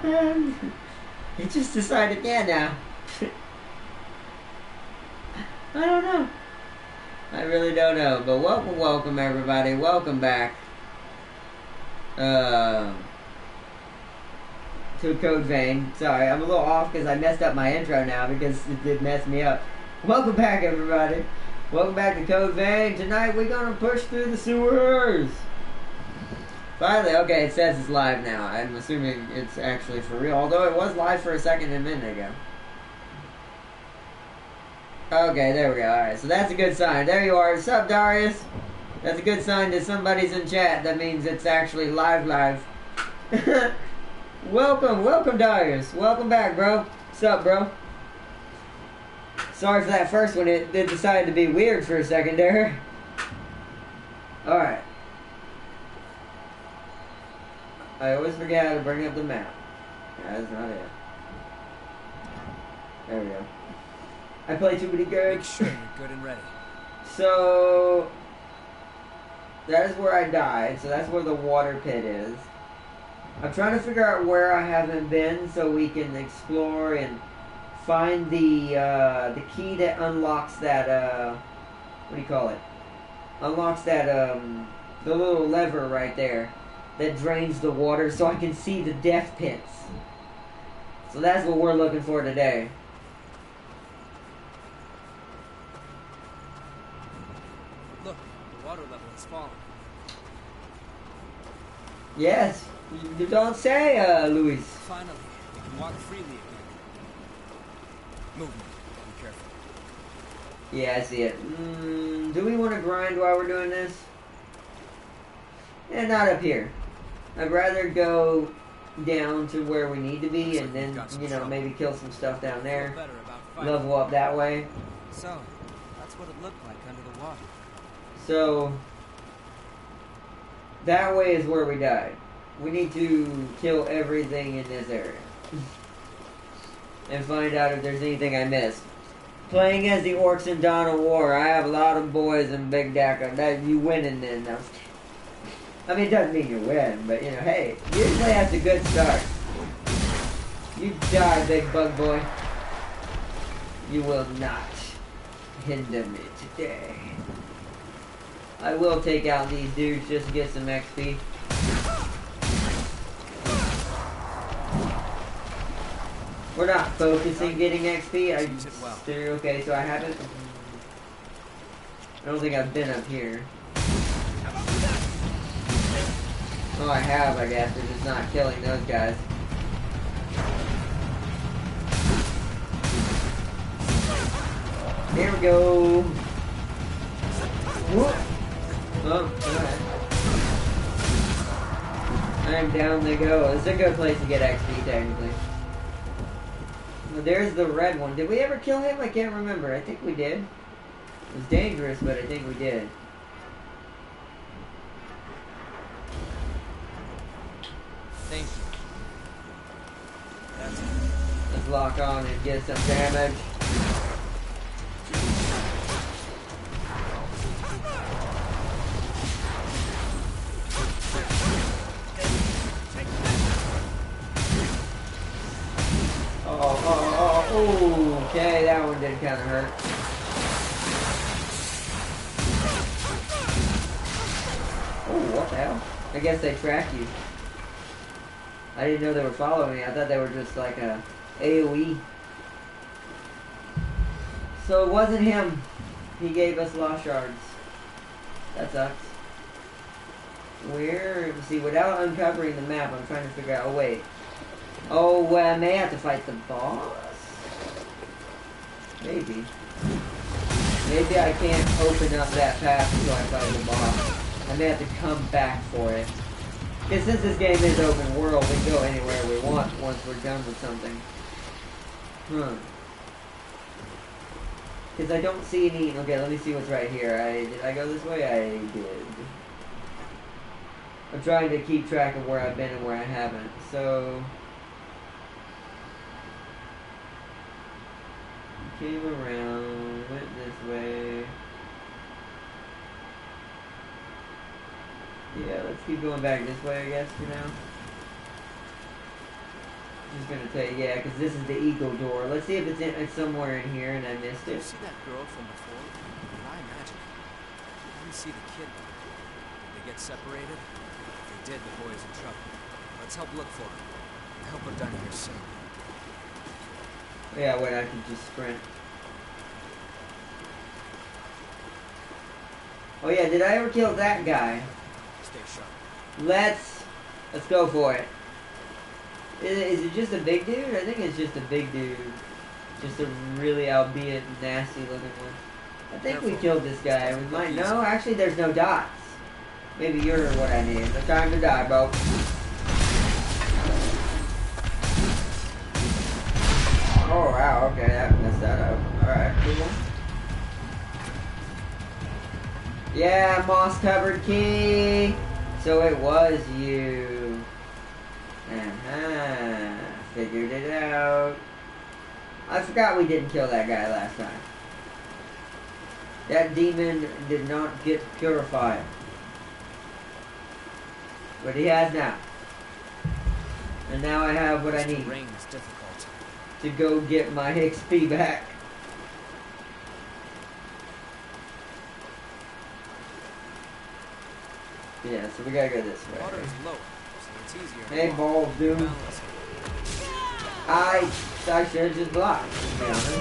He just decided, yeah, now. I don't know. I really don't know. But welcome everybody. Welcome back. To Code Vein. Sorry, I'm a little off because I messed up my intro now because it did mess me up. Welcome back, everybody. Welcome back to Code Vein. Tonight we're gonna push through the sewers. Finally, okay, it says it's live now. I'm assuming it's actually for real. Although it was live for a second and a minute ago. Okay, there we go. Alright, so that's a good sign. There you are. What's up, Darius? That's a good sign that somebody's in chat. That means it's actually live. Welcome, Darius. Welcome back, bro. What's up, bro? Sorry for that first one. It did decide to be weird for a second there. Alright. I always forget how to bring up the map. That's not it. There we go. I play too many games. Make sure you're good and ready. So that is where I died. So that's where the water pit is. I'm trying to figure out where I haven't been so we can explore and find the key that unlocks that what do you call it? Unlocks that the little lever right there that drains the water so I can see the death pits. So that's what we're looking for today. Look, the water level is falling. Yes, you don't say, Luis. Finally, we can walk freely again. Movement. Be careful. Yeah, I see it. Do we want to grind while we're doing this? Yeah, not up here. I'd rather go down to where we need to be and then, you know, maybe kill some stuff down there. Level up that way. So, that's what it looked like under the water. So, that way is where we died. We need to kill everything in this area. And find out if there's anything I missed. Playing as the Orcs in Dawn of War, I have a lot of boys in Big Dakka. That you winning then. No. I mean, it doesn't mean you win, but you know, hey, usually that's a good start. You die, big bug boy. You will not hinder me today. I will take out these dudes just to get some XP. We're not focusing getting XP. Okay, so I haven't. I don't think I've been up here. Oh, I have, I guess. They're just not killing those guys. Here we go. Whoop. Oh, alright. I'm down they go. It's a good place to get XP, technically. Well, there's the red one. Did we ever kill him? I can't remember. I think we did. It was dangerous, but I think we did. Thank you. That's it. Let's lock on and get some damage. Oh, okay, that one did kind of hurt. Oh, what the hell? I guess they track you. I didn't know they were following me. I thought they were just like a AoE. So it wasn't him. He gave us lost shards. That sucks. Where? See, without uncovering the map, I'm trying to figure out. Oh, wait. Oh, well, I may have to fight the boss? Maybe. Maybe I can't open up that path until I fight the boss. I may have to come back for it. Because since this game is open world, we can go anywhere we want once we're done with something. Because I don't see any... Okay, let me see what's right here. Did I go this way? I did. I'm trying to keep track of where I've been and where I haven't. So... Came around, went this way. Yeah, let's keep going back this way, I guess, for now. I'm just gonna tell you, yeah, because this is the eagle door. Let's see if it's somewhere in here and I missed Did you it. see that girl from before? Did I imagine it? I didn't see the kid though. Did they get separated? If they did, the boy's in trouble. Let's help look for him. I hope we're done here soon. Yeah, wait, I can just sprint. Oh yeah, did I ever kill that guy? Stay sharp. Let's go for it. Is it just a big dude? I think it's just a big dude. Just a really, albeit nasty looking one. I think we killed this guy. We might. No, actually there's no dots. Maybe you're what I need. No time to die, bro. Oh wow, okay, that messed that up. Alright, cool. Yeah, moss covered key. So it was you. Figured it out. I forgot we didn't kill that guy last time. That demon did not get purified. But he has now. And now I have what I need Rain is difficult. to go get my XP back. Yeah, so we gotta go this way. Water is lower, so it's easier. to Hey, walk. balls, dude. Balance. I should have just blocked, to be honest.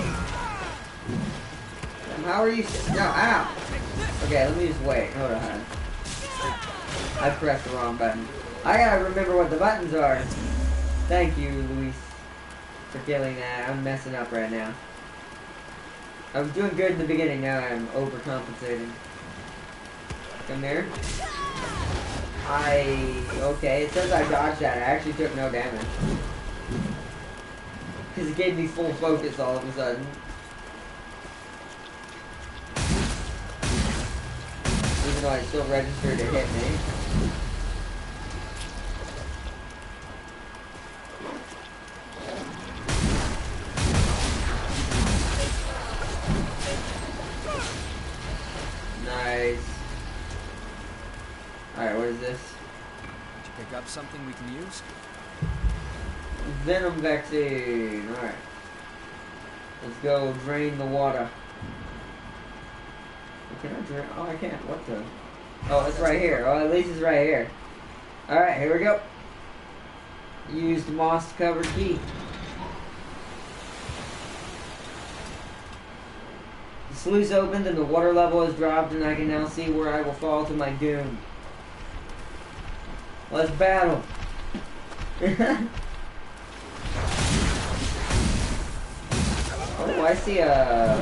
How are you? No, ow! Okay, let me just wait. Hold on. I pressed the wrong button. I gotta remember what the buttons are. Thank you, Luis, for killing that. I'm messing up right now. I was doing good in the beginning, now I'm overcompensating. Come here. Okay, it says I dodged that. I actually took no damage. Because it gave me full focus all of a sudden. Even though I still registered to hit me. Nice. Alright, what is this? Did you pick up something we can use? Venom vaccine. Alright. Let's go drain the water. Can I drain? Oh, I can't. What the? Oh, it's right here. Oh, at least it's right here. Alright, here we go. Used moss covered key. The sluice opened and the water level has dropped, and I can now see where I will fall to my doom. Let's battle. Oh, I see a...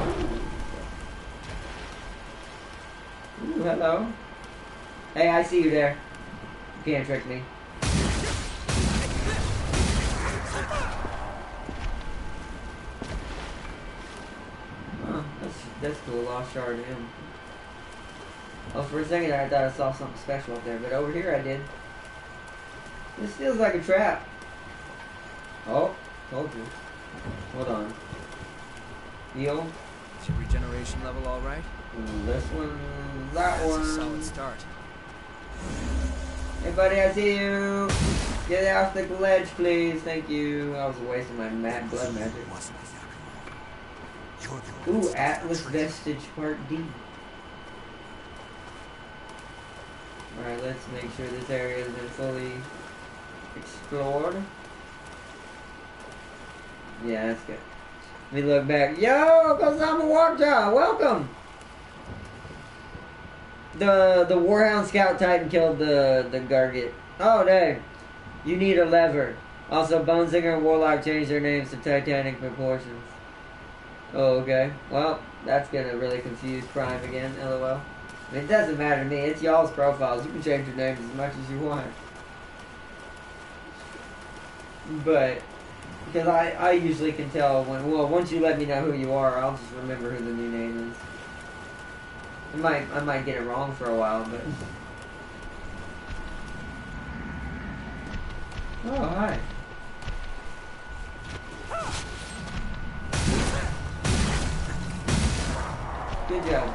Ooh, hello. Hey, I see you there. You can't trick me. Oh, that's cool. Lost shard him. Oh, for a second I thought I saw something special up there, but over here I did. This feels like a trap. Oh, told you. Hold on. Heal. Is your regeneration level all right? This one, that That's one. a solid start. Hey buddy, I see you. Get off the ledge, please. Thank you. I was wasting my mad blood magic. Ooh, Atlas Vestige Part D. Alright, let's make sure this area has been fully explored. Yeah, that's good. Let me look back. Yo, Kosama Warta, welcome! The Warhound Scout Titan killed the Garget. Oh, dang. You need a lever. Also, Bonesinger and Warlock changed their names to Titanic proportions. Oh, okay. Well, that's gonna really confuse Prime again, lol. I mean, it doesn't matter to me. It's y'all's profiles. You can change your names as much as you want. But, because I usually can tell when, well, once you let me know who you are, I'll just remember who the new name is. I might get it wrong for a while, but... Oh, hi. Good job.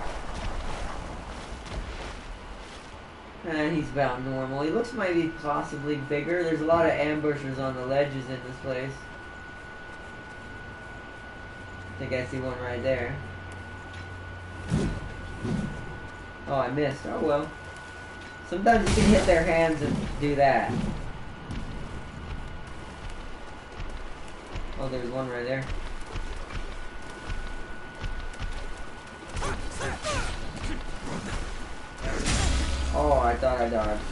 he's about normal. He looks maybe possibly bigger. There's a lot of ambushers on the ledges in this place. I think I see one right there. Oh, I missed. Oh well. Sometimes you can hit their hands and do that. Oh, there's one right there. Oh, I thought I dodged.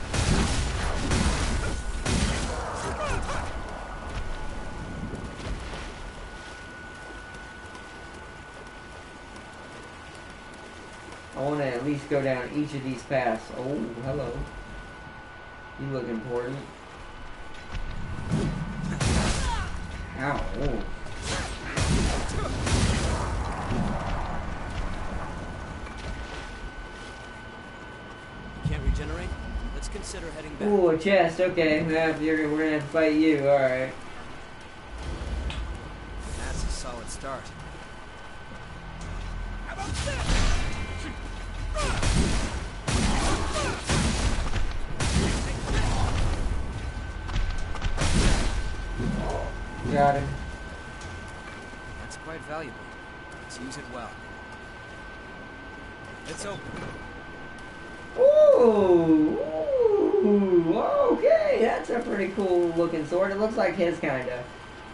I want to at least go down each of these paths. Oh, hello. You look important. Ow. Oh. Can't regenerate? Let's consider heading back. Ooh, a chest. Okay, we're gonna have to fight you. All right. That's a solid start. How about this? Got him. That's quite valuable. Let's use it well. It's open. Ooh, ooh, okay, that's a pretty cool looking sword. It looks like his kinda.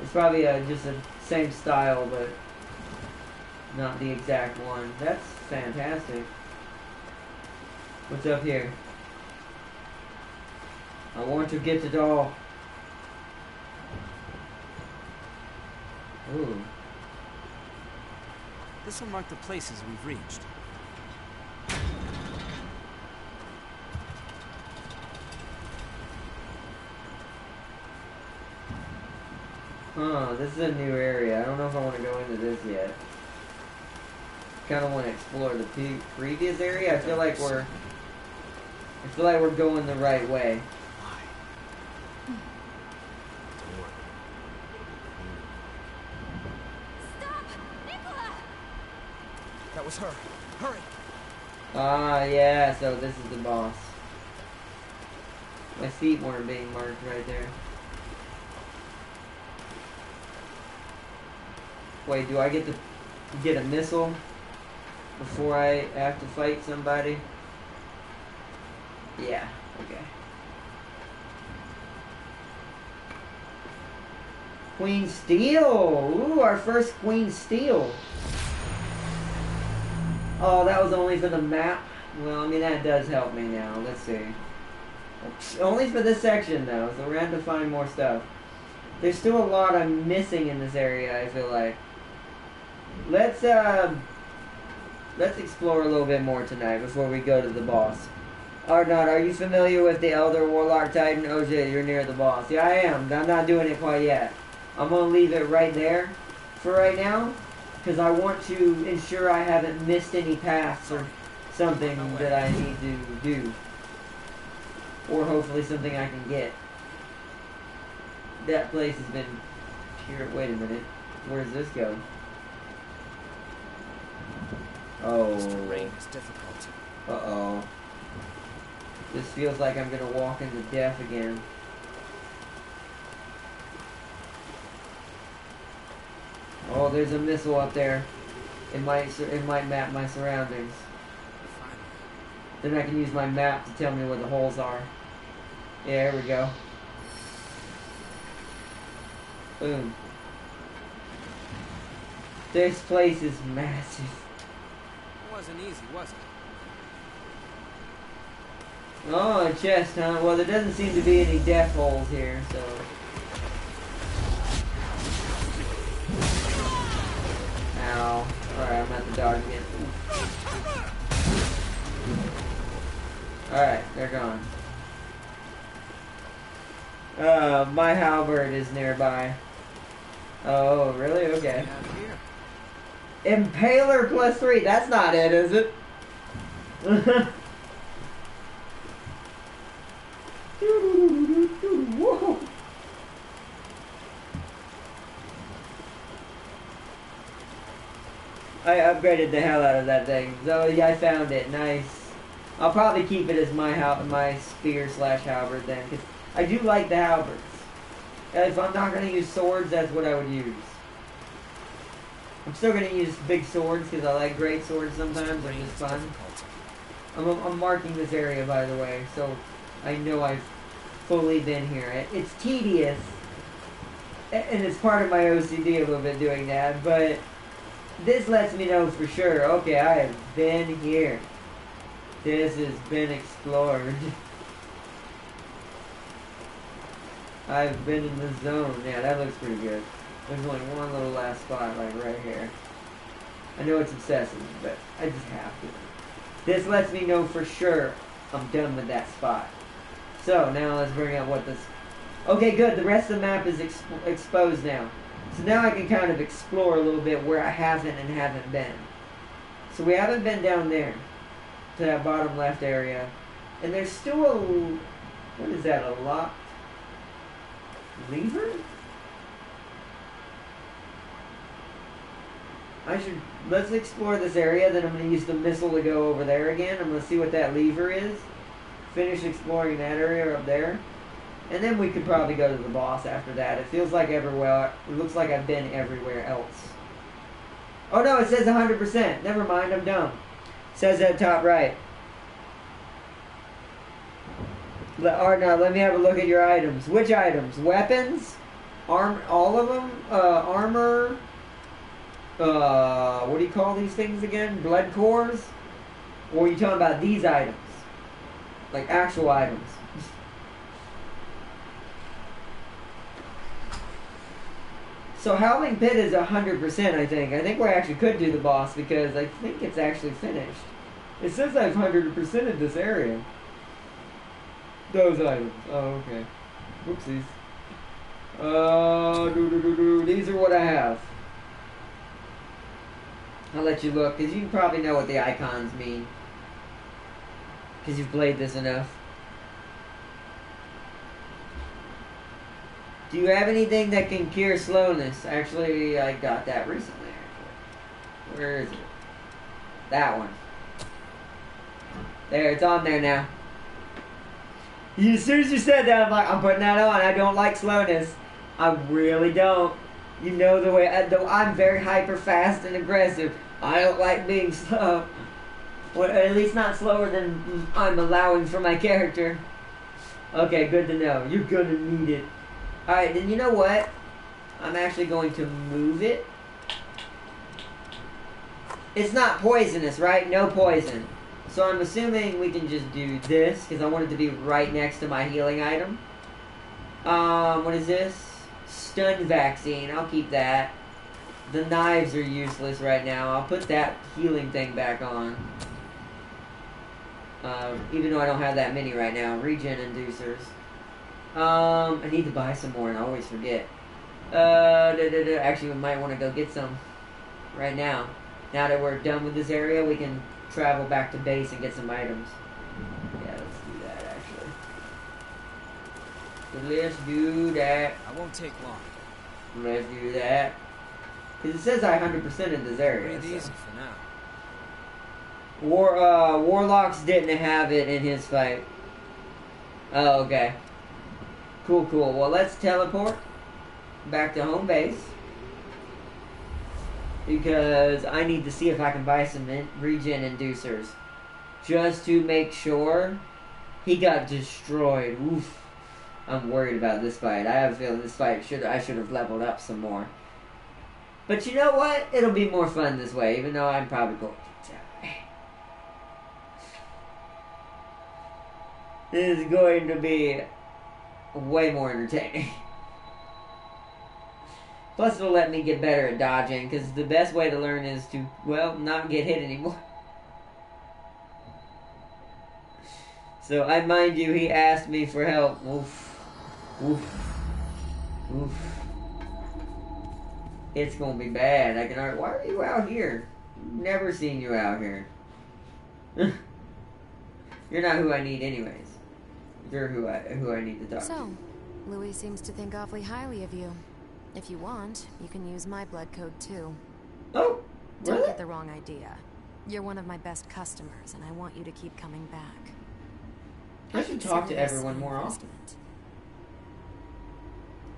It's probably just a same style, but not the exact one. That's fantastic. What's up here? I want to get it all. Ooh. This will mark the places we've reached. Huh, this is a new area. I don't know if I want to go into this yet. Kind of want to explore the previous area. I feel like we're going the right way. That was her. Hurry! Ah, yeah, so this is the boss. My feet weren't being marked right there. Wait, do I get to get a missile before I have to fight somebody? Yeah, okay. Queen Steel! Ooh, our first Queen Steel. Oh, that was only for the map? Well, I mean, that does help me now. Let's see. Only for this section, though, so we're going to have to find more stuff. There's still a lot I'm missing in this area, I feel like. Let's explore a little bit more tonight before we go to the boss. Arnott, are you familiar with the Elder Warlock Titan? OJ, you're near the boss. Yeah, I am. I'm not doing it quite yet. I'm going to leave it right there for right now, because I want to ensure I haven't missed any paths or something that I need to do. Or hopefully something I can get. That place has been here. Wait a minute. Where does this go? Oh. This terrain is difficult. Uh-oh. This feels like I'm gonna walk into death again. Oh, there's a missile up there. It might map my surroundings. Then I can use my map to tell me where the holes are. Yeah, here we go. Boom. This place is massive. It wasn't easy, was it? Oh, a chest, huh? Well, there doesn't seem to be any death holes here, so... Ow. Alright, I'm at the dog again. Alright, they're gone. My halberd is nearby. Oh, really? Okay. Impaler +3. That's not it, is it? Whoa. I upgraded the hell out of that thing. So yeah, I found it. Nice. I'll probably keep it as my spear slash halberd then, because I do like the halberds. If I'm not going to use swords, that's what I would use. I'm still going to use big swords because I like great swords sometimes. They're just fun. I'm marking this area, by the way, so I know I've fully been here. It's tedious, and it's part of my OCD a little bit doing that, but this lets me know for sure, okay, I have been here. This has been explored. I've been in the zone. Yeah, that looks pretty good. There's only one little last spot, like right here. I know it's obsessive, but I just have to. This lets me know for sure I'm done with that spot. So, now let's bring up what this... Okay, good. The rest of the map is exposed now. So now I can kind of explore a little bit where I haven't been. So we haven't been down there, to that bottom left area. And there's still a... What is that, a locked lever? Let's explore this area, then I'm going to use the missile to go over there again. I'm going to see what that lever is. Finish exploring that area up there. And then we could probably go to the boss after that. It feels like everywhere. It looks like I've been everywhere else. Oh no, it says 100%. Never mind, I'm dumb. It says at top right. Let me have a look at your items. Which items? Weapons? All of them? Armor? What do you call these things again? Blood cores? Or are you talking about these items? Like actual items? So Howling Pit is 100%, I think. I think we actually could do the boss because I think it's actually finished. It says I've 100%ed this area. Those items. Oh, okay. Whoopsies. These are what I have. I'll let you look, because you probably know what the icons mean. Because you've played this enough. Do you have anything that can cure slowness? Actually, I got that recently, actually. Where is it? That one. There, it's on there now. As soon as you said that, I'm like, I'm putting that on. I don't like slowness. I really don't. You know the way, though I'm very hyper fast and aggressive, I don't like being slow. Or at least not slower than I'm allowing for my character. Okay, good to know. You're gonna need it. Alright, then you know what? I'm actually going to move it. It's not poisonous, right? No poison. So I'm assuming we can just do this, because I want it to be right next to my healing item. What is this? Stun vaccine. I'll keep that. The knives are useless right now. I'll put that healing thing back on. Even though I don't have that many right now. Regen inducers. I need to buy some more and I always forget. Actually, we might want to go get some right now. Now that we're done with this area, we can travel back to base and get some items. Yeah, let's do that, actually. Let's do that. I won't take long. Let's do that. Because it says I 100% in this area. Breathe easy for now. Warlocks didn't have it in his fight. Oh, okay. Cool. Well, let's teleport back to home base. Because I need to see if I can buy some regen inducers. Just to make sure. He got destroyed. Oof. I'm worried about this fight. I have a feeling this fight I should have leveled up some more. But you know what? It'll be more fun this way, even though I'm probably going to die. This is going to be way more entertaining. Plus it'll let me get better at dodging, because the best way to learn is to, well, not get hit anymore. So, I mind you, he asked me for help. Oof. It's gonna be bad. I can already... Why are you out here? Never seen you out here. You're not who I need anyways. You're who I need to talk to. So, Louis seems to think awfully highly of you. If you want, you can use my blood code too. Oh, really? Don't get the wrong idea. You're one of my best customers, and I want you to keep coming back. I should talk to consider this everyone an more often. investment.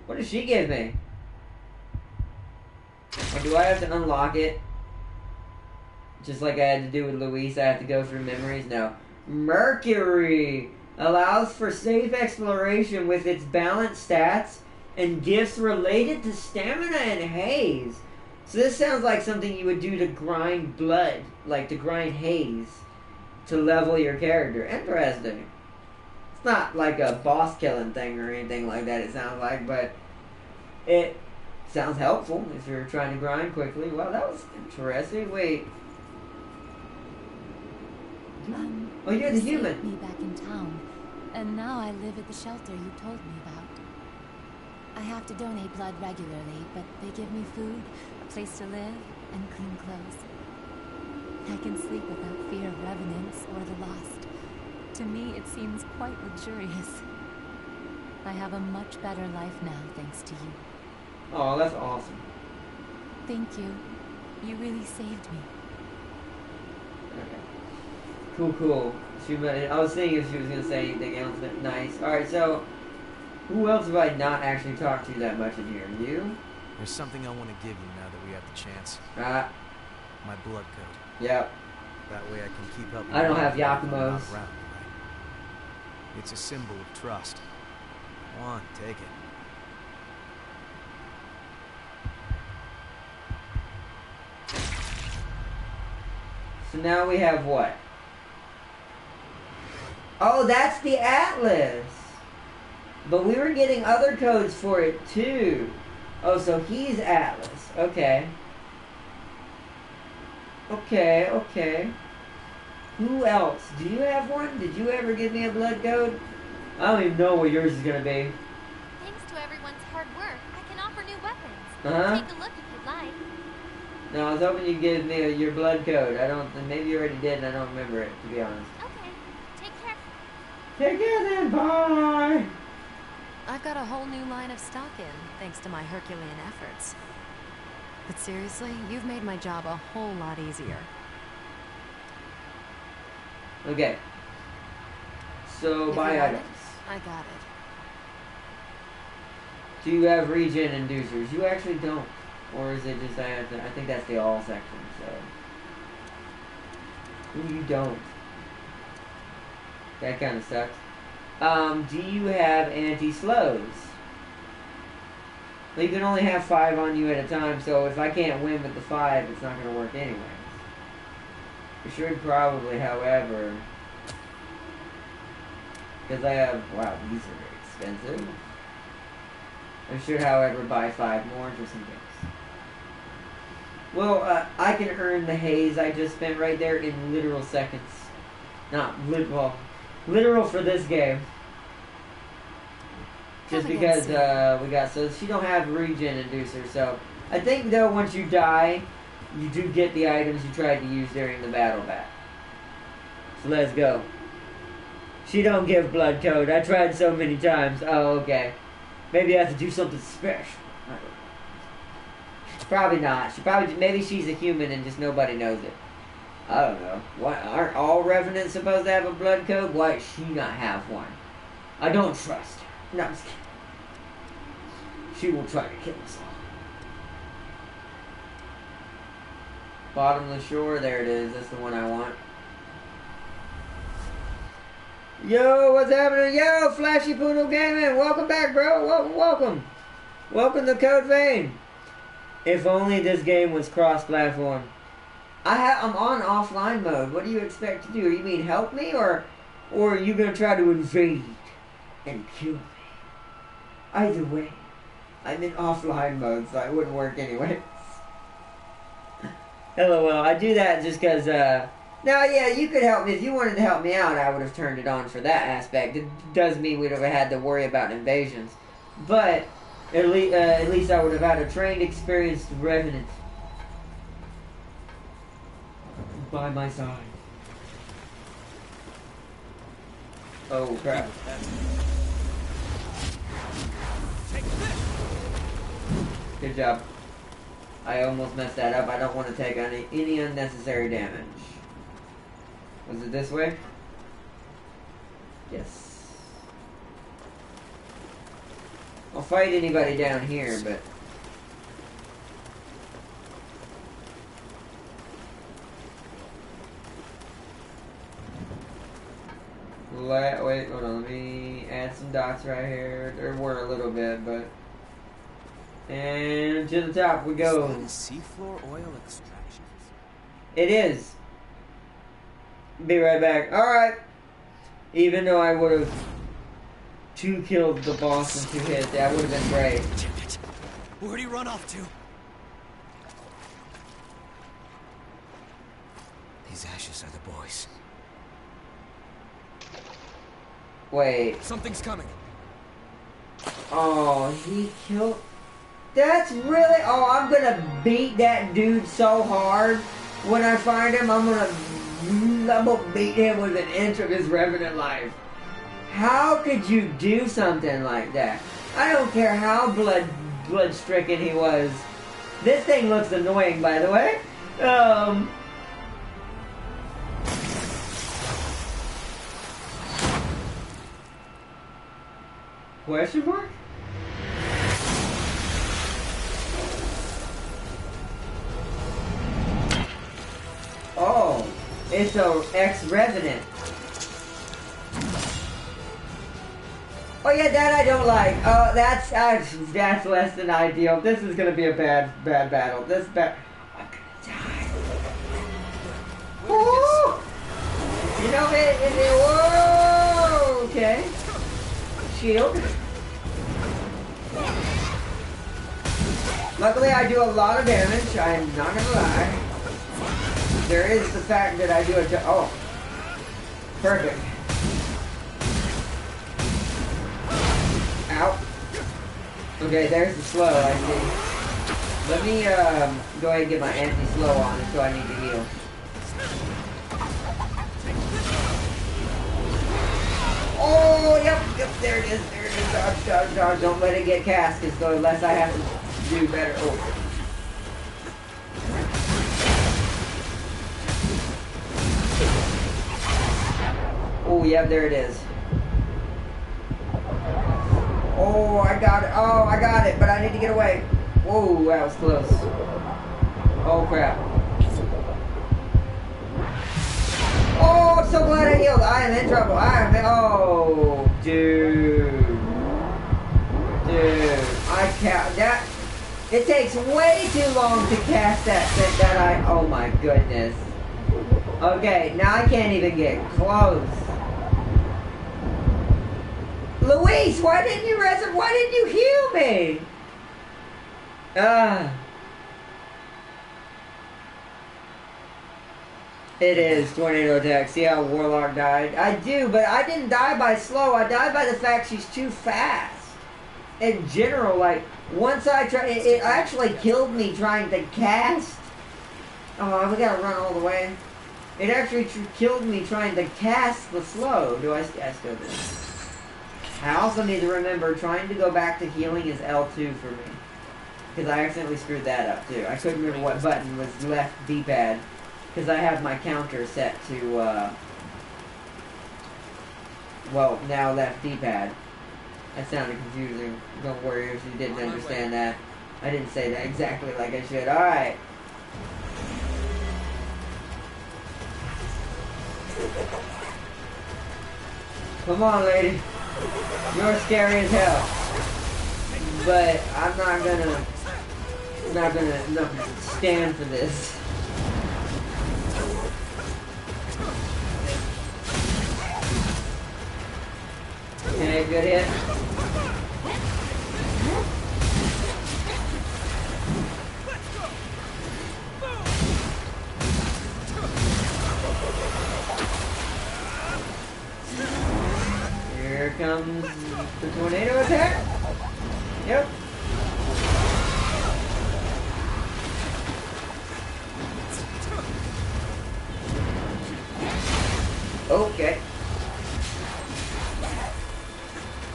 What does she give me? Or do I have to unlock it? Just like I had to do with Luis, I have to go through memories? No. Mercury allows for safe exploration with its balanced stats and gifts related to stamina and haze. So this sounds like something you would do to grind blood, like to grind haze, to level your character. Interesting. It's not like a boss killing thing or anything like that, it sounds like, but it sounds helpful if you're trying to grind quickly. Wow, that was interesting. Wait. Oh, you're the you human. saved me back in town, and now I live at the shelter you told me about. I have to donate blood regularly, but they give me food, a place to live, and clean clothes. I can sleep without fear of revenants or the lost. To me, it seems quite luxurious. I have a much better life now, thanks to you. Oh, that's awesome. Thank you. You really saved me. Okay. Cool. I was thinking if she was going to say anything else but nice. Alright, so who else have I not actually talked to that much in here? You? There's something I want to give you now that we have the chance. My blood code. Yep. That way I can keep helping. I don't have when I'm Yakumo's. not around, right? It's a symbol of trust. Come on, take it. So now we have what? Oh, that's the Atlas! But we were getting other codes for it too. Oh, so he's Atlas. Okay. Okay. Who else? Do you have one? Did you ever give me a blood code? I don't even know what yours is gonna be. Thanks to everyone's hard work, I can offer new weapons. Uh-huh. Take a look if you'd like. No, I was hoping you'd give me your blood code. Maybe you already did and I don't remember it, to be honest. Okay, take care. Take care then, bye! I've got a whole new line of stock in, thanks to my Herculean efforts. But seriously, you've made my job a whole lot easier. Okay. So, If buy you want items. it, I got it. Do you have regen inducers? You actually don't. Or is it just I think that's the all section, so. Ooh, you don't. That kind of sucks. Do you have anti-slows? Well, you can only have 5 on you at a time, so if I can't win with the 5, it's not going to work anyways. I should probably, however, because I have, wow, these are very expensive. I should, however, buy 5 more just in case. Well, I can earn the haze I just spent right there in literal seconds. Not literal. Literal for this game. Just because we got, so she don't have regen inducer, so I think though once you die, you do get the items you tried to use during the battle back. So let's go. She don't give blood code. I tried so many times. Oh, okay. Maybe I have to do something special. I don't know. Probably not. Maybe she's a human and just nobody knows it. I don't know. What, aren't all revenants supposed to have a blood code? Why does she not have one? I don't trust her. No, I'm just kidding. She will try to kill us all. Bottomless shore, there it is. That's the one I want. Yo, what's happening? Yo, Flashy Poodle Gaming, welcome back, bro. Welcome. Welcome to Code Vein. If only this game was cross-platform. I'm on offline mode. What do you expect to do? You mean help me, or are you gonna try to invade and kill me? Either way, I'm in offline mode, so it wouldn't work anyway. LOL. I do that just because. Now, yeah, you could help me if you wanted to help me out. I would have turned it on for that aspect. It does mean we'd have had to worry about invasions, but at least I would have had a trained, experienced revenant by my side. Oh crap! Good job. I almost messed that up. I don't want to take any unnecessary damage. Was it this way? Yes. I'll fight anybody down here, but... Wait, hold on, let me add some dots right here. There were a little bit, but... And to the top we go. Is that a seafloor oil extraction? It is. Be right back. Alright. Even though I would have killed the boss in 2 hits, that would have been great. Damn it. Where'd he run off to? These ashes are the boys. Wait. Something's coming. Oh, he killed... That's really... Oh, I'm gonna beat that dude so hard. When I find him, I'm gonna beat him with an inch of his revenant life. How could you do something like that? I don't care how blood-stricken he was. This thing looks annoying, by the way. Question mark? Oh, it's a ex-revenant. Oh yeah, that I don't like. Oh, that's less than ideal. This is gonna be a bad battle. I'm gonna die. Woo! You know whoa! Okay. Shield. Luckily, I do a lot of damage. I'm not gonna lie. There is the fact that I do it. Oh, perfect. Ow. Okay, there's the slow. I see. Let me go ahead and get my anti-slow on, so I need to heal. Oh, yep, there it is, dodge. Don't let it get cast, because the less I have to do better. Oh. Oh, yep, there it is. Oh, I got it, but I need to get away. Whoa, that was close. Oh, crap. Oh, I'm so glad I healed. I am in trouble. Oh, dude. I can't. It takes way too long to cast that oh my goodness. Okay, now I can't even get close. Luis, why didn't you heal me? It is tornado attack. See how Warlock died? I do, but I didn't die by slow. I died by the fact she's too fast. In general, like, once I tried, it actually killed me trying to cast. Oh, we gotta run all the way. It actually killed me trying to cast the slow. I still do? I also need to remember trying to go back to healing is L2 for me. Because I accidentally screwed that up too. I couldn't remember what button was left D-pad. Because I have my counter set to, well, now left D-pad. That sounded confusing. Don't worry if you didn't understand that. I didn't say that exactly like I should. Alright. Come on, lady. You're scary as hell. But I'm not gonna stand for this. Okay, good hit. Here comes the tornado attack. Yep. Okay.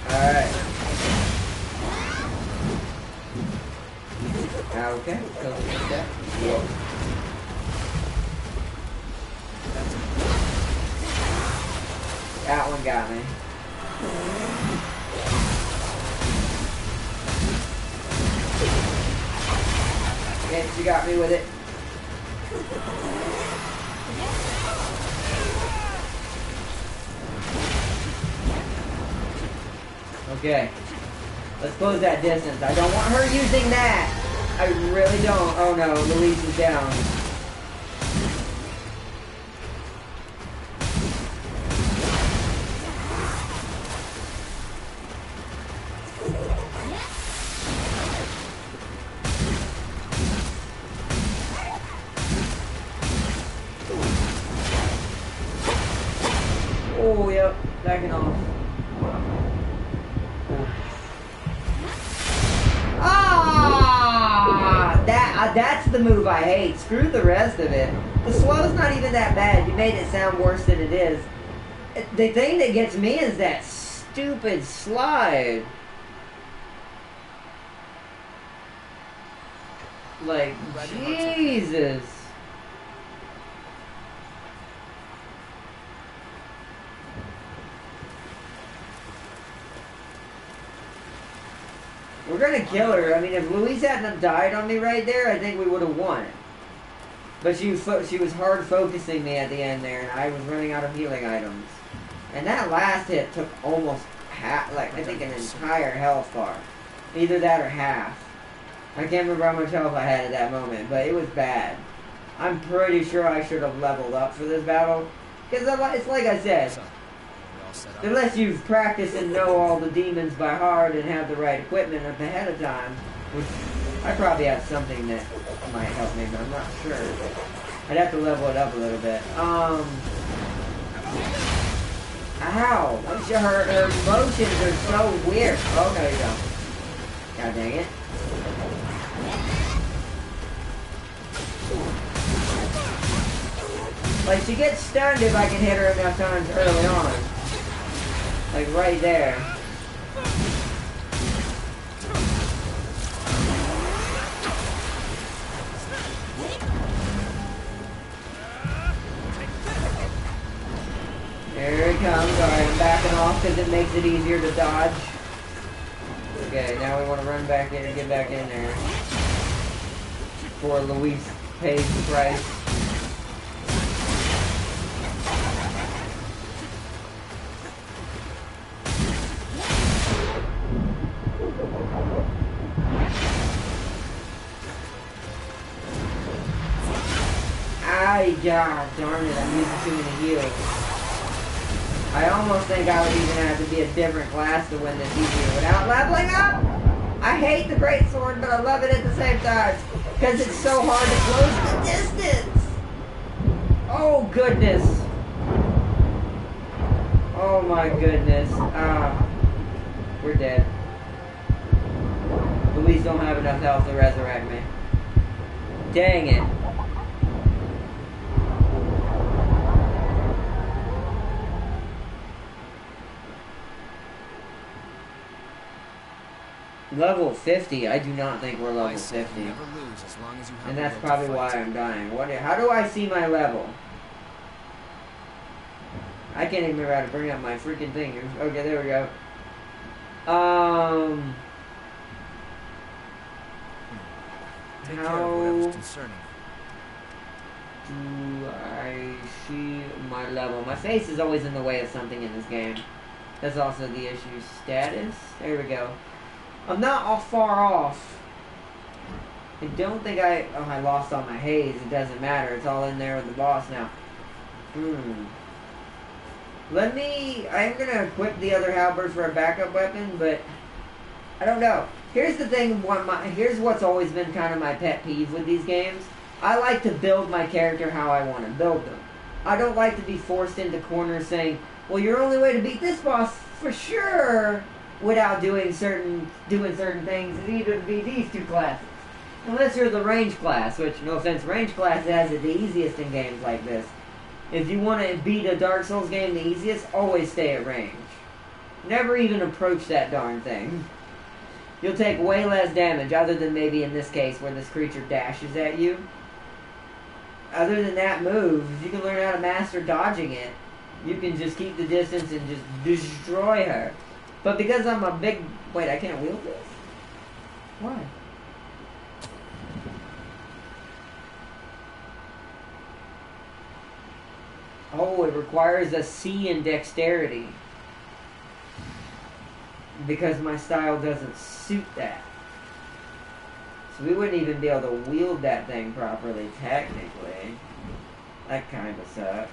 Alright. Okay. one got me. Okay, she got me with it. Okay. Let's close that distance. I don't want her using that. I really don't. Oh no, Louise is down. Oh, yep. Backing off. That's the move I hate. Screw the rest of it. The slow's not even that bad. You made it sound worse than it is. The thing that gets me is that stupid slide. Like, Jesus. We're gonna kill her. I mean, if Louise hadn't died on me right there, I think we would have won. But she was hard focusing me at the end there, and I was running out of healing items. And that last hit took almost half, like, I think an entire health bar. Either that or half. I can't remember how much health I had at that moment, but it was bad. I'm pretty sure I should have leveled up for this battle. Because it's like I said, unless you've practiced and know all the demons by heart and have the right equipment up ahead of time, which I probably have something that might help me, but I'm not sure. I'd have to level it up a little bit. Ow! Her motions are so weird. Oh, no, you don't. God dang it. Like, she gets stunned if I can hit her enough times early on. Like, right there. Here it comes. Alright, I'm backing off because it makes it easier to dodge. Okay, now we want to run back in and get back in there. Before Louise pays the price. God darn it, I'm using too many heals. I almost think I would even have to be a different class to win this easier without leveling up! I hate the great sword, but I love it at the same time. Because it's so hard to close the distance! Oh, goodness. Oh, my goodness. We're dead. Louise don't have enough health to resurrect me. Dang it. Level 50? I do not think we're level 50. And that's probably why I'm dying. How do I see my level? I can't even remember how to bring up my freaking thing. Okay, there we go. How do I see my level? My face is always in the way of something in this game. That's also the issue. Status? There we go. I'm not all far off. I don't think I lost all my haze. It doesn't matter. It's all in there with the boss now. I'm going to equip the other halberd for a backup weapon, but I don't know. Here's the thing. Here's what's always been kind of my pet peeve with these games. I like to build my character how I want to build them. I don't like to be forced into corners saying, well, your only way to beat this boss for sure without doing certain things is either to be these two classes. Unless you're the range class, which, no offense, range class has it the easiest in games like this. If you want to beat a Dark Souls game the easiest, always stay at range. Never even approach that darn thing. You'll take way less damage, other than maybe in this case where this creature dashes at you. Other than that move, if you can learn how to master dodging it, you can just keep the distance and just destroy her. But because I'm a big... Wait, I can't wield this? Why? Oh, it requires a C in dexterity. Because my style doesn't suit that. So we wouldn't even be able to wield that thing properly, technically. That kind of sucks.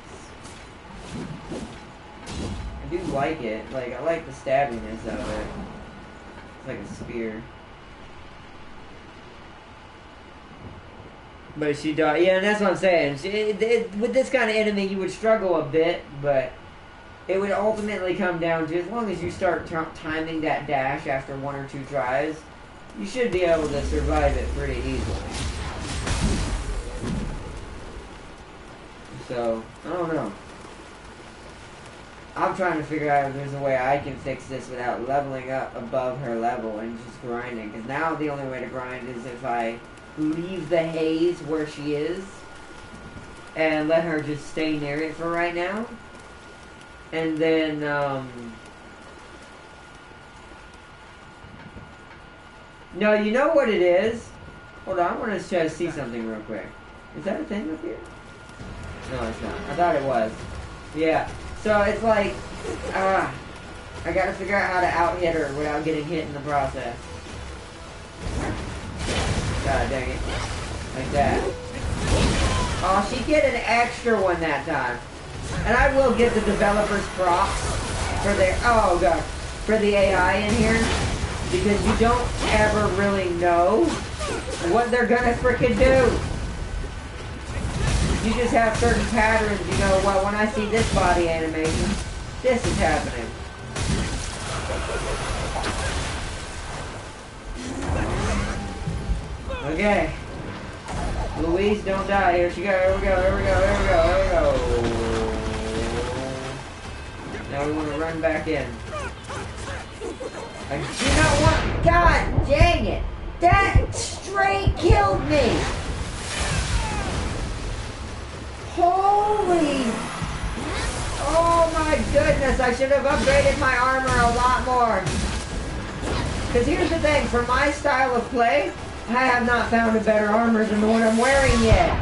I do like it. Like, I like the stabbiness of it. It's like a spear. But she died. Yeah, and that's what I'm saying. With this kind of enemy, you would struggle a bit, but it would ultimately come down to, as long as you start timing that dash after 1 or 2 tries, you should be able to survive it pretty easily. So, I don't know. I'm trying to figure out if there's a way I can fix this without leveling up above her level and just grinding. Because now the only way to grind is if I leave the haze where she is and let her just stay near it for right now. And then, no, you know what it is? Hold on, I want to try to see something real quick. Is that a thing up here? No, it's not. I thought it was. Yeah. So it's like, I gotta figure out how to out-hit her without getting hit in the process. God dang it. Like that. Oh, she get an extra one that time. And I will give the developers props for their, oh god, for the AI in here. Because you don't ever really know what they're gonna frickin' do. You just have certain patterns, you know, well, when I see this body animation, this is happening. Okay. Louise, don't die. Here she goes. Here we go, here we go, here we go, here we go. Now we want to run back in. You know what? God dang it! That straight killed me! Holy! Oh my goodness, I should have upgraded my armor a lot more. Because here's the thing, for my style of play, I have not found a better armor than the one I'm wearing yet.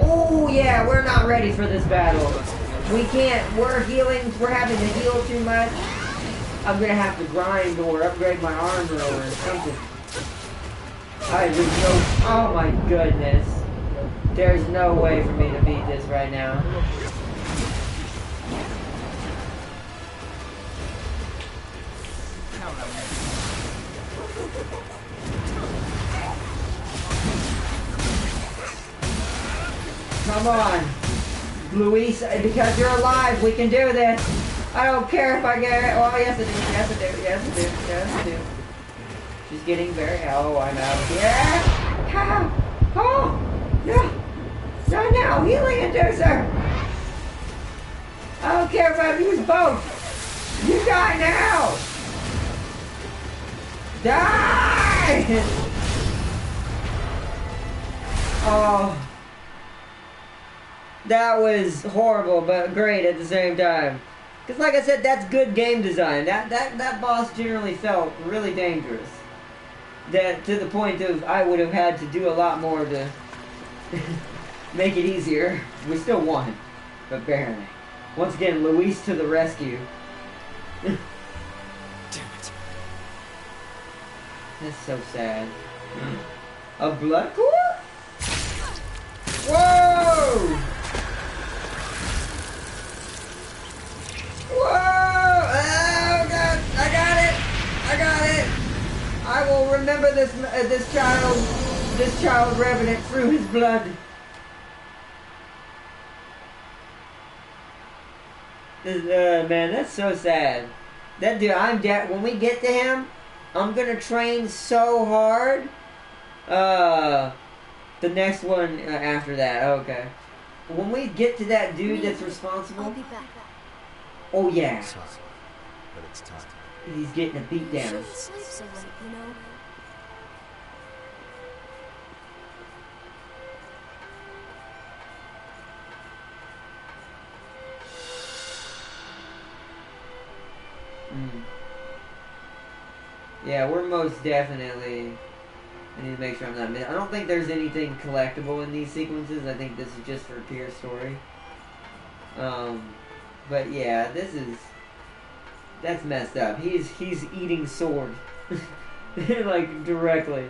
Oh yeah, we're not ready for this battle. We can't, we're healing, we're having to heal too much. I'm gonna have to grind or upgrade my armor or something. There's no, oh my goodness. There's no way for me to beat this right now. Come on. Luis, because you're alive, we can do this. I don't care if I get it. Oh, yes I do, yes I do, yes I do, yes I do. She's getting very, oh, I'm out of here. Oh, no. No, no, healing inducer! I don't care if I use both! You die now! Die! Oh. That was horrible, but great at the same time. Because like I said, that's good game design. That boss generally felt really dangerous. That to the point of I would have had to do a lot more to make it easier. We still won, but barely. Once again, Luis to the rescue. Damn it. That's so sad. A blood core? Whoa! Whoa! Oh god! I got it! I got it! I will remember this child revenant through his blood. Man, that's so sad. That dude, when we get to him, I'm gonna train so hard. The next one after that, okay. When we get to that dude that's responsible. I'll be back. Oh yeah. But it's time. He's getting a beat down. Shouldn't sleep so late, you know. Yeah, we're most definitely... I need to make sure I'm not missing. I don't think there's anything collectible in these sequences. I think this is just for pure story. But yeah, this is... That's messed up. He's eating sword. Like, directly.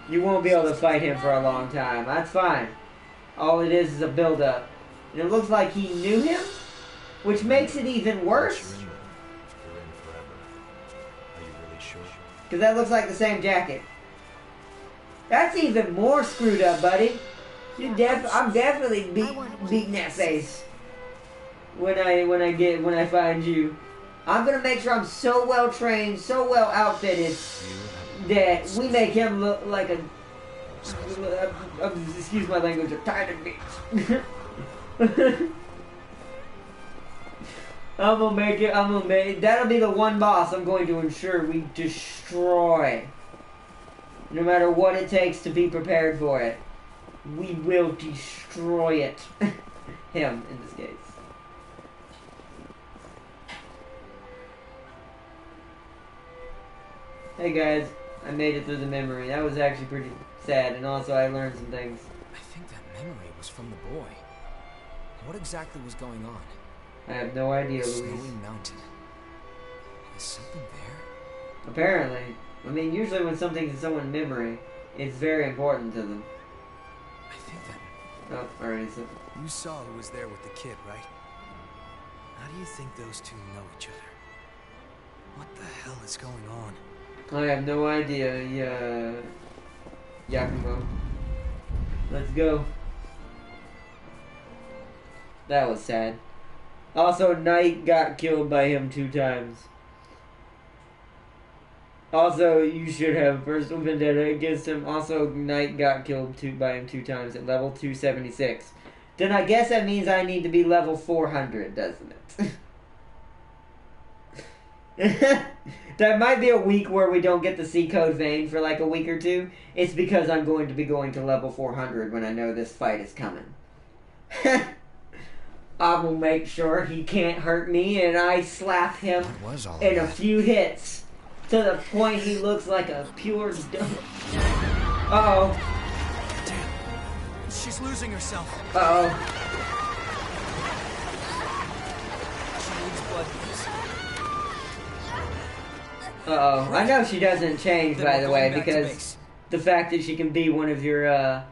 You won't be able to fight him for a long time. That's fine. All it is a build-up. And it looks like he knew him, which makes it even worse. You're in forever. Are you really sure? Because that looks like the same jacket. That's even more screwed up, buddy. I'm definitely beating that face when I find you. I'm gonna make sure I'm so well trained, so well outfitted that we make him look like a excuse my language, a tiny bitch. I'm gonna make it. That'll be the one boss I'm going to ensure we destroy. No matter what it takes to be prepared for it, we will destroy it. Him, in this case. Hey guys, I made it through the memory. That was actually pretty sad, and also I learned some things. I think that memory was from the boy. What exactly was going on? I have no idea, Luis. Snowy mountain. Is something there? Apparently. I mean, usually when something's in someone's memory, it's very important to them. I think that... Oh, alright, so... You saw who was there with the kid, right? How do you think those two know each other? What the hell is going on? I have no idea, Yakumo. Let's go. That was sad. Also, Knight got killed by him 2 times. Also, you should have personal vendetta against him. Also, Knight got killed by him 2 times at level 276. Then I guess that means I need to be level 400, doesn't it? That might be a week where we don't get the C code vein for like a week or 2. It's because I'm going to be going to level 400 when I know this fight is coming. I will make sure he can't hurt me, and I slap him in a few hits to the point he looks like a pure Uh-oh. Damn. She's losing herself. Uh-oh. She needs blood. Uh-oh. I know she doesn't change, by the way, because the fact that she can be one of your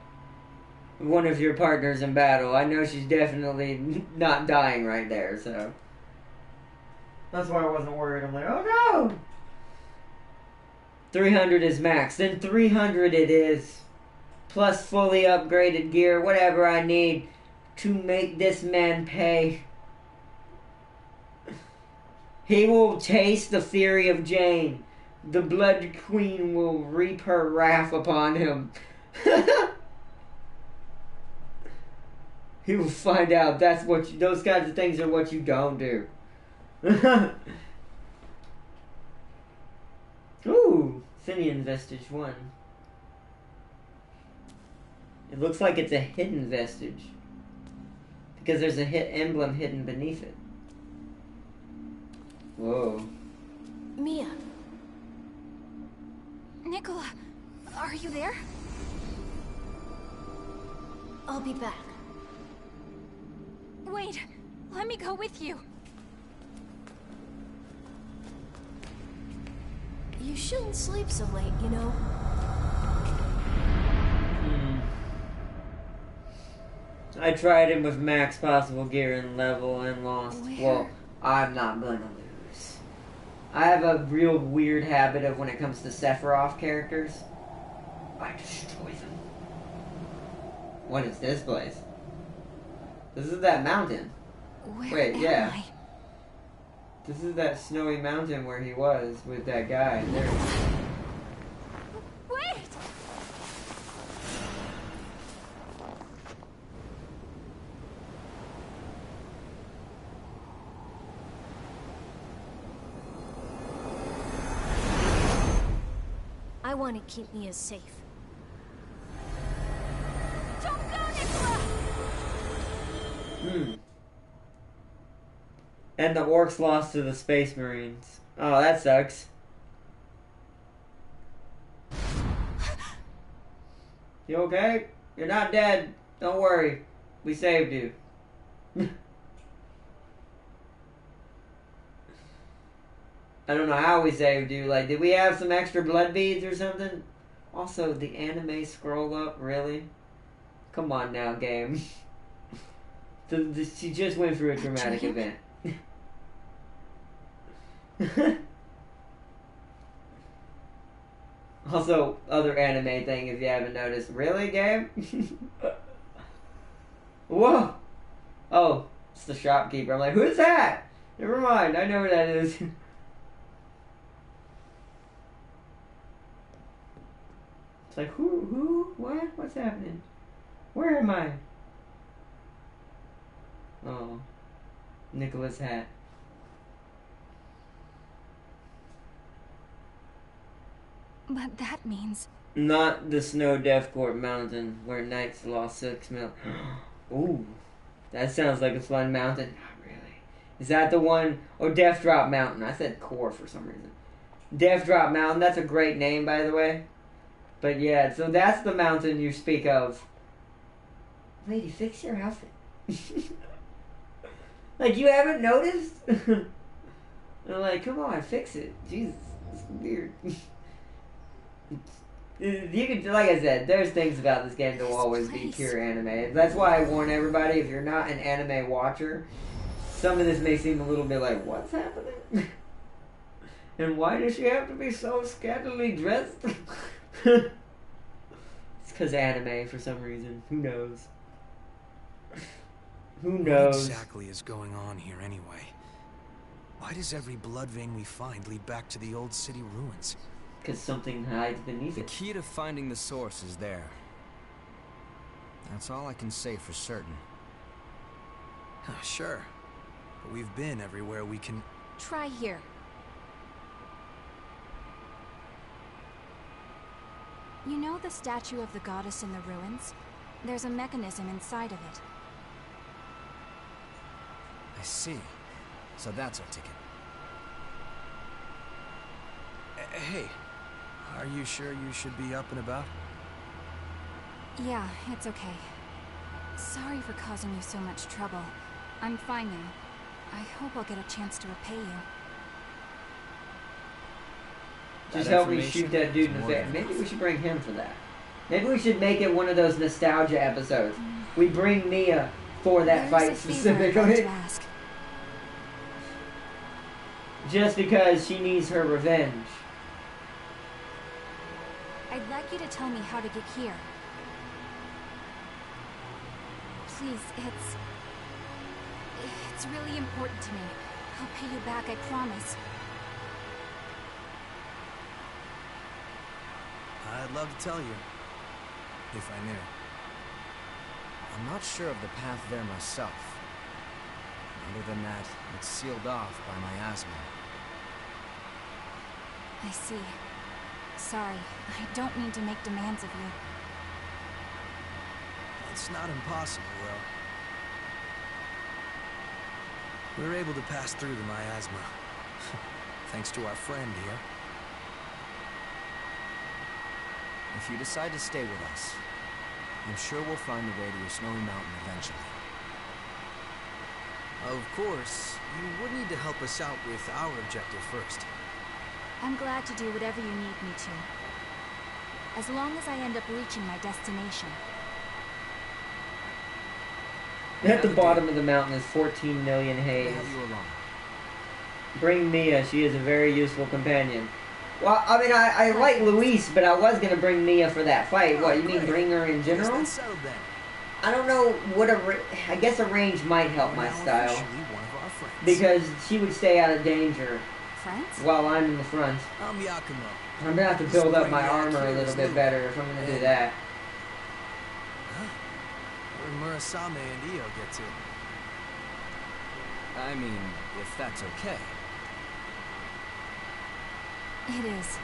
partners in battle, I know she's definitely not dying right there, so. That's why I wasn't worried. I'm like, oh no! 300 is max. Then 300 it is. Plus fully upgraded gear, whatever I need to make this man pay. He will taste the fury of Jane. The Blood Queen will reap her wrath upon him. He will find out that's what those kinds of things are what you don't do. Ooh, Finian Vestige 1. It looks like it's a hidden vestige. Because there's a hit emblem hidden beneath it. Whoa. Mia. Nicola, are you there? I'll be back. Wait, let me go with you. You shouldn't sleep so late, you know. I tried him with max possible gear and level and lost. Well, I'm not gonna lose. I have a real weird habit of when it comes to Sephiroth characters, I destroy them. What is this place? This is that mountain. Where am I? This is that snowy mountain where he was with that guy. There. Wait! I want to keep Mia safe. Don't go, Nicola! And the orcs lost to the Space Marines. Oh, that sucks. You okay? You're not dead. Don't worry. We saved you. I don't know how we saved you. Like, did we have some extra blood beads or something? Also, the anime scroll up, really? Come on now, game. She just went through a traumatic event. Also, other anime thing if you haven't noticed. Really, game? Whoa! Oh, it's the shopkeeper. I'm like, who's that? Never mind, I know who that is. It's like, who, what? What's happening? Where am I? Oh, Nicholas' hat. But that means... Not the Snow Death Court Mountain, where knights lost 6 mil. Ooh, that sounds like a fun mountain. Not really. Is that the one? Oh, Death Drop Mountain. I said core for some reason. Death Drop Mountain, that's a great name, by the way. But yeah, so that's the mountain you speak of. Lady, fix your outfit. Like, you haven't noticed? I'm like, come on, fix it. Jesus, it's weird. You can, like I said, there's things about this game that will always be pure anime. That's why I warn everybody, if you're not an anime watcher, some of this may seem a little bit like, what's happening? And why does she have to be so scantily dressed? It's because anime, for some reason. Who knows? Who knows? What exactly is going on here anyway? Why does every blood vein we find lead back to the old city ruins? Because something hides beneath The it. key to finding the source is there. That's all I can say for certain. Sure. But we've been everywhere we can... Try here. You know the statue of the goddess in the ruins? There's a mechanism inside of it. I see. So that's our ticket. Hey, are you sure you should be up and about? Yeah, it's okay. Sorry for causing you so much trouble. I'm fine now. I hope I'll get a chance to repay you. Just help me shoot that dude in the face. Maybe we should bring him for that. Maybe we should make it one of those nostalgia episodes. We bring Mia for that fight specifically. Just because she needs her revenge. I'd like you to tell me how to get here. Please, it's really important to me. I'll pay you back, I promise. I'd love to tell you, if I knew. I'm not sure of the path there myself. Other than that, it's sealed off by my asthma. I see. Sorry, I don't mean to make demands of you. It's not impossible, though. We were able to pass through the miasma, thanks to our friend here. If you decide to stay with us, I'm sure we'll find a way to your snowy mountain eventually. Of course, you would need to help us out with our objective first. I'm glad to do whatever you need me to. As long as I end up reaching my destination. At the bottom of the mountain is 14 million haze. Bring Mia, she is a very useful companion. Well, I mean, I like Luis, but I was going to bring Mia for that fight. What, you mean bring her in general? I don't know what I guess a range might help my style. Because she would stay out of danger while I'm in the front. I'm going to have to build up my armor a little bit better if I'm going to do that. Where Murasame and Io get to? I mean, if that's okay. It is.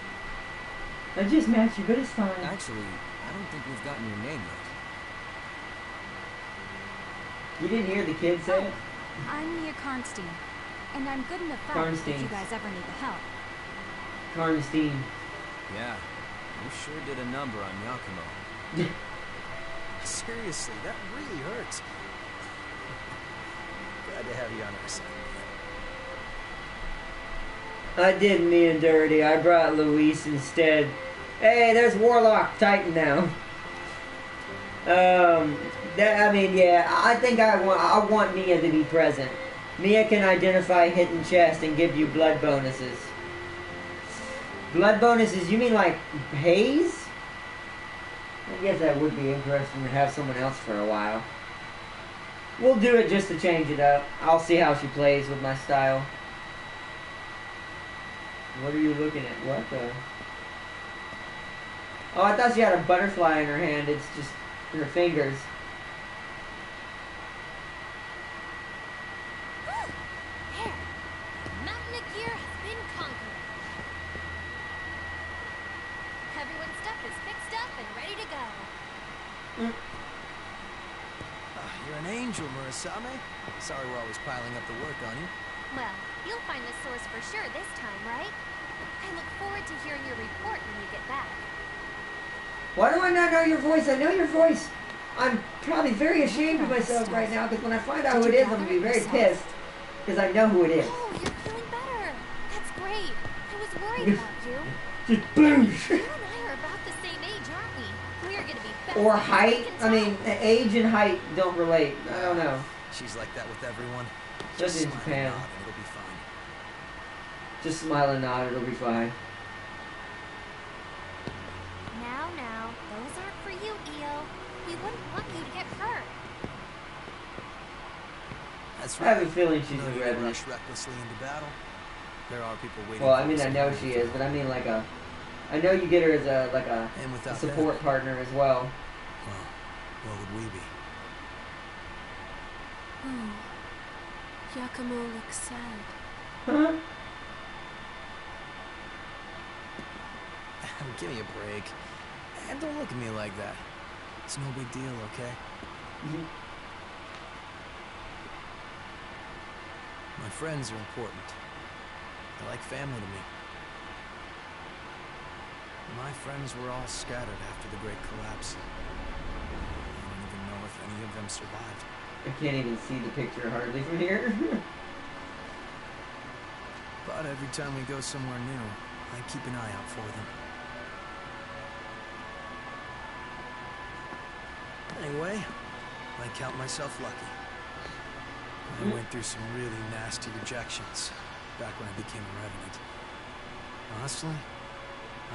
I just met you, but it's fine. Actually, I don't think we've gotten your name yet. You didn't hear the kid say it? I'm Mia Karnstein. And I'm good in a fight if Karnstein. you guys ever need the help. Karnstein. Yeah, you sure did a number on Yakumo. Seriously, that really hurts. Glad to have you on our side. I did me and dirty. I brought Luis instead. Hey, there's Warlock Titan now. I mean, yeah, I think I want Mia to be present. Mia can identify hidden chests and give you blood bonuses. Blood bonuses? You mean like haze? I guess that would be interesting to have someone else for a while. We'll do it just to change it up. I'll see how she plays with my style. What are you looking at? What the? Oh, I thought she had a butterfly in her hand. It's just her fingers. There! The mountain of gear has been conquered. Everyone's stuff is fixed up and ready to go. You're an angel, Murasame. Sorry we're always piling up the work on you. Well, you'll find the source for sure this time, right? I look forward to hearing your report when you get back. Why do I not know your voice? I know your voice. I'm probably very ashamed of myself right now because when I find out who it is, I'm going to be very pissed. Because I know who it is. Oh, you're feeling better. That's great. I was worried about you. Just boosh. You and I are about the same age, aren't we? We're going to be best Or friends, height. I I can mean, age and height don't relate. I don't know. She's like that with everyone. Just in smile and Japan. nod and it'll be fine. Just smile and nod. It'll be fine. Now, those aren't for you, Io. We wouldn't want you to get hurt. That's I right. have a feeling she's No a need to revenant. rush recklessly into battle. There are people waiting. Well, I for mean, us I know in she the is, but I mean like a... I know you get her as a And without support partner as well. them, well, what would we be? Oh, Yakumo looks sad. Huh? Give me a break. And don't look at me like that. It's no big deal, okay? My friends are important. They're like family to me. My friends were all scattered after the Great Collapse. I don't even know if any of them survived. I can't even see the picture hardly from here. But every time we go somewhere new, I keep an eye out for them. Anyway, I count myself lucky. I went through some really nasty rejections back when I became a revenant. Honestly,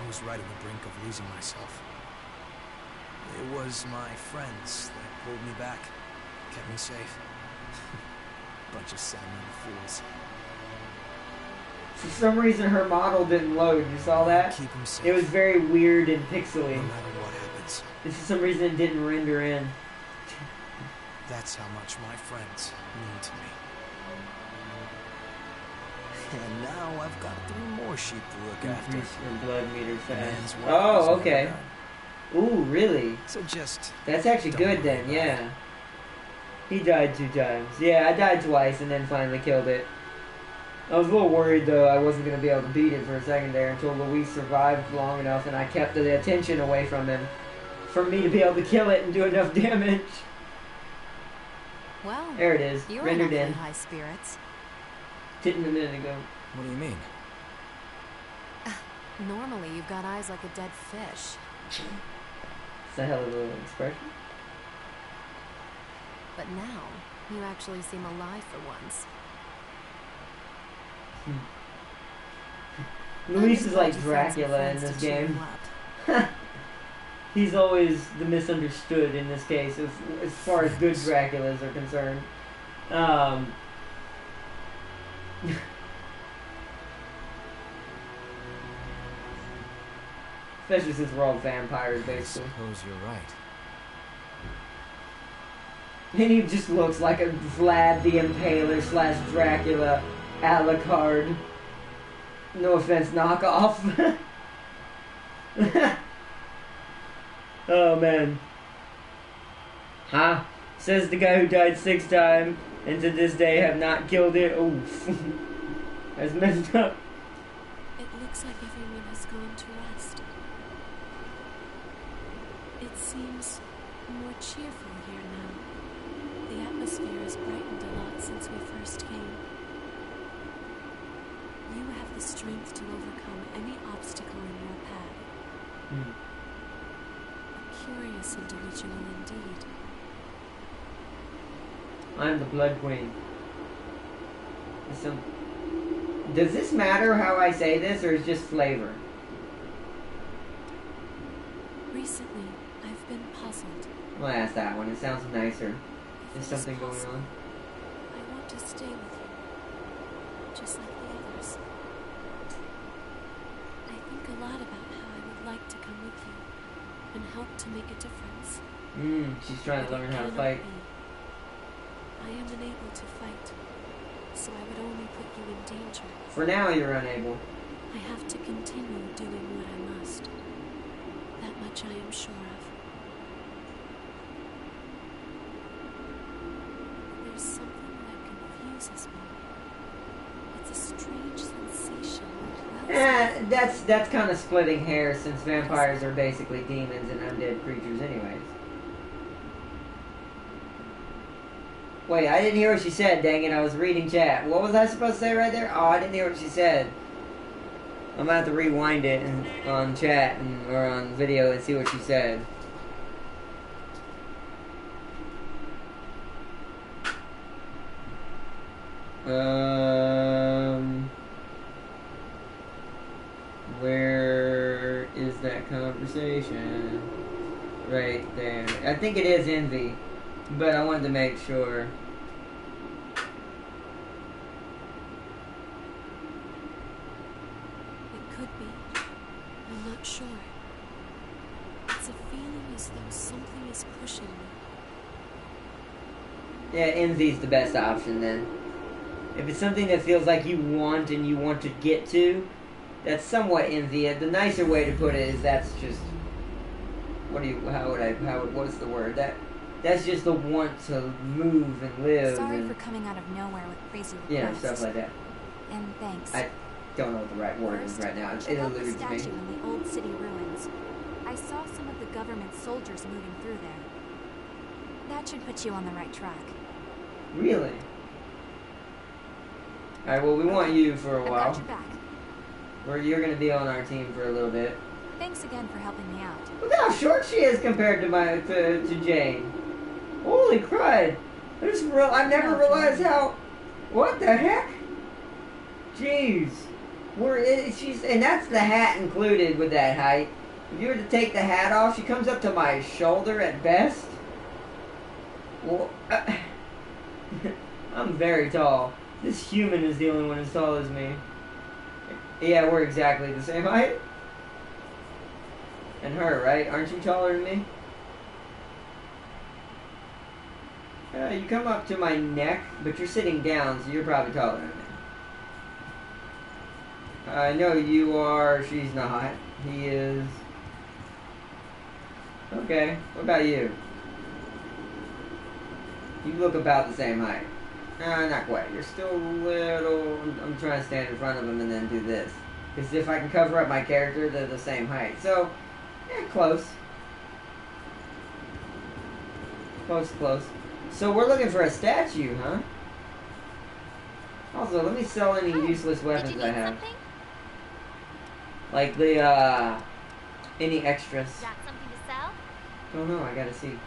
I was right on the brink of losing myself. It was my friends that pulled me back, kept me safe. Bunch of sad little fools. For some reason, her model didn't load. You saw that? Keep 'em safe. It was very weird and pixely. No matter what happens. And for some reason, it didn't render in. That's how much my friends mean to me. And now I've got 3 more sheep to look after. Increase your blood meter Man's fast. work is Oh, never okay. done. Ooh, really? So just That's actually don't good worry then, about yeah. He died 2 times. Yeah, I died twice and then finally killed it. I was a little worried though I wasn't going to be able to beat it for a second there until Luis survived long enough and I kept the attention away from him for me to be able to kill it and do enough damage. Well, There it is, you're rendered in in. high spirits. Didn't a minute ago. What do you mean? Normally, you've got eyes like a dead fish. It's a hell of an expression. But now, you actually seem alive for once. Luis is like I'm glad you found some Dracula in friends this to cheer game. you up. He's always the misunderstood in this case, as far as good Draculas are concerned. Especially since we're all vampires, I basically. suppose you're right. And he just looks like a Vlad the Impaler / Dracula a la carte. No offense, knockoff. Oh man. Huh? Says the guy who died 6 times. and to this day have not killed it. Oof. That's messed up. It looks like everyone has gone to rest. It seems more cheerful here now. The atmosphere has brightened a lot since we first came. You have the strength to overcome any obstacle in your path. A curious individual indeed. I'm the Blood Queen. Does this matter how I say this, or is just flavor? Recently, I've been puzzled. I'll ask that one. It sounds nicer. If There's it is something going possible, on. I want to stay with you, just like the others. I think a lot about how I would like to come with you and help to make a difference. She's trying to But learn it how to cannot fight. be. I am unable to fight, so I would only put you in danger. For now, you're unable. I have to continue doing what I must. That much I am sure of. There's something that confuses me. It's a strange sensation that wells up. That's kind of splitting hairs, since vampires are basically demons and undead creatures anyways. Wait, I didn't hear what she said, dang it, I was reading chat. What was I supposed to say right there? Oh, I didn't hear what she said. I'm about to rewind it on chat or on video and see what she said. Where is that conversation? Right there. I think it is envy, but I wanted to make sure. It could be. I'm not sure. It's a feeling as though something is pushing me. Yeah, envy's the best option then. If it's something that feels like you want and you want to get to, that's somewhat envy. The nicer way to put it is that's just, what's the word? That's just the want to move and live. Sorry and, for coming out of nowhere with crazy requests. you know, stuff like that. And thanks. I don't know what the right word is right now. It Check out the eludes me. statue in the old city ruins. I saw some of the government soldiers moving through there. That should put you on the right track. Really? Alright, well, we want you for a I've while. got your back. You're going to be on our team for a little bit. Thanks again for helping me out. Look how short she is compared to Jane. Holy crud! I've never realized how. What the heck? Jeez. And that's the hat included with that height. If you were to take the hat off, she comes up to my shoulder at best. Well, I'm very tall. This human is the only one as tall as me. Yeah, we're exactly the same height. And her, right? Aren't you taller than me? You come up to my neck, but you're sitting down, so you're probably taller than me. I know you are. She's not. He is. Okay. What about you? You look about the same height. Not quite. You're still a little... I'm trying to stand in front of him and then do this. Because if I can cover up my character, they're the same height. So, yeah, close. Close. So we're looking for a statue, huh? Also, let me sell any useless weapons I have. Something? Like the, any extras. Got something to sell? Don't know, I gotta see.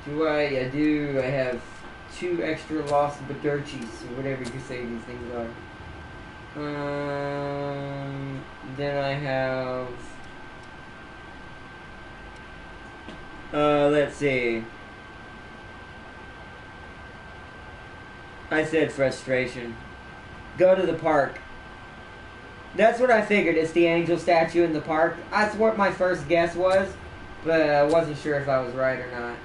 I do. I have 2 extra lost Badurchis, or whatever you can say these things are. Then I have... let's see. I said frustration. Go to the park. That's what I figured. It's the angel statue in the park. That's what my first guess was, but I wasn't sure if I was right or not.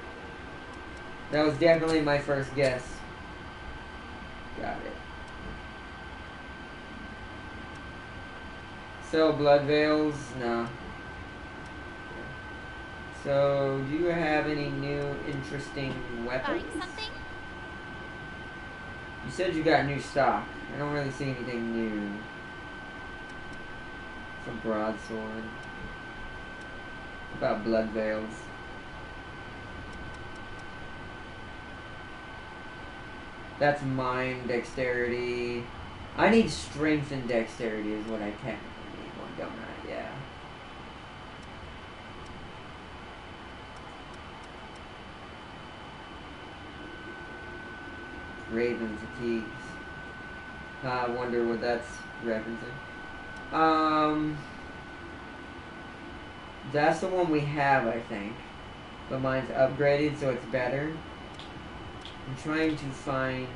That was definitely my first guess. Got it. So, blood veils? No. So, do you have any new interesting weapons? Buying something? You said you got new stock. I don't really see anything new. It's a broadsword. What about blood veils? That's mine, dexterity. I need strength and dexterity is what I technically need one, don't I? Yeah. Raven fatigues. I wonder what that's referencing. That's the one we have, I think. But mine's upgraded, so it's better. I'm trying to find...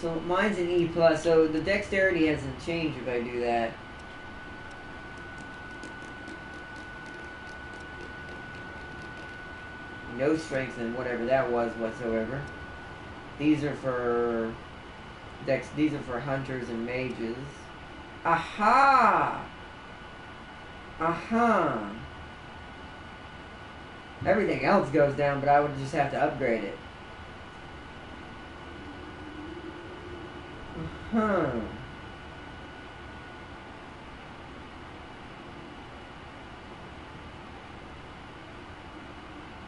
So mine's an E+, so the dexterity hasn't changed if I do that. No strength in whatever that was whatsoever. These are for... These are for hunters and mages. Aha! Aha! Everything else goes down, but I would just have to upgrade it. Huh.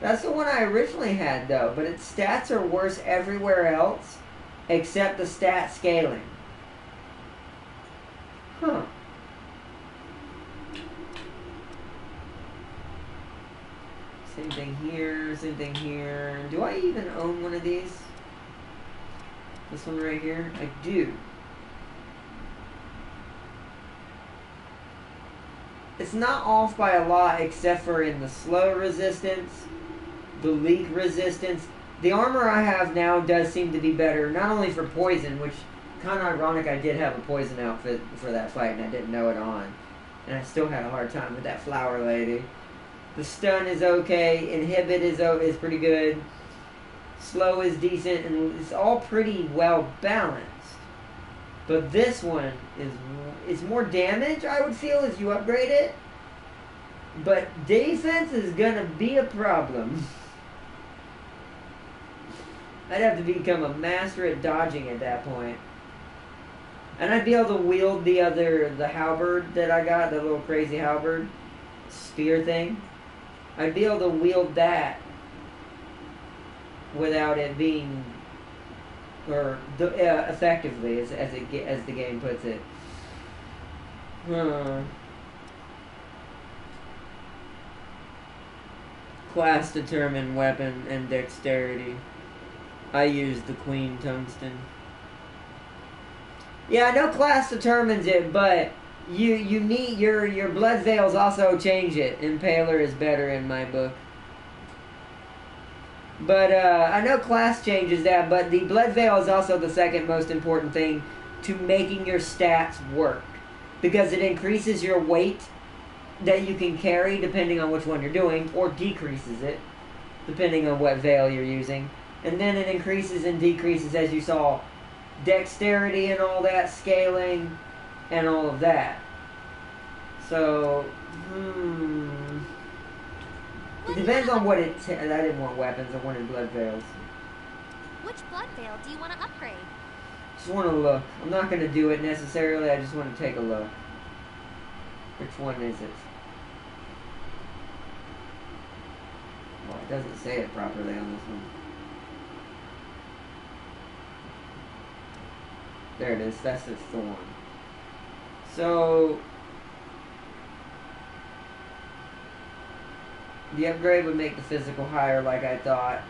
That's the one I originally had, though, but its stats are worse everywhere else except the stat scaling. Huh. Same thing here, same thing here. Do I even own one of these? This one right here? I do. It's not off by a lot except for in the slow resistance, the leak resistance. The armor I have now does seem to be better, not only for poison, which kind of ironic, I did have a poison outfit for that fight and I didn't know it on. And I still had a hard time with that flower lady. The stun is okay, inhibit is pretty good, slow is decent, and it's all pretty well balanced. But this one is more damage, I would feel, as you upgrade it. But defense is gonna be a problem. I'd have to become a master at dodging at that point. And I'd be able to wield the halberd that I got, the little crazy halberd spear thing. I'd be able to wield that without it being, or effectively, as the game puts it. Class determined weapon and dexterity. I use the Queen Tungsten. Yeah, I know class determines it, but you need your blood veils also change it. Impaler is better in my book. But I know class changes that, but the blood veil is also the second most important thing to making your stats work. Because it increases your weight that you can carry depending on which one you're doing, or decreases it depending on what veil you're using. And then it increases and decreases, as you saw, dexterity and all that, scaling, and all of that. So, it depends on what it... I didn't want weapons, I wanted blood veils. Which blood veil do you want to upgrade? Just want to look. I'm not going to do it necessarily, I just want to take a look. Which one is it? Well, it doesn't say it properly on this one. There it is, that's the thorn. So, the upgrade would make the physical higher like I thought.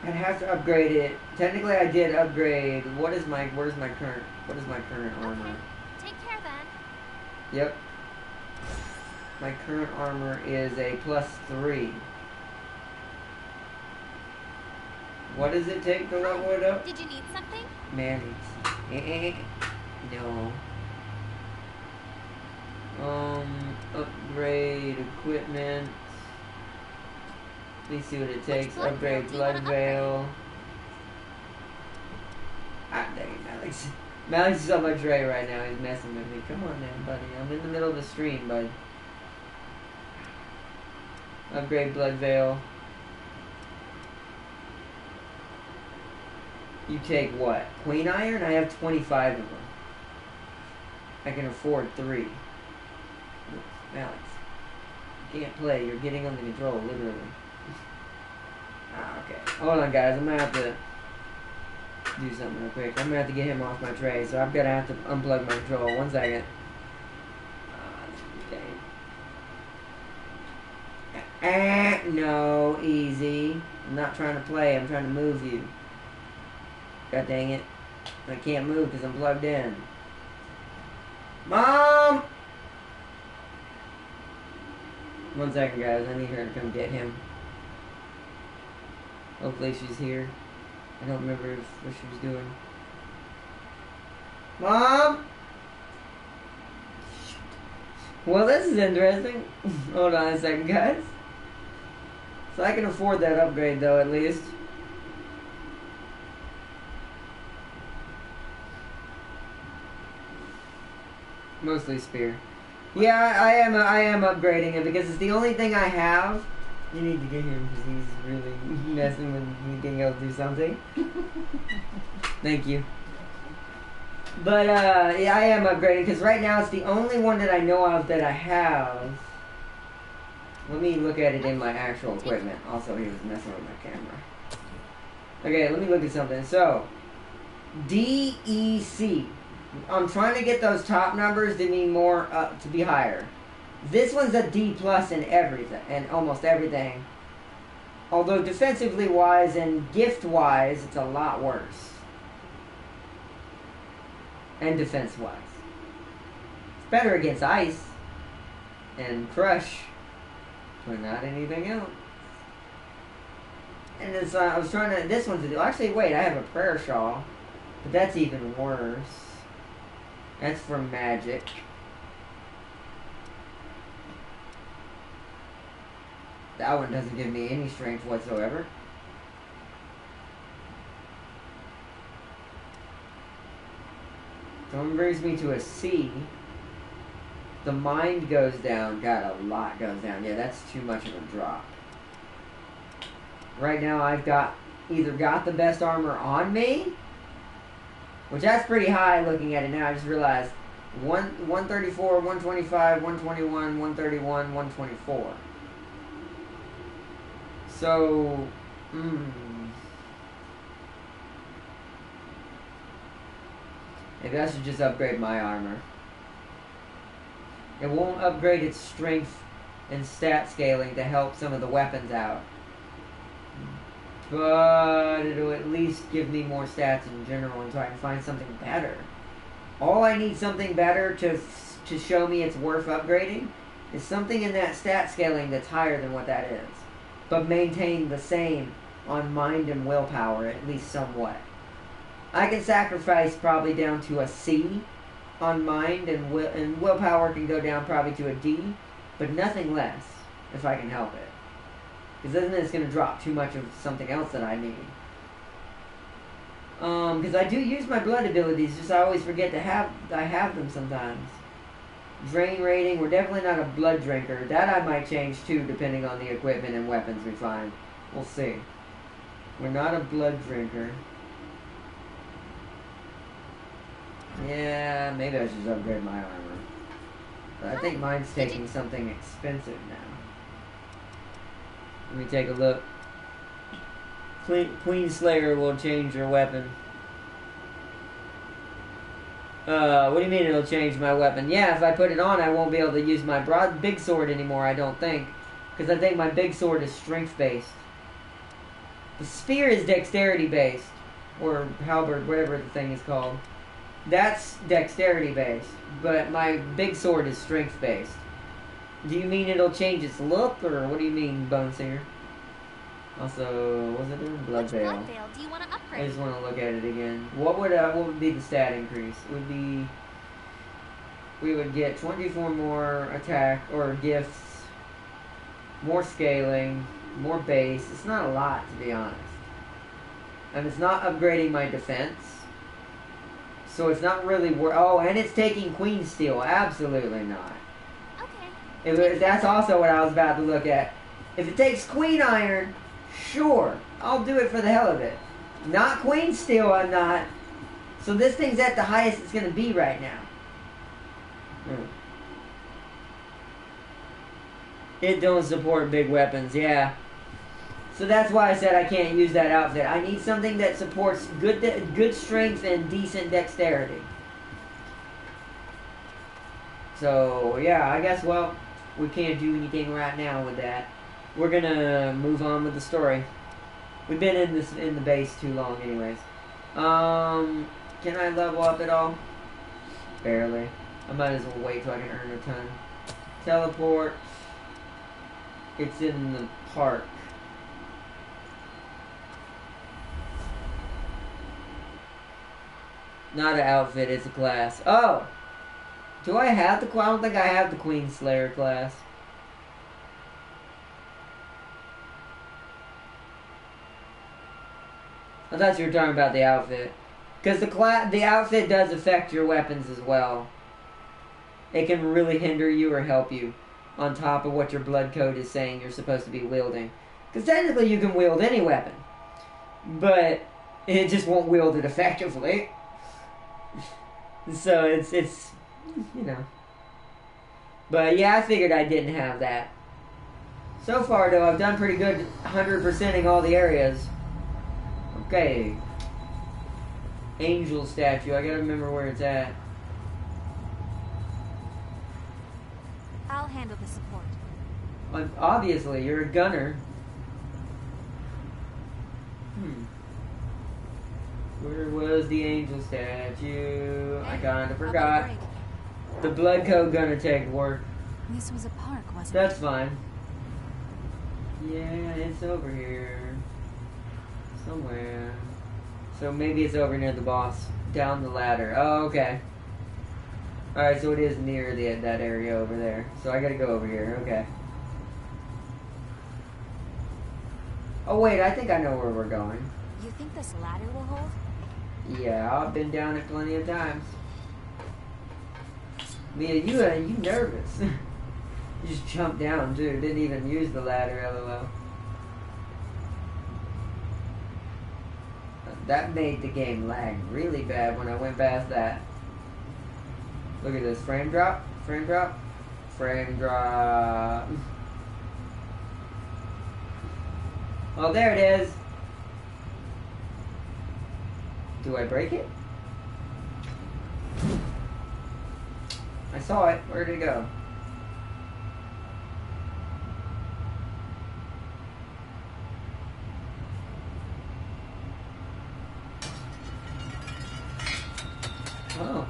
I'd have to upgrade it. Technically I did upgrade. Where's my current armor? Okay. Take care then. Yep. My current armor is a +3. What does it take to level it up? Did you need something? Manage. No. Upgrade equipment. Let me see what it takes. blood Upgrade veil do you blood wanna veil. Ah, dang it, Alex. Alex is on my tray right now. He's messing with me. Come on now, buddy. I'm in the middle of the stream, bud. Upgrade blood veil. You take what? Queen iron? I have 25 of them. I can afford 3. Alex, you can't play. You're getting on the control, literally. Okay. Hold on, guys. I'm going to have to do something real quick. I'm going to have to get him off my tray, so I'm going to have to unplug my control. 1 second. No, easy. I'm not trying to play. I'm trying to move you. God dang it. I can't move because I'm plugged in. Mom! 1 second, guys. I need her to come get him. Hopefully she's here. I don't remember what she was doing. Mom! Well, this is interesting. Hold on a second, guys. So I can afford that upgrade, though, at least. Mostly spear. Yeah, I am upgrading it because it's the only thing I have. You need to get him because he's really messing with me being able to do something. Thank you. But yeah, I am upgrading because right now it's the only one that I know of that I have. Let me look at it in my actual equipment. Also, he was messing with my camera. Okay, let me look at something. So, DEC. I'm trying to get those top numbers to be more to be higher. This one's a D plus in everything, and almost everything. Although defensively wise and gift wise, it's a lot worse. And defense wise, it's better against ice and crush, but not anything else. And it's, I was trying to. This one's actually wait. I have a prayer shawl, but that's even worse. That's for magic. That one doesn't give me any strength whatsoever. So it brings me to a C. The mind goes down. God, a lot goes down. Yeah, that's too much of a drop. Right now I've either got the best armor on me, which that's pretty high looking at it now. I just realized 134, 125, 121, 131, 124. So, maybe I should just upgrade my armor. It won't upgrade its strength and stat scaling to help some of the weapons out. But it'll at least give me more stats in general until I can find something better. All I need something better to show me it's worth upgrading is something in that stat scaling that's higher than what that is. But maintain the same on mind and willpower, at least somewhat. I can sacrifice probably down to a C on mind, and willpower can go down probably to a D, but nothing less, if I can help it. Because then it's going to drop too much of something else that I need. Because I do use my blood abilities, just I always forget I have them sometimes. Drain rating, we're definitely not a blood drinker. That I might change too, depending on the equipment and weapons we find. We'll see. We're not a blood drinker. Yeah, maybe I should just upgrade my armor. But I think mine's taking something expensive now. Let me take a look. Queen Slayer will change your weapon. What do you mean it'll change my weapon? Yeah, if I put it on, I won't be able to use my big sword anymore, I don't think. Because I think my big sword is strength-based. The spear is dexterity-based. Or halberd, whatever the thing is called. That's dexterity-based. But my big sword is strength-based. Do you mean it'll change its look, or what do you mean, Bone Singer? Also, was it in Blood Veil? Blood Veil do you want to upgrade? I just want to look at it again. What would be the stat increase? It would be, we would get 24 more attack or gifts, more scaling, more base. It's not a lot, to be honest. And it's not upgrading my defense. So it's not really oh, and it's taking Queen Steel. Absolutely not. That's also what I was about to look at. If it takes Queen Iron, sure, I'll do it for the hell of it. Not Queen Steel, I'm not. So this thing's at the highest it's going to be right now. It don't support big weapons, yeah. So that's why I said I can't use that outfit. I need something that supports good strength and decent dexterity. So, yeah, I guess, well, we can't do anything right now with that. We're gonna move on with the story. We've been in the base too long anyways. Can I level up at all? Barely. I might as well wait till I can earn a ton. Teleport. It's in the park. Not an outfit, it's a class. Oh! Do I have the... I don't think I have the Queen Slayer class. I thought you were talking about the outfit. Because the outfit does affect your weapons as well. It can really hinder you or help you. On top of what your blood code is saying you're supposed to be wielding. Because technically you can wield any weapon. But it just won't wield it effectively. So it's you know. But yeah, I figured I didn't have that. So far though, I've done pretty good 100%ing all the areas. Okay. Angel statue, I gotta remember where it's at. I'll handle the support. Obviously, you're a gunner. Where was the angel statue? I kinda forgot. The blood code gonna take work. This was a park, wasn't it? That's fine. Yeah, it's over here. Somewhere. So maybe it's over near the boss. Down the ladder. Oh, okay. Alright, so it is near that area over there. So I gotta go over here. Okay. Oh wait, I think I know where we're going. You think this ladder will hold? Yeah, I've been down it plenty of times. Mia, you nervous. You just jumped down too. Didn't even use the ladder, lol. That made the game lag really bad when I went past that. Look at this. Frame drop. Frame drop. Frame drop. Oh, there it is. Do I break it? I saw it. Where did it go? Oh.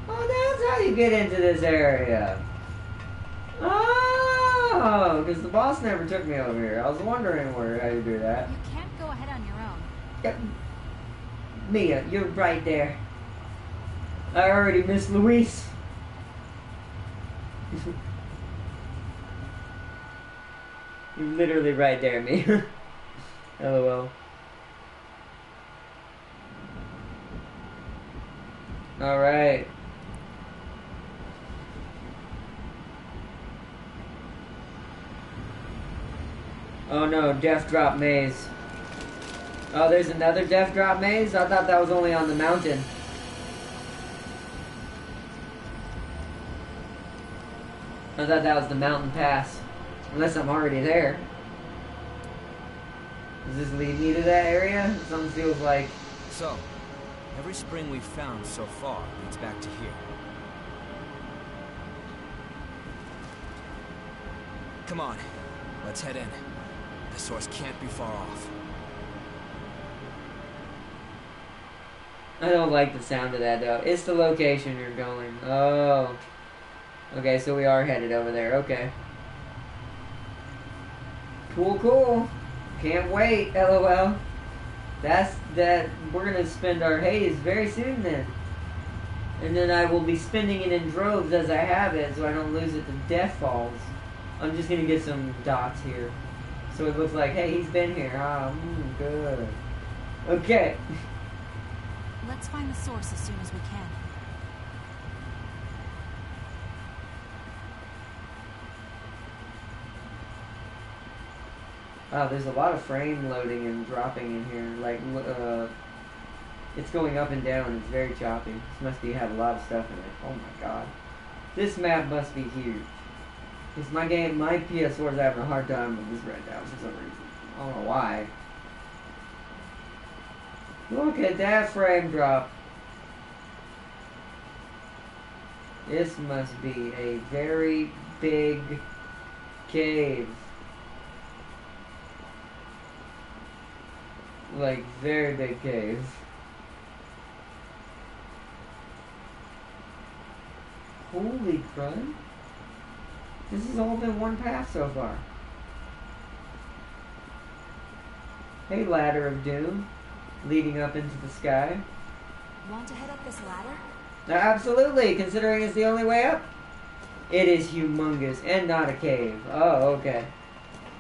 Oh, that's how you get into this area. Oh, because the boss never took me over here. I was wondering how you do that. You can't go ahead on your own. Yep. Mia, you're right there. I already missed Luis. You're literally right there, Mia. LOL. Alright. Oh no, Death Drop Maze. Oh, there's another Death Drop Maze? I thought that was only on the mountain. I thought that was the mountain pass. Unless I'm already there. Does this lead me to that area? Something feels like... So, every spring we've found so far leads back to here. Come on, let's head in. The source can't be far off. I don't like the sound of that though. It's the location you're going. Oh. Okay, so we are headed over there. Okay. Cool, cool. Can't wait, LOL. We're gonna spend our haze very soon then. And then I will be spending it in droves as I have it, so I don't lose it to death falls. I'm just gonna get some dots here. So it looks like, hey, he's been here. Ah, good. Okay. Let's find the source as soon as we can. Oh, there's a lot of frame loading and dropping in here. Like, it's going up and down. It's very choppy. This must have a lot of stuff in it. Oh my god. This map must be huge. Because my PS4 is having a hard time with this right now for some reason. I don't know why. Look at that frame drop. This must be a very big cave. Like, very big cave. Holy crud. This has all been one path so far. Hey, ladder of doom, leading up into the sky. Want to head up this ladder? Absolutely, considering it's the only way up. It is humongous and not a cave. Oh, okay.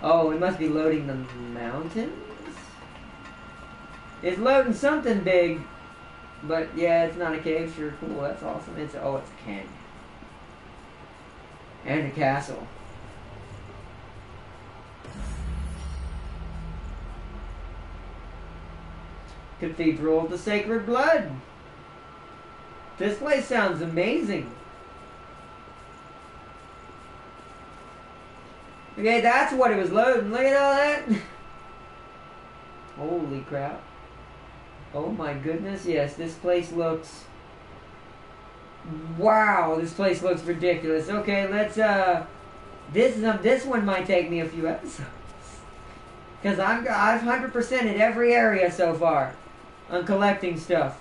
Oh, it must be loading the mountains? It's loading something big. But yeah, it's not a cave. Sure, cool. That's awesome. It's a canyon. And a castle. Cathedral of the Sacred Blood. This place sounds amazing. Okay, that's what it was loading. Look at all that. Holy crap. Oh my goodness, yes, this place looks... Wow, this place looks ridiculous. Okay, let's, this one might take me a few episodes. Because I've 100%ed every area so far on collecting stuff.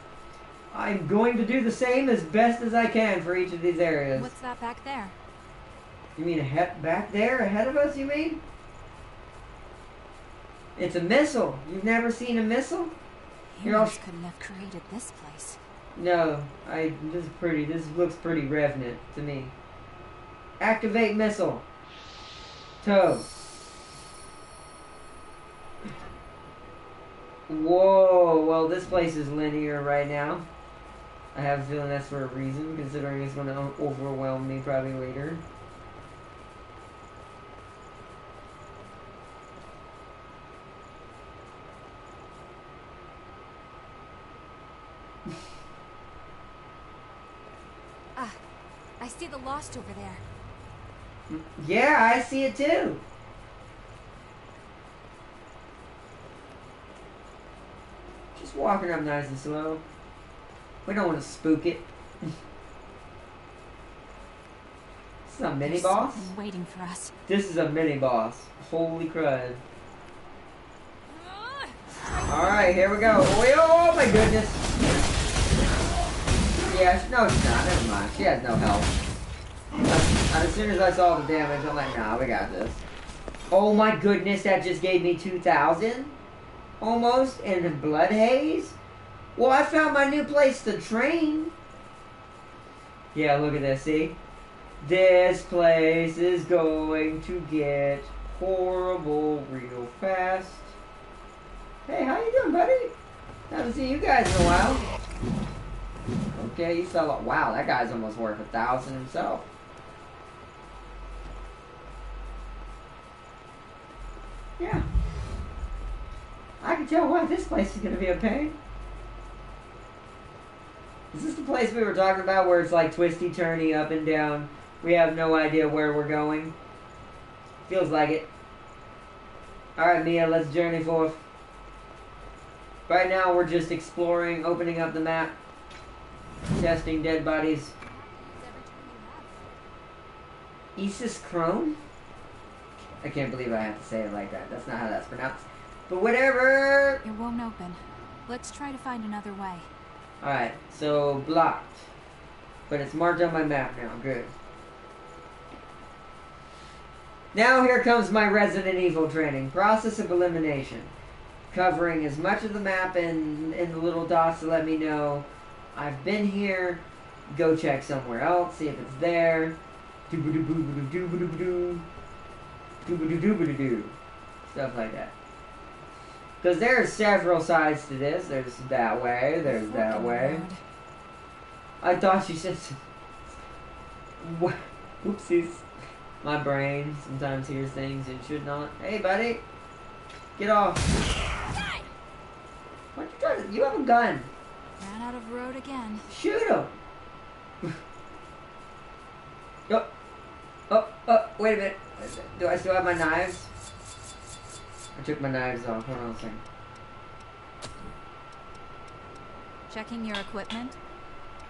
I'm going to do the same as best as I can for each of these areas. What's that back there? You mean back there, ahead of us, you mean? It's a missile. You've never seen a missile? Humans couldn't have created this place. No, this looks pretty Revenant to me. Activate missile. Tow. Whoa, well this place is linear right now. I have a feeling that's for a reason, considering it's going to overwhelm me probably later. I see the Lost over there. Yeah, I see it too. Just walking up nice and slow. We don't want to spook it. This is a mini boss? Something waiting for us. This is a mini boss. Holy crud. Alright, here we go. Oh my goodness. Yeah, no, she's not. Never mind. She has no health. As soon as I saw the damage, I'm like, nah, we got this. Oh my goodness, that just gave me 2,000? Almost? And blood haze? Well, I found my new place to train. Yeah, look at this, see? This place is going to get horrible real fast. Hey, how you doing, buddy? Haven't seen you guys in a while. Okay, you fell off. Wow, that guy's almost worth 1,000 himself. Yeah. I can tell why this place is going to be a pain. Is this the place we were talking about where it's like twisty-turny up and down? We have no idea where we're going. Feels like it. Alright, Mia, let's journey forth. Right now we're just exploring, opening up the map, testing dead bodies. Isis Crone? I can't believe I have to say it like that. That's not how that's pronounced. But whatever! It won't open. Let's try to find another way. Alright, so blocked. But it's marked on my map now. Good. Now here comes my Resident Evil training. Process of elimination. Covering as much of the map in the little dots to let me know I've been here. Go check somewhere else. See if it's there. Doo-ba-doo-boo-ba-doo-doo-ba-doo. Doo-ba-doo-doo-ba-doo-doo. Stuff like that. Because there are several sides to this. There's that way. There's that way. I thought you said... Oopsies. My brain sometimes hears things it should not. Hey, buddy. Get off. What you trying to... You have a gun. Ran out of road again. Shoot him. Wait a minute. Do I still have my knives? I took my knives off. Hold on a second. Checking your equipment?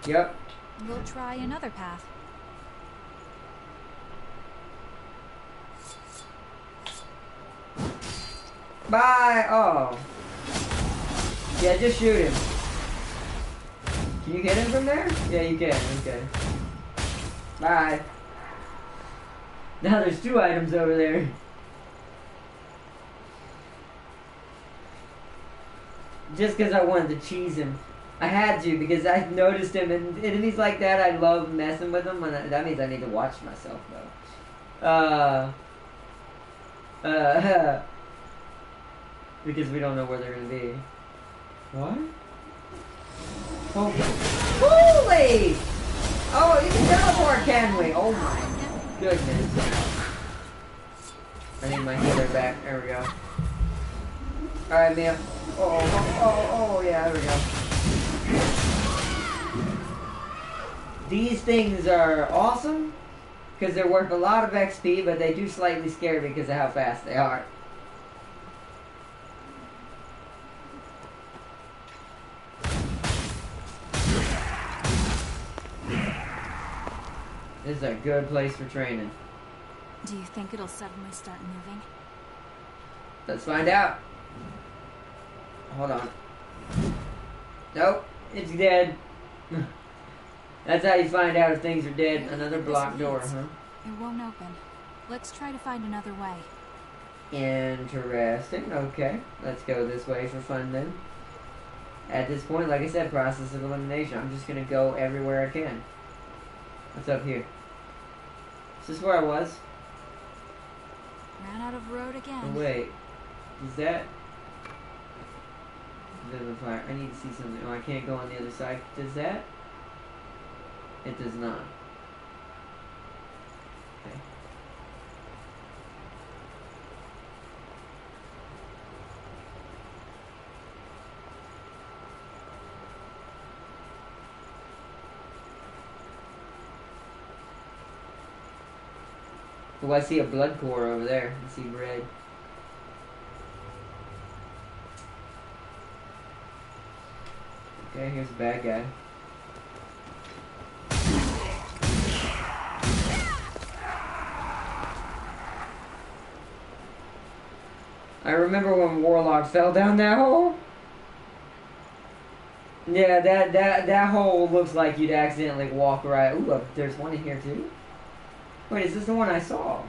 Yep. We'll try another path. Bye! Oh. Yeah, just shoot him. Can you hit him from there? Yeah, you can. Okay. Bye. Now there's 2 items over there. Just because I wanted to cheese him. I had to because I noticed him, and enemies like that, I love messing with them. And that means I need to watch myself, though. Because we don't know where they're gonna be. What? Oh, holy! Oh, you can teleport, can we? Oh my goodness! I need my healer back. There we go. All right, Mia. Oh, yeah, there we go. These things are awesome because they're worth a lot of XP, but they do slightly scare me because of how fast they are. This is a good place for training. Do you think it'll suddenly start moving? Let's find out. Hold on. Nope, it's dead. That's how you find out if things are dead. Another blocked door, huh? It won't open. Let's try to find another way. Interesting. Okay, let's go this way for fun then. At this point, like I said, process of elimination. I'm just gonna go everywhere I can. What's up here? Is this where I was? Ran out of road again. Oh, wait. Is that... the fire. I need to see something. Oh, I can't go on the other side. Does that? It does not. Okay. Oh, I see a blood core over there. I see red. Okay, here's a bad guy. I remember when Warlock fell down that hole. Yeah, that hole looks like you'd accidentally walk right. Ooh, there's one in here too. Wait, is this the one I saw?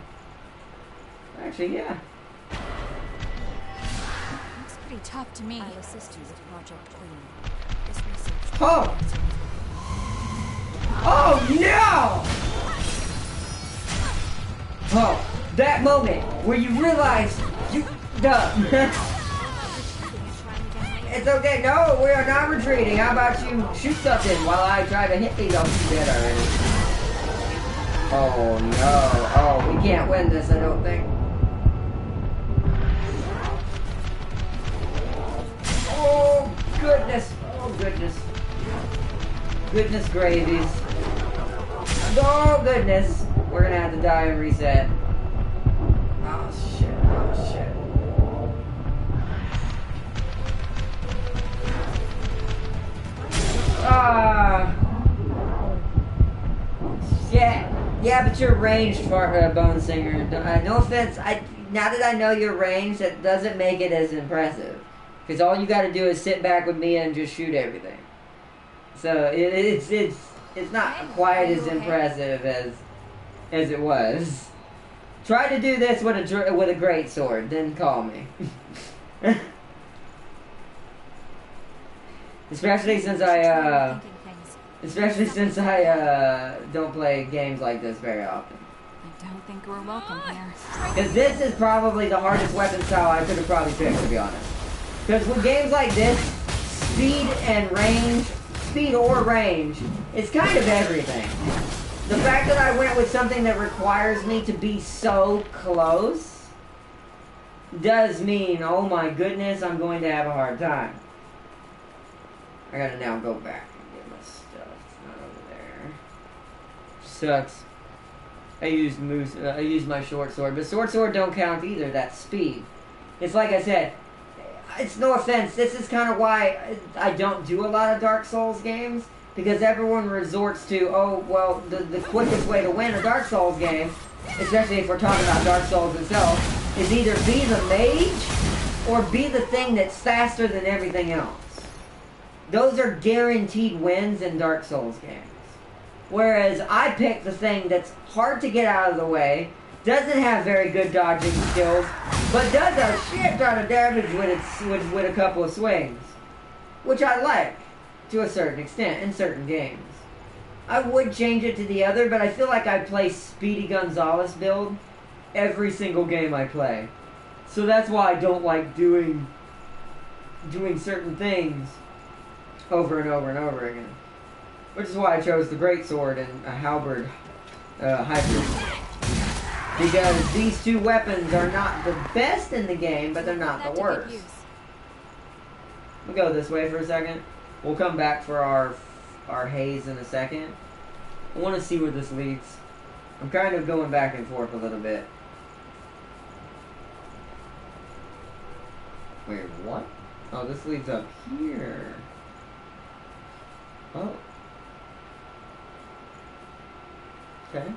Actually, yeah. Looks pretty tough to me. I'll assist you with Project Queen. This research. Oh! Oh no! Oh, that moment where you realize you... It's okay. No, we are not retreating. How about you shoot something while I try to hit these? Oh, you dead already. Oh no. Oh, we can't win this, I don't think. Oh goodness. Oh goodness. Goodness gravies. Oh goodness. We're gonna have to die and reset. Oh shit. Oh shit. Yeah, but you're ranged for Bone Singer. No offense. Now that I know you're ranged, that doesn't make it as impressive. Because all you got to do is sit back with me and just shoot everything. So it's not quite as impressive as it was. Try to do this with a great sword, then call me. Especially since I don't play games like this very often. I don't think we're welcome here. Because this is probably the hardest weapon style I could have probably picked, to be honest. Because with games like this, speed or range, it's kind of everything. The fact that I went with something that requires me to be so close does mean, oh my goodness, I'm going to have a hard time. I gotta now go back and get my stuff. It's not over there. Sucks. I used my short sword, but short sword don't count either. That's speed. It's like I said. It's no offense. This is kind of why I don't do a lot of Dark Souls games, because everyone resorts to, oh well, the quickest way to win a Dark Souls game, especially if we're talking about Dark Souls itself, is either be the mage or be the thing that's faster than everything else. Those are guaranteed wins in Dark Souls games. Whereas I pick the thing that's hard to get out of the way, doesn't have very good dodging skills, but does a shit ton of damage with a couple of swings. Which I like, to a certain extent, in certain games. I would change it to the other, but I feel like I play Speedy Gonzalez build every single game I play. So that's why I don't like doing certain things over and over and over again. Which is why I chose the Greatsword and a Halberd hybrid. Because these two weapons are not the best in the game, but they're not the worst. We'll go this way for a second. We'll come back for our haze in a second. I want to see where this leads. I'm kind of going back and forth a little bit. Wait, what? Oh, this leads up here. Oh. Okay.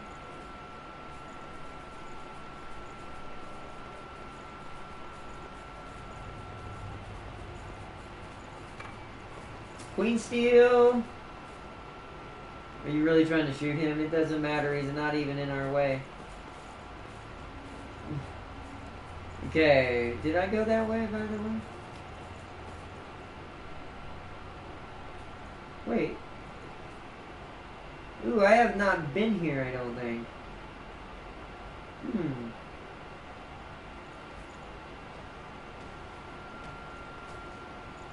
Queen Steel! Are you really trying to shoot him? It doesn't matter, he's not even in our way. Okay, did I go that way, by the way? Wait. Ooh, I have not been here, I don't think.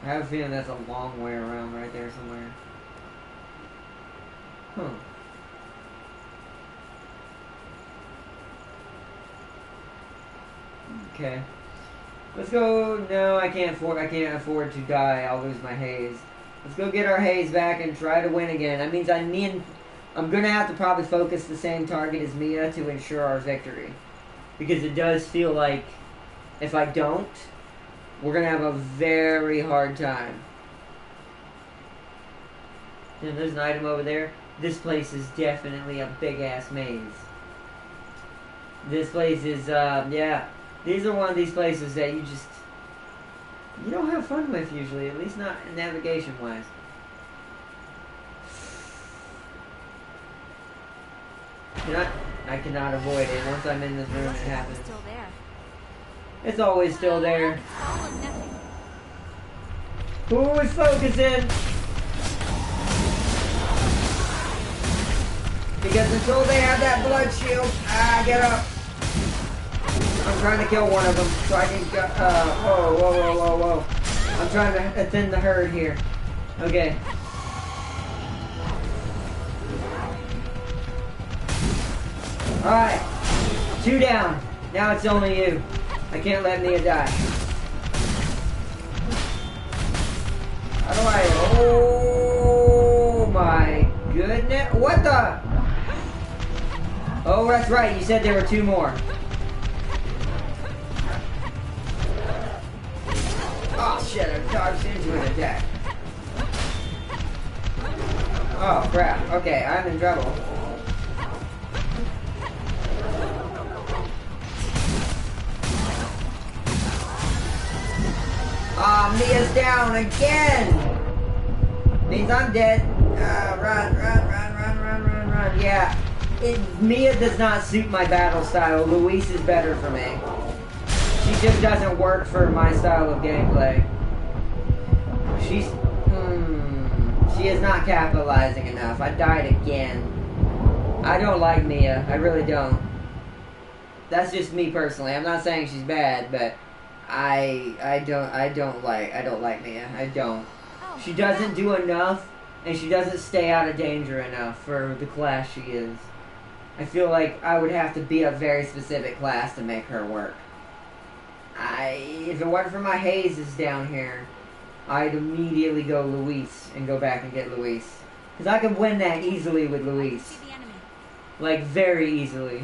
I have a feeling that's a long way around right there somewhere. Huh. Okay. Let's go. No, I can't afford to die. I'll lose my haze. Let's go get our haze back and try to win again. That means I'm gonna have to probably focus the same target as Mia to ensure our victory. Because it does feel like if I don't, we're gonna have a very hard time. And there's an item over there. This place is definitely a big-ass maze. This place is, yeah. These are one of these places that you don't have fun with usually, at least not navigation-wise. I cannot avoid it. Once I'm in this room, it happens. Still there. It's always still there. Who is focusing? Because until they have that blood shield, get up. I'm trying to kill one of them so I can go, whoa. I'm trying to thin the herd here. Okay. Alright. 2 down. Now it's only you. I can't let Mia die. How do I... Oh my goodness. What the... Oh, that's right. You said there were 2 more. Oh shit, I dodged into an attack. Oh crap. Okay, I'm in trouble. Ah, Mia's down again! Means I'm dead. Run. Yeah. Mia does not suit my battle style. Luis is better for me. She just doesn't work for my style of gameplay. She is not capitalizing enough. I died again. I don't like Mia. I really don't. That's just me personally. I'm not saying she's bad, but I don't like Mia. I don't. She doesn't do enough, and she doesn't stay out of danger enough for the class she is. I feel like I would have to be a very specific class to make her work. If it wasn't for my hazes down here, I'd immediately go Luis and go back and get Luis. Because I could win that easily with Luis. Like, very easily.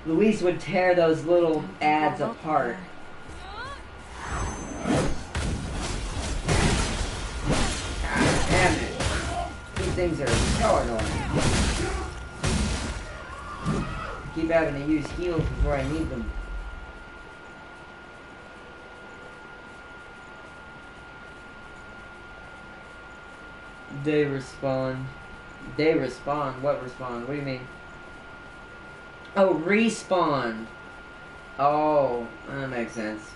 Luis would tear those little ads apart. God damn it. These things are so annoying. I keep having to use heals before I need them. They respawn. They respawn? What respawn? What do you mean? Oh, respawn. Oh, that makes sense.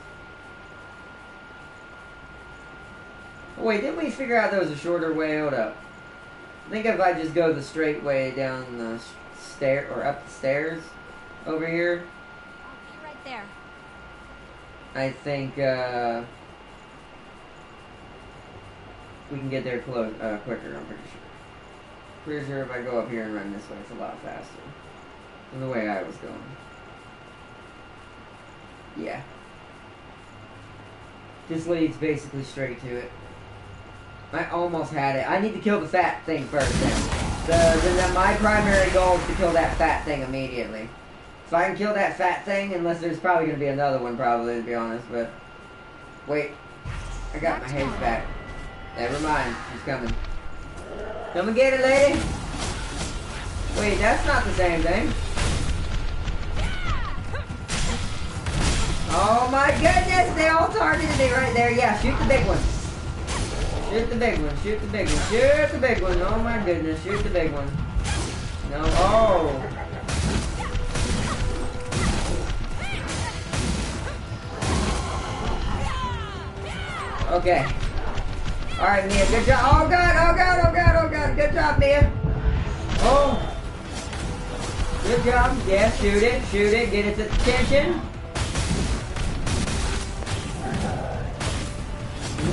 Oh, wait, didn't we figure out there was a shorter way? Hold up. I think if I just go the straight way down the stair or up the stairs over here. I'll be right there. I think we can get there quicker, I'm pretty sure. Pretty sure if I go up here and run this way, it's a lot faster than the way I was going. Yeah. This leads basically straight to it. I almost had it. I need to kill the fat thing first then. My primary goal is to kill that fat thing immediately. If I can kill that fat thing, unless there's probably going to be another one probably, to be honest, but... Wait. I got my haze back. Never mind. She's coming. Come and get it, lady. Wait, that's not the same thing. Oh my goodness, they all targeted me right there. Yeah, shoot the big one. Shoot the big one, shoot the big one, shoot the big one. Oh my goodness, shoot the big one. No, oh. Okay. Alright, Mia, good job. Oh god, oh god, oh god, oh god. Good job, Mia. Oh. Good job. Yeah, shoot it, get its attention.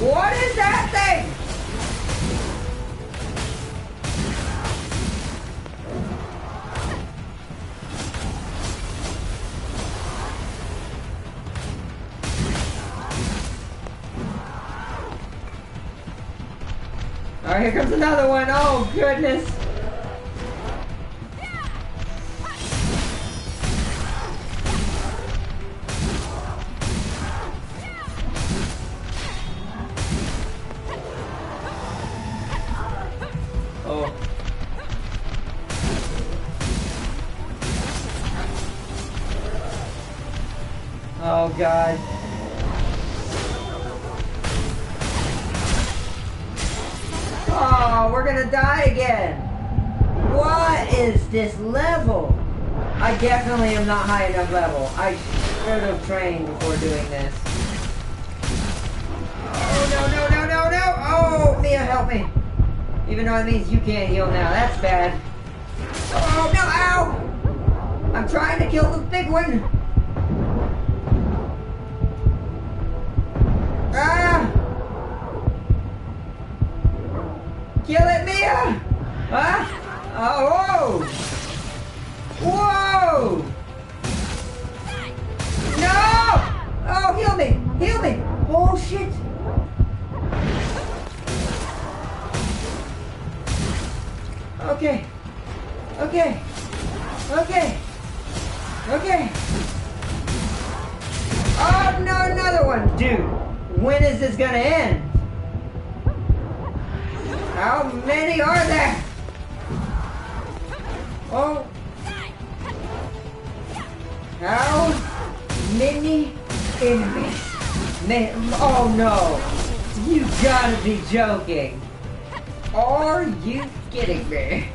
What is that thing? Alright, here comes another one. Oh, goodness. Oh. Oh, God. Oh, we're gonna die again. What is this level? I definitely am not high enough level. I should have trained before doing this. Oh, no, no, no, no, no. Oh, Mia, help me. Even though it means you can't heal now. That's bad. Oh, no, ow. I'm trying to kill the big one. Ah. Kill it, Mia! Huh? Oh, whoa! Whoa! No! Oh, heal me! Heal me! Oh, shit! Okay. Okay. Okay. Okay. Oh, no, another one! Dude, when is this gonna end? How many are there? Oh. How many enemies? Oh no. You gotta be joking. Are you kidding me?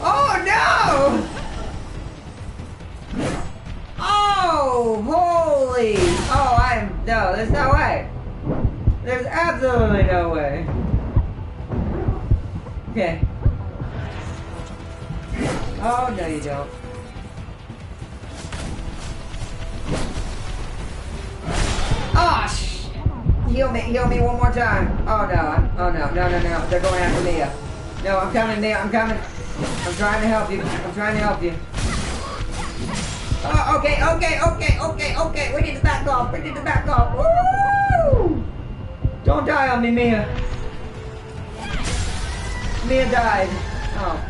Oh no! Oh, holy. Oh, no, there's no way. There's absolutely no way. Okay. Oh, no you don't. Oh, heal me one more time. Oh no, no. They're going after Mia. No, I'm coming, Mia, I'm coming. I'm trying to help you. Oh, okay. We need to back off. Woo! Don't die on me, Mia. Mia died. Oh.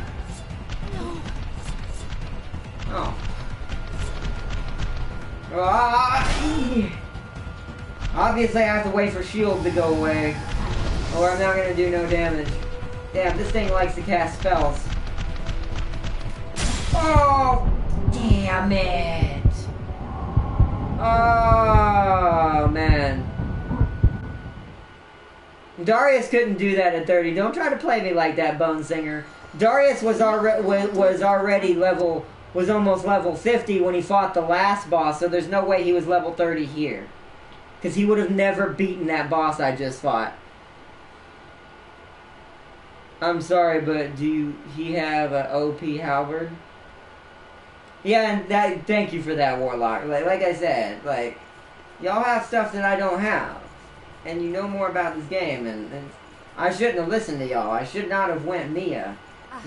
Obviously, I have to wait for shield to go away, or I'm not gonna do no damage. Damn, this thing likes to cast spells. Oh, damn it! Oh man, Darius couldn't do that at 30. Don't try to play me like that, Bone Singer. Darius was almost level 50 when he fought the last boss, so there's no way he was level 30 here. Because he would have never beaten that boss I just fought. I'm sorry, but he have an OP halberd? Yeah, and thank you for that, Warlock. Like I said, y'all have stuff that I don't have. And you know more about this game, and I shouldn't have listened to y'all. I should not have went Mia.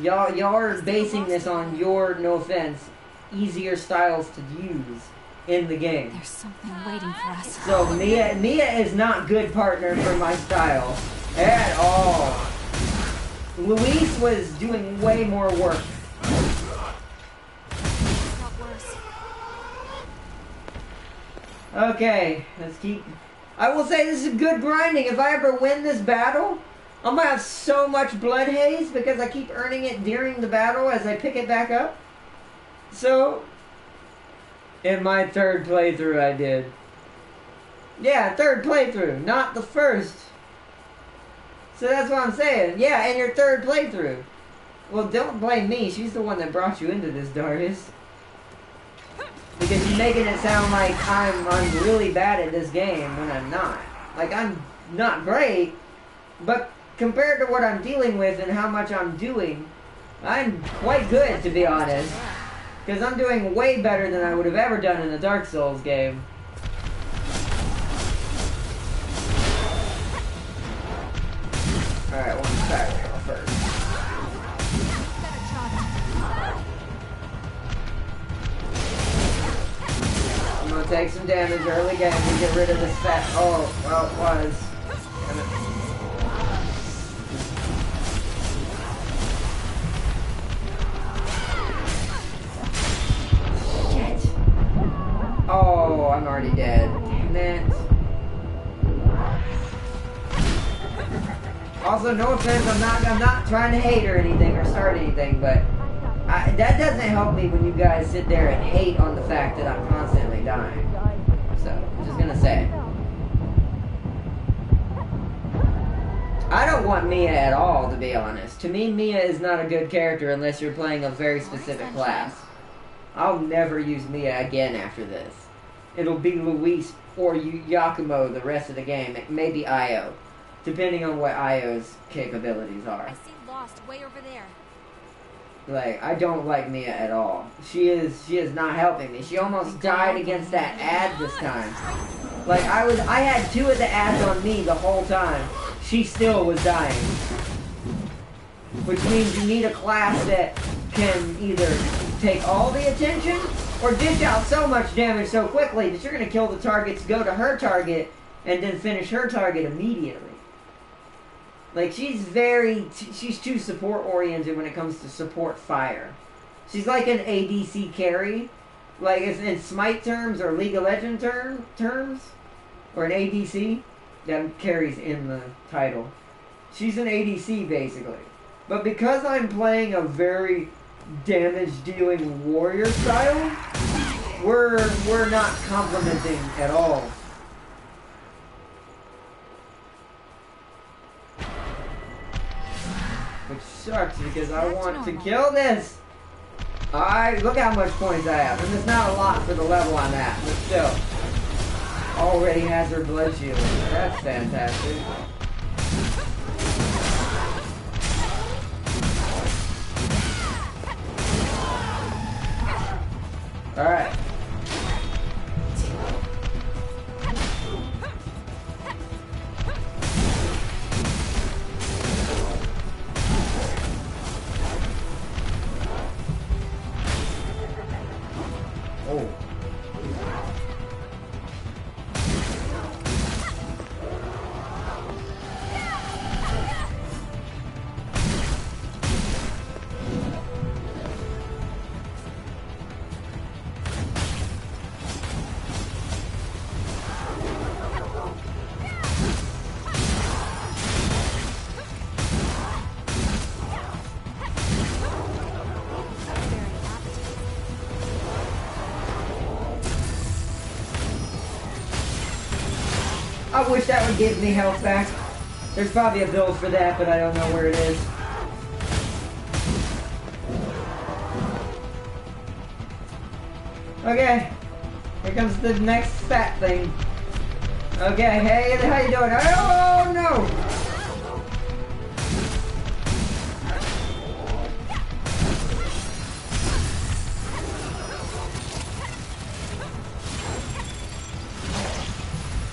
Y'all are basing this on your, no offense, easier styles to use in the game. There's something waiting for us. So Mia is not good partner for my style at all. Luis was doing way more work. Not worse. Okay, let's keep... I will say this is good grinding. If I ever win this battle, I'm gonna have so much blood haze because I keep earning it during the battle as I pick it back up. So, in my third playthrough I did. Yeah, third playthrough, not the first. So that's what I'm saying. Yeah, and your third playthrough. Well, don't blame me. She's the one that brought you into this, Darius. Because you're making it sound like I'm really bad at this game when I'm not. Like, I'm not great, but compared to what I'm dealing with and how much I'm doing, I'm quite good, to be honest. Because I'm doing way better than I would have ever done in a Dark Souls game. Alright, one back arrow first. I'm gonna take some damage early game to get rid of this fat. Oh, well, it was. Damn it. Shit. Oh, I'm already dead. Damn it. Also, no offense, I'm not trying to hate or anything or start anything, but that doesn't help me when you guys sit there and hate on the fact that I'm constantly dying. So, I'm just gonna say. I don't want Mia at all, to be honest. To me, Mia is not a good character unless you're playing a very specific class. I'll never use Mia again after this. It'll be Luis or Yakumo the rest of the game. Maybe Io. Depending on what Io's capabilities are. I see Lost way over there. Like, I don't like Mia at all. She is not helping me. She almost died against that ad this time. Like, I had 2 of the ads on me the whole time. She still was dying. Which means you need a class that can either take all the attention or dish out so much damage so quickly that you're going to kill the targets, go to her target, and then finish her target immediately. Like, she's too support-oriented when it comes to support fire. She's like an ADC carry. Like, if in Smite terms or League of Legends terms, or an ADC, that carries in the title. She's an ADC, basically. But because I'm playing a very damage-dealing warrior style, we're not complementing at all. Which sucks because I want to kill this. Alright, look how much points I have. And it's not a lot for the level I'm at, but still. Already has her blood shield. That's fantastic. Alright. Oh. I wish that would give me health back. There's probably a build for that, but I don't know where it is. Okay. Here comes the next fat thing. Okay, hey, how you doing? Oh, no!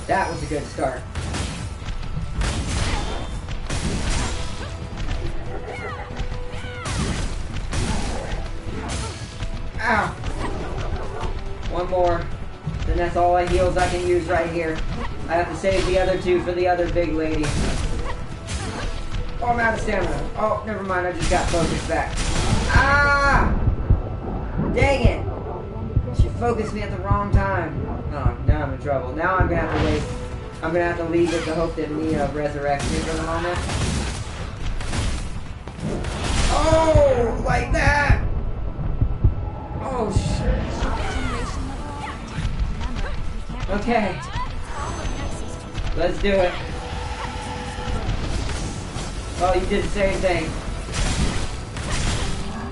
That was a good start. Ow! One more. Then that's all the heals I can use right here. I have to save the other two for the other big lady. Oh, I'm out of stamina. Oh, never mind. I just got focused back. Ah! Dang it! She focused me at the wrong time. Oh, now I'm in trouble. Now I'm gonna have to wait. I'm gonna have to leave with the hope that Mia resurrects me for the moment. Oh, like that! Oh, shit. Okay. Let's do it. Oh, you did the same thing.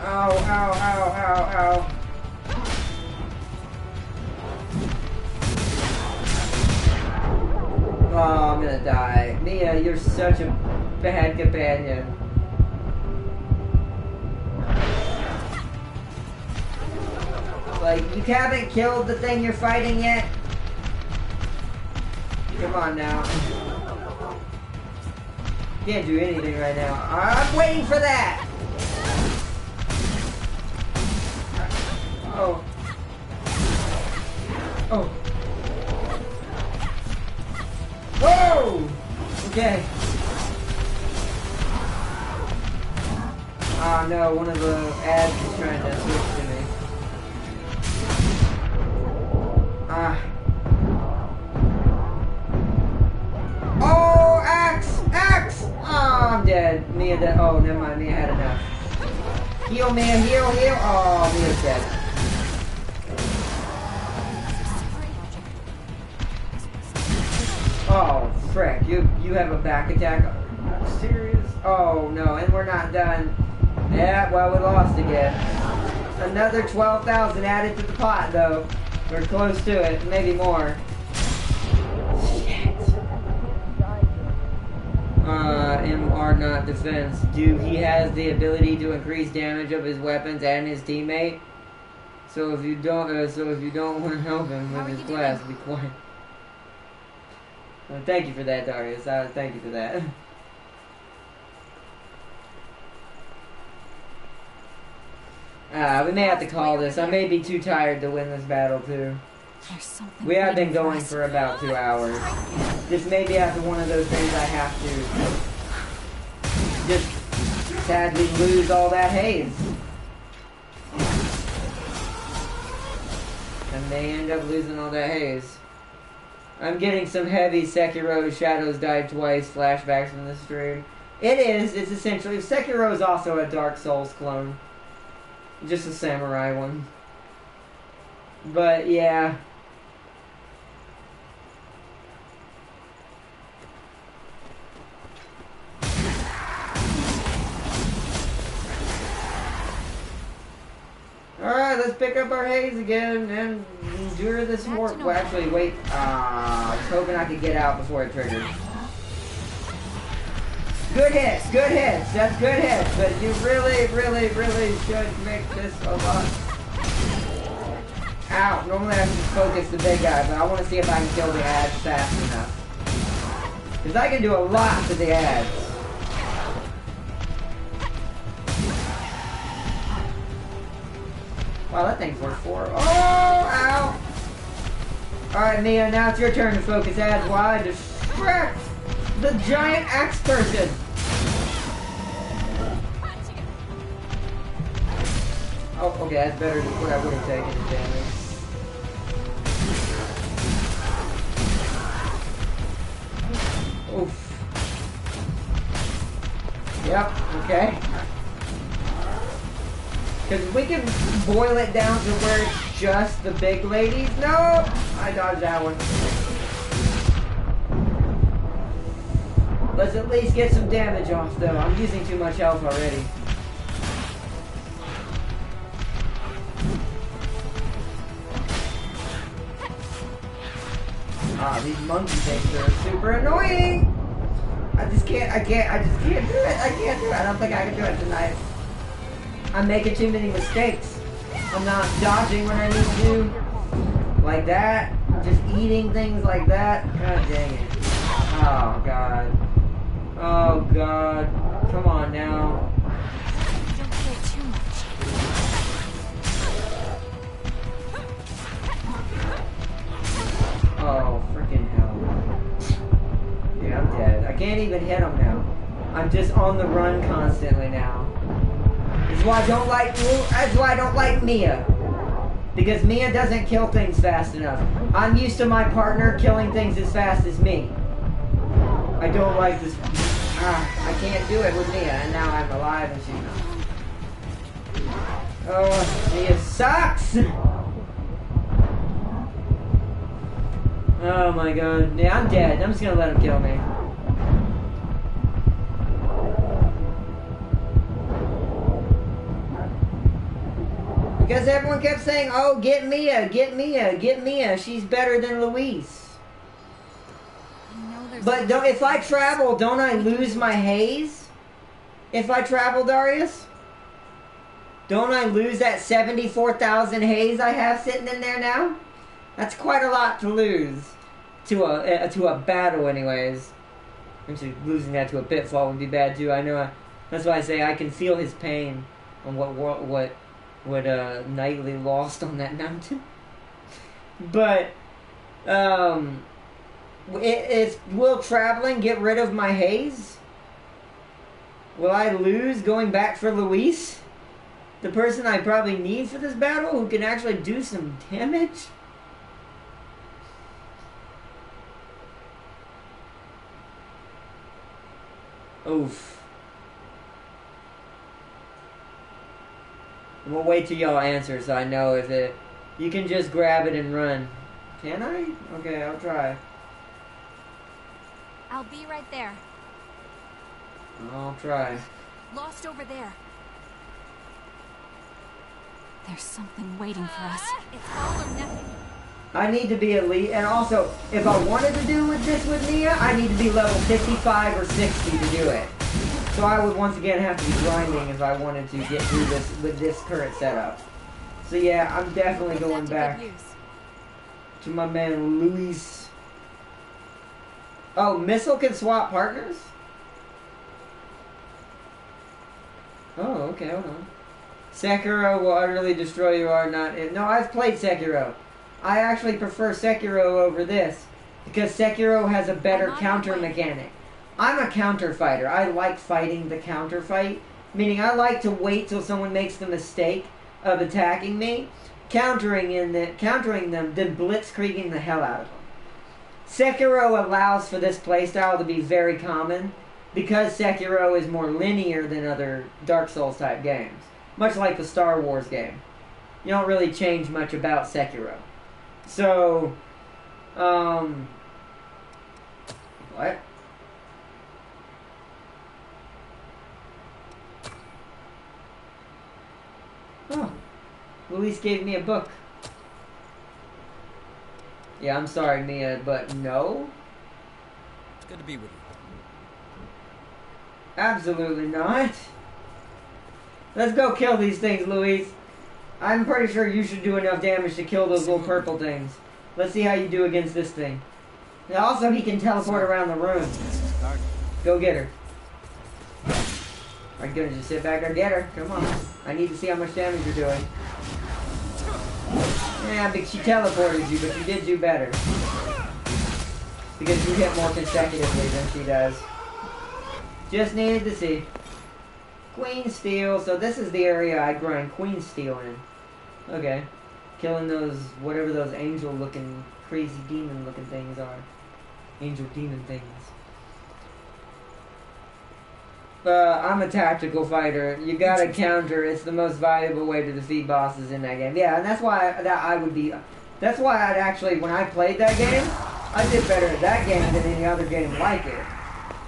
Ow, ow, ow, ow, ow. Oh, I'm gonna die. Mia, you're such a bad companion. Like, you haven't killed the thing you're fighting yet? Come on now. Can't do anything right now. I'm waiting for that! Oh. Oh. Whoa! Okay. Oh no, one of the ads is trying to switch to me. Ah. Oh, axe! Axe! Oh, I'm dead. Mia dead. Oh, never mind. Mia had enough. Heal, Mia. Heal, heal. Oh, Mia's dead. Oh, frick. You have a back attack? Are you serious? Oh, no. And we're not done. Yeah, well, we lost again. Another 12,000 added to the pot, though. We're close to it. Maybe more. Shit. MR not defense. Dude, he has the ability to increase damage of his weapons and his teammate. So if you don't want to help him with his class, be quiet. Thank you for that, Darius. Thank you for that. We may have to call this. I may be too tired to win this battle, too. We have been going for about 2 hours. This may be after one of those things I have to just sadly lose all that haze. I may end up losing all that haze. I'm getting some heavy Sekiro Shadows Died Twice flashbacks from this stream. It is. It's essentially... Sekiro is also a Dark Souls clone. Just a samurai one. But, yeah. Alright, let's pick up our haze again and endure this more. Well, actually, wait. I was hoping I could get out before it triggered. Good hits, good hits. That's good hits, but you really, really, really should make this a lot. Ow, normally I can just focus the big guy, but I want to see if I can kill the ads fast enough. Because I can do a lot to the ads. Wow, that thing's worth 4. Oh, ow! Alright, Mia, now it's your turn to focus ads while I distract the giant axe person. Oh, okay, that's better than what I would have taken the damage. Oof. Yep, okay. Because we can boil it down to where it's just the big ladies. Nope! I dodged that one. Let's at least get some damage off, though. I'm using too much health already. Ah, these monkey things are super annoying! I just can't do it. I can't do it. I don't think I can do it tonight. I'm making too many mistakes. I'm not dodging when I need to do. Like that. Just eating things like that. God dang it. Oh, God. Oh, God. Come on now. Don't care too much. Oh, freaking hell. Yeah, I'm dead. I can't even hit him now. I'm just on the run constantly now. That's why I don't like Mia. Because Mia doesn't kill things fast enough. I'm used to my partner killing things as fast as me. I don't like this. I can't do it with Mia, and now I'm alive and she's not. Oh, Mia sucks! Oh my god. Yeah, I'm dead. I'm just gonna let him kill me. Because everyone kept saying, oh, get Mia, get Mia, get Mia. She's better than Luis. But if I travel, don't I lose my haze? If I travel, Darius? Don't I lose that 74,000 haze I have sitting in there now? That's quite a lot to lose. To a battle, anyways. Actually, losing that to a pitfall would be bad, too. I know. That's why I say I can feel his pain on what Knightley lost on that mountain. But, will traveling get rid of my haze? Will I lose going back for Luis? The person I probably need for this battle who can actually do some damage? Oof. We'll wait till y'all answer so I know if it... You can just grab it and run. Can I? Okay, I'll try. I'll be right there. I'll try. Lost over there. There's something waiting for us. It's all or nothing. I need to be elite, and also, if I wanted to do this with Mia, I need to be level 55 or 60 to do it. So I would once again have to be grinding if I wanted to get through this with this current setup. So yeah, I'm definitely going back to my man Luis. Oh, Missile can swap partners? Oh, okay, hold on. Sekiro will utterly destroy you or not. No, I've played Sekiro. I actually prefer Sekiro over this because Sekiro has a better counter mechanic. I'm a counter fighter. I like fighting the counter fight, meaning I like to wait till someone makes the mistake of attacking me, countering them, then blitzkrieging the hell out of them. Sekiro allows for this playstyle to be very common because Sekiro is more linear than other Dark Souls type games, much like the Star Wars game. You don't really change much about Sekiro. So, what? Oh, Luis gave me a book. Yeah, I'm sorry, Mia, but no. It's good to be with you. Absolutely not. Let's go kill these things, Luis. I'm pretty sure you should do enough damage to kill those little purple things. Let's see how you do against this thing. And also, he can teleport around the room. Go get her. Are you gonna just sit back there? Get her. Come on. I need to see how much damage you're doing. Yeah, but she teleported you, but you did do better. Because you hit more consecutively than she does. Just needed to see. Queen Steel. So this is the area I grind Queen Steel in. Okay. Killing those, whatever those angel-looking, crazy demon-looking things are. Angel-demon things. I'm a tactical fighter. You gotta counter. It's the most valuable way to defeat bosses in that game. Yeah, and that's why that's why I'd actually, when I played that game, I did better at that game than any other game like it.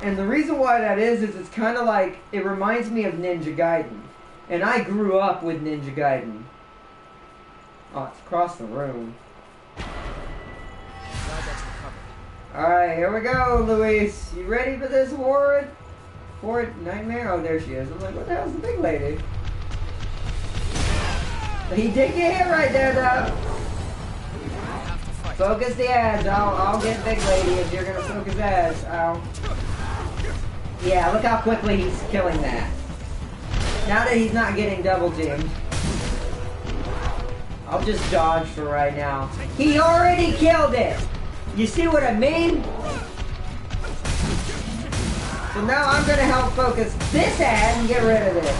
And the reason why that is it's kind of like, it reminds me of Ninja Gaiden. And I grew up with Ninja Gaiden. Oh, it's across the room. Alright, here we go, Luis. You ready for this horrid nightmare? Oh, there she is. I'm like, what the hell's the big lady? He did get hit right there, though. Focus the ads. I'll get big lady if you're gonna focus ads. Ow. Yeah, look how quickly he's killing that. Now that he's not getting double teamed. I'll just dodge for right now. He already killed it! You see what I mean? So now I'm gonna help focus this ad and get rid of it.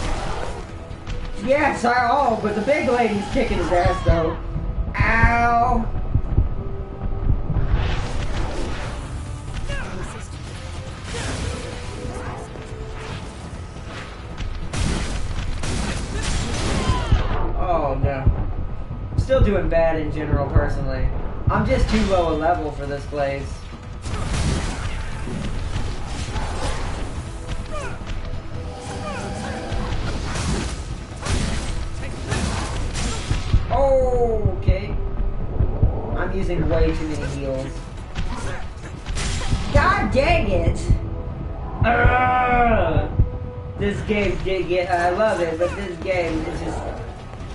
Yes, but the big lady's kicking his ass though. Ow! Oh no. I'm still doing bad in general personally. I'm just too low a level for this place. Oh, okay. I'm using way too many heals. God dang it! This game did get. I love it, but this game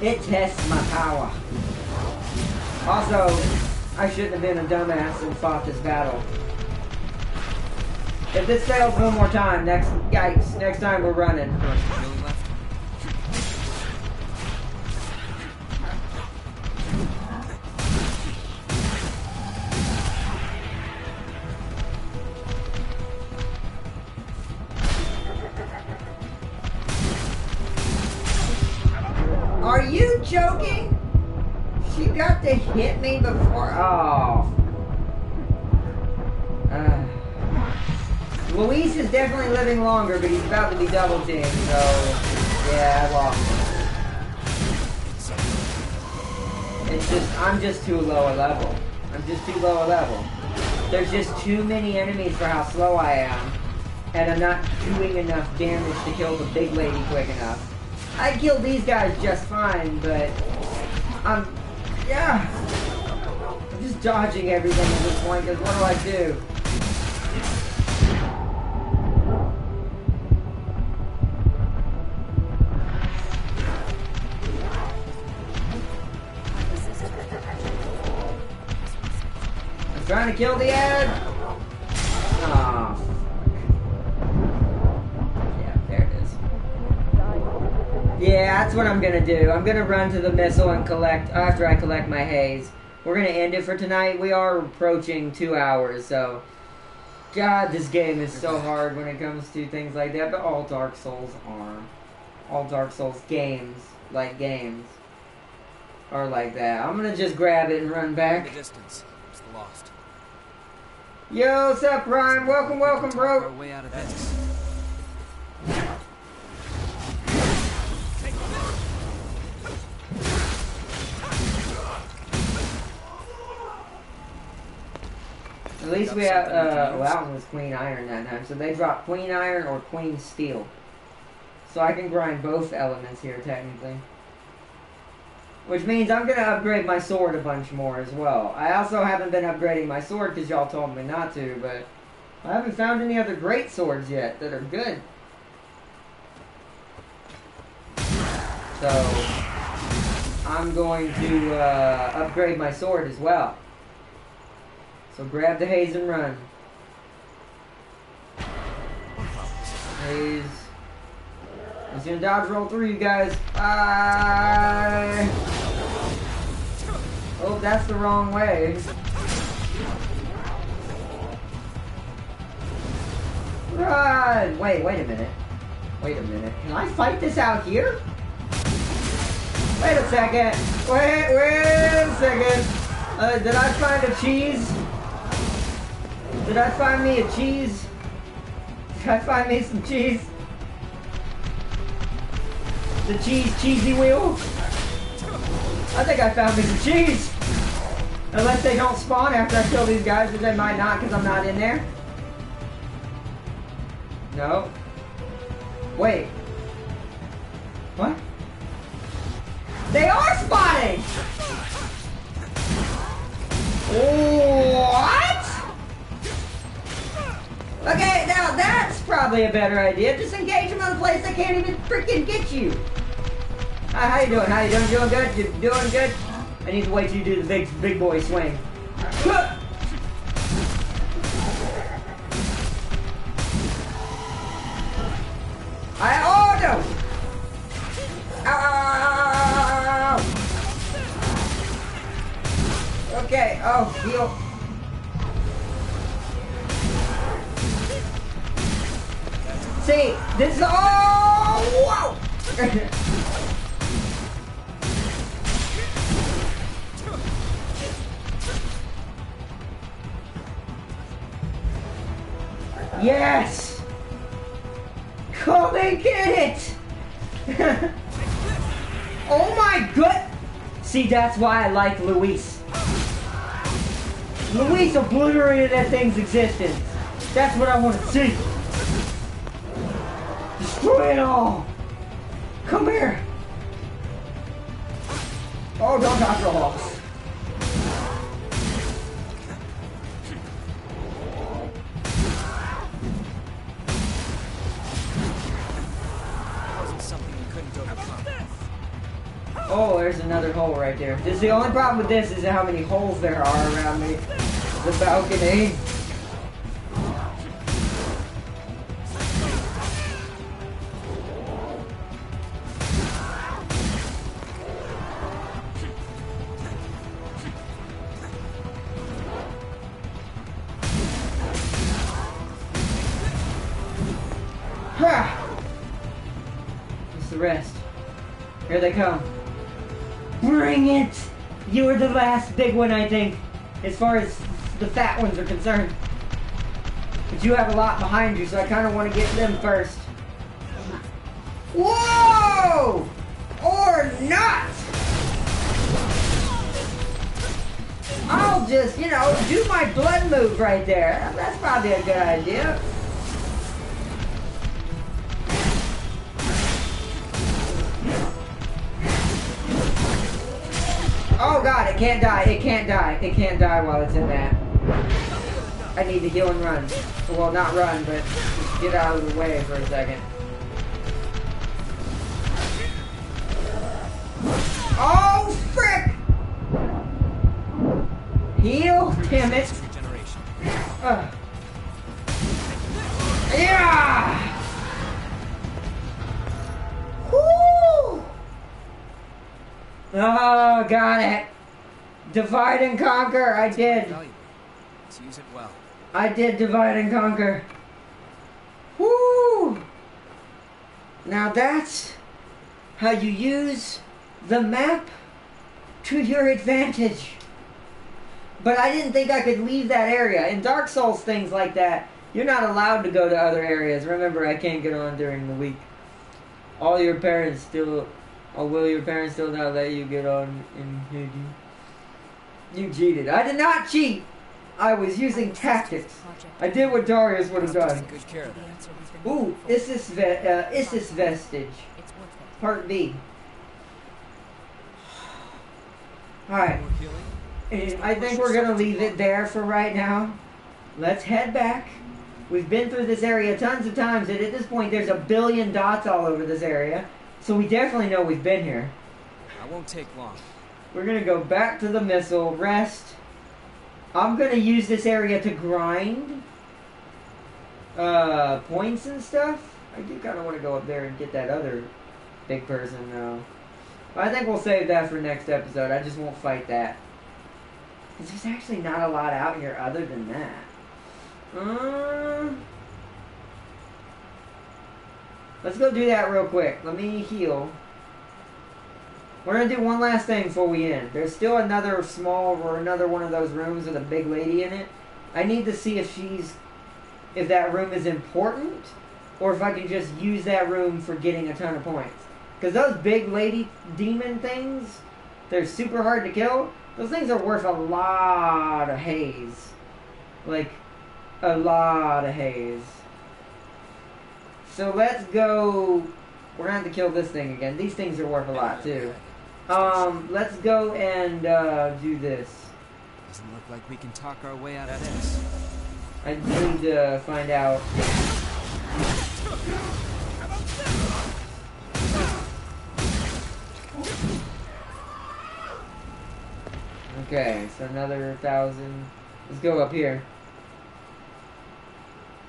it tests my power. Also, I shouldn't have been a dumbass and fought this battle. If this fails one more time, next time we're running. Are you joking? She got to hit me before. Oh. Luis is definitely living longer, but he's about to be double teamed, so yeah, I lost him. It's just, I'm just too low a level. There's just too many enemies for how slow I am, and I'm not doing enough damage to kill the big lady quick enough. I killed these guys just fine, but I'm just dodging everything at this point, because what do I do? I'm trying to kill the ad. Oh, yeah, there it is. Yeah, that's what I'm gonna do. I'm gonna run to the missile and after I collect my haze. We're gonna end it for tonight. We are approaching 2 hours, so God, this game is so hard when it comes to things like that, but all Dark Souls are. All Dark Souls games are like that. I'm gonna just grab it and run back. The distance. It's the lost. Yo, what's up, Ryan? Welcome, bro. Our way out of this. At least we have, well, that one was Queen Iron that time. So they dropped Queen Iron or Queen Steel. So I can grind both elements here, technically. Which means I'm going to upgrade my sword a bunch more as well. I also haven't been upgrading my sword because y'all told me not to, but I haven't found any other great swords yet that are good. So I'm going to upgrade my sword as well. So grab the haze and run. Haze. I'm just gonna dodge roll through you guys. Bye. Oh, that's the wrong way. Run! Wait a minute. Can I fight this out here? Wait a second. Wait a second. Did I find a cheese? Did I find me a cheese? Did I find me some cheese? The cheesy wheel? I think I found me some cheese. Unless they don't spawn after I kill these guys, which they might not because I'm not in there. No. Wait. What? They are spotting! What? Okay, now that's probably a better idea. Just engage them in a place they can't even freaking get you. How you doing? How you doing? Doing good? You doing good? I need to wait till you do the big boy swing. Oh no! Ow, ow, ow, ow, ow. Okay, oh, heal. See, this is, oh, whoa! Yes! Come and get it! Oh my god! See, that's why I like Luis. Luis obliterated that thing's existence. That's what I want to see. Destroy it all! Come here! Oh, don't Dr. Hawks. Oh, there's another hole right there. This is the only problem with this is how many holes there are around me. The balcony. What's the rest? Here they come. Bring it! You were the last big one, I think, as far as the fat ones are concerned. But you have a lot behind you, so I kind of want to get them first. Whoa! Or not! I'll just, you know, do my blood move right there. That's probably a good idea. Oh god, it can't die, it can't die, it can't die while it's in that. I need to heal and run. Well, not run, but just get out of the way for a second. Oh, frick! Heal, damn it. Yeah! Woo! Oh, got it. Divide and conquer, I did. Let's use it well. I did divide and conquer. Woo! Now that's how you use the map to your advantage. But I didn't think I could leave that area. In Dark Souls, things like that, you're not allowed to go to other areas. Remember, I can't get on during the week. All your parents still... Or will your parents still not let you get on in Haiti? You cheated. I did not cheat! I was using tactics. I did what Darius would have done. Good care of that. Ooh, Issus Vestige. Part B. Alright. I think we're gonna leave it there for right now. Let's head back. We've been through this area tons of times, and at this point there's a billion dots all over this area. So we definitely know we've been here. I won't take long. We're gonna go back to the missile, rest. I'm gonna use this area to grind points and stuff. I do kind of want to go up there and get that other big person though. But I think we'll save that for next episode. I just won't fight that. There's actually not a lot out here other than that. Let's go do that real quick. Let me heal. We're going to do one last thing before we end. There's still another small or another one of those rooms with a big lady in it. I need to see if that room is important or if I can just use that room for getting a ton of points. Because those big lady demon things, they're super hard to kill. Those things are worth a lot of haze. Like, a lot of haze. So let's go. We're gonna have to kill this thing again. These things are worth a lot too. Let's go and do this. Doesn't look like we can talk our way out of this. I need to find out. Okay, so another 1,000. Let's go up here.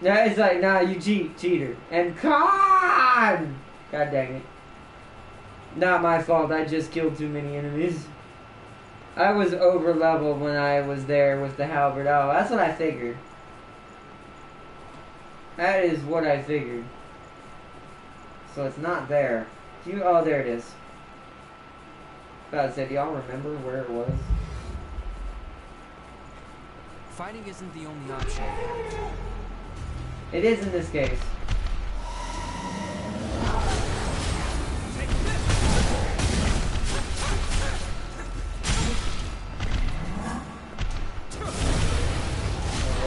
No, it's like, nah, you cheater. And con! God dang it. Not my fault, I just killed too many enemies. I was over leveled when I was there with the halberd. Oh, that's what I figured. That is what I figured. So it's not there. Oh, there it is. About to say, do y'all remember where it was? Fighting isn't the only option. It is in this case.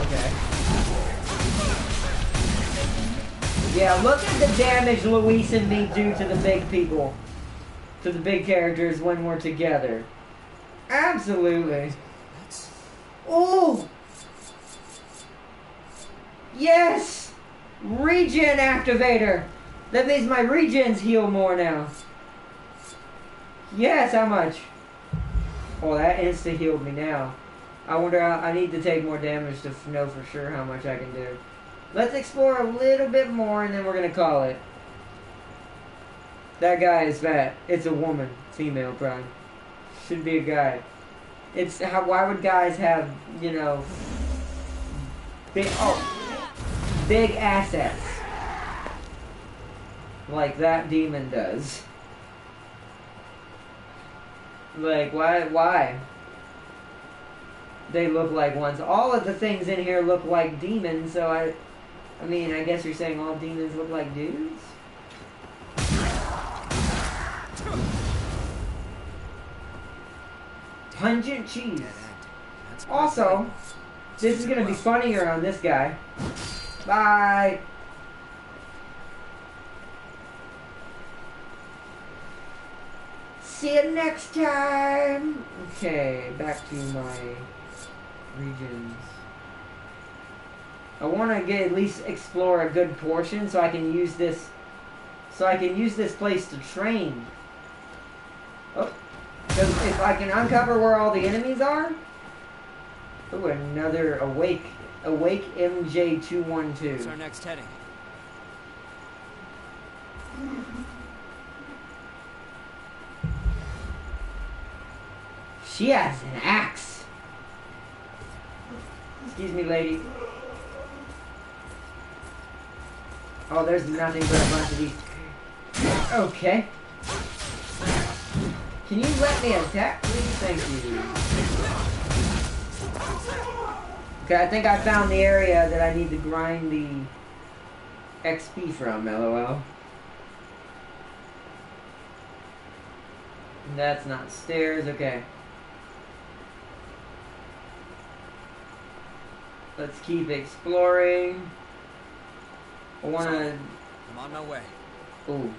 Okay. Yeah, look at the damage Luis and me do to the big people. To the big characters when we're together. Absolutely. Oh! Yes! Regen activator! That means my regens heal more now. Yes, how much? Oh, that insta healed me now. I wonder how, I need to take more damage to know for sure how much I can do. Let's explore a little bit more and then we're gonna call it. That guy is fat. It's a woman. Female, probably. Should be a guy. It's how. Why would guys have, you know, big assets like that demon does? Like why? They look like ones. All of the things in here look like demons. So I mean, I guess you're saying all demons look like dudes. Pungent cheese. Also, this is gonna be funnier on this guy. Bye. See you next time. Okay, back to my regions. I want to at least explore a good portion so I can use this. So I can use this place to train. Oh. Because if I can uncover where all the enemies are... Ooh, another Awake MJ212. What's our next heading? She has an axe. Excuse me, lady. Oh, there's nothing but a bunch of these. Okay. Can you let me attack, please? Thank you. Okay, I think I found the area that I need to grind the XP from, LOL. That's not stairs, okay. Let's keep exploring. I wanna... I'm on my way. Ooh.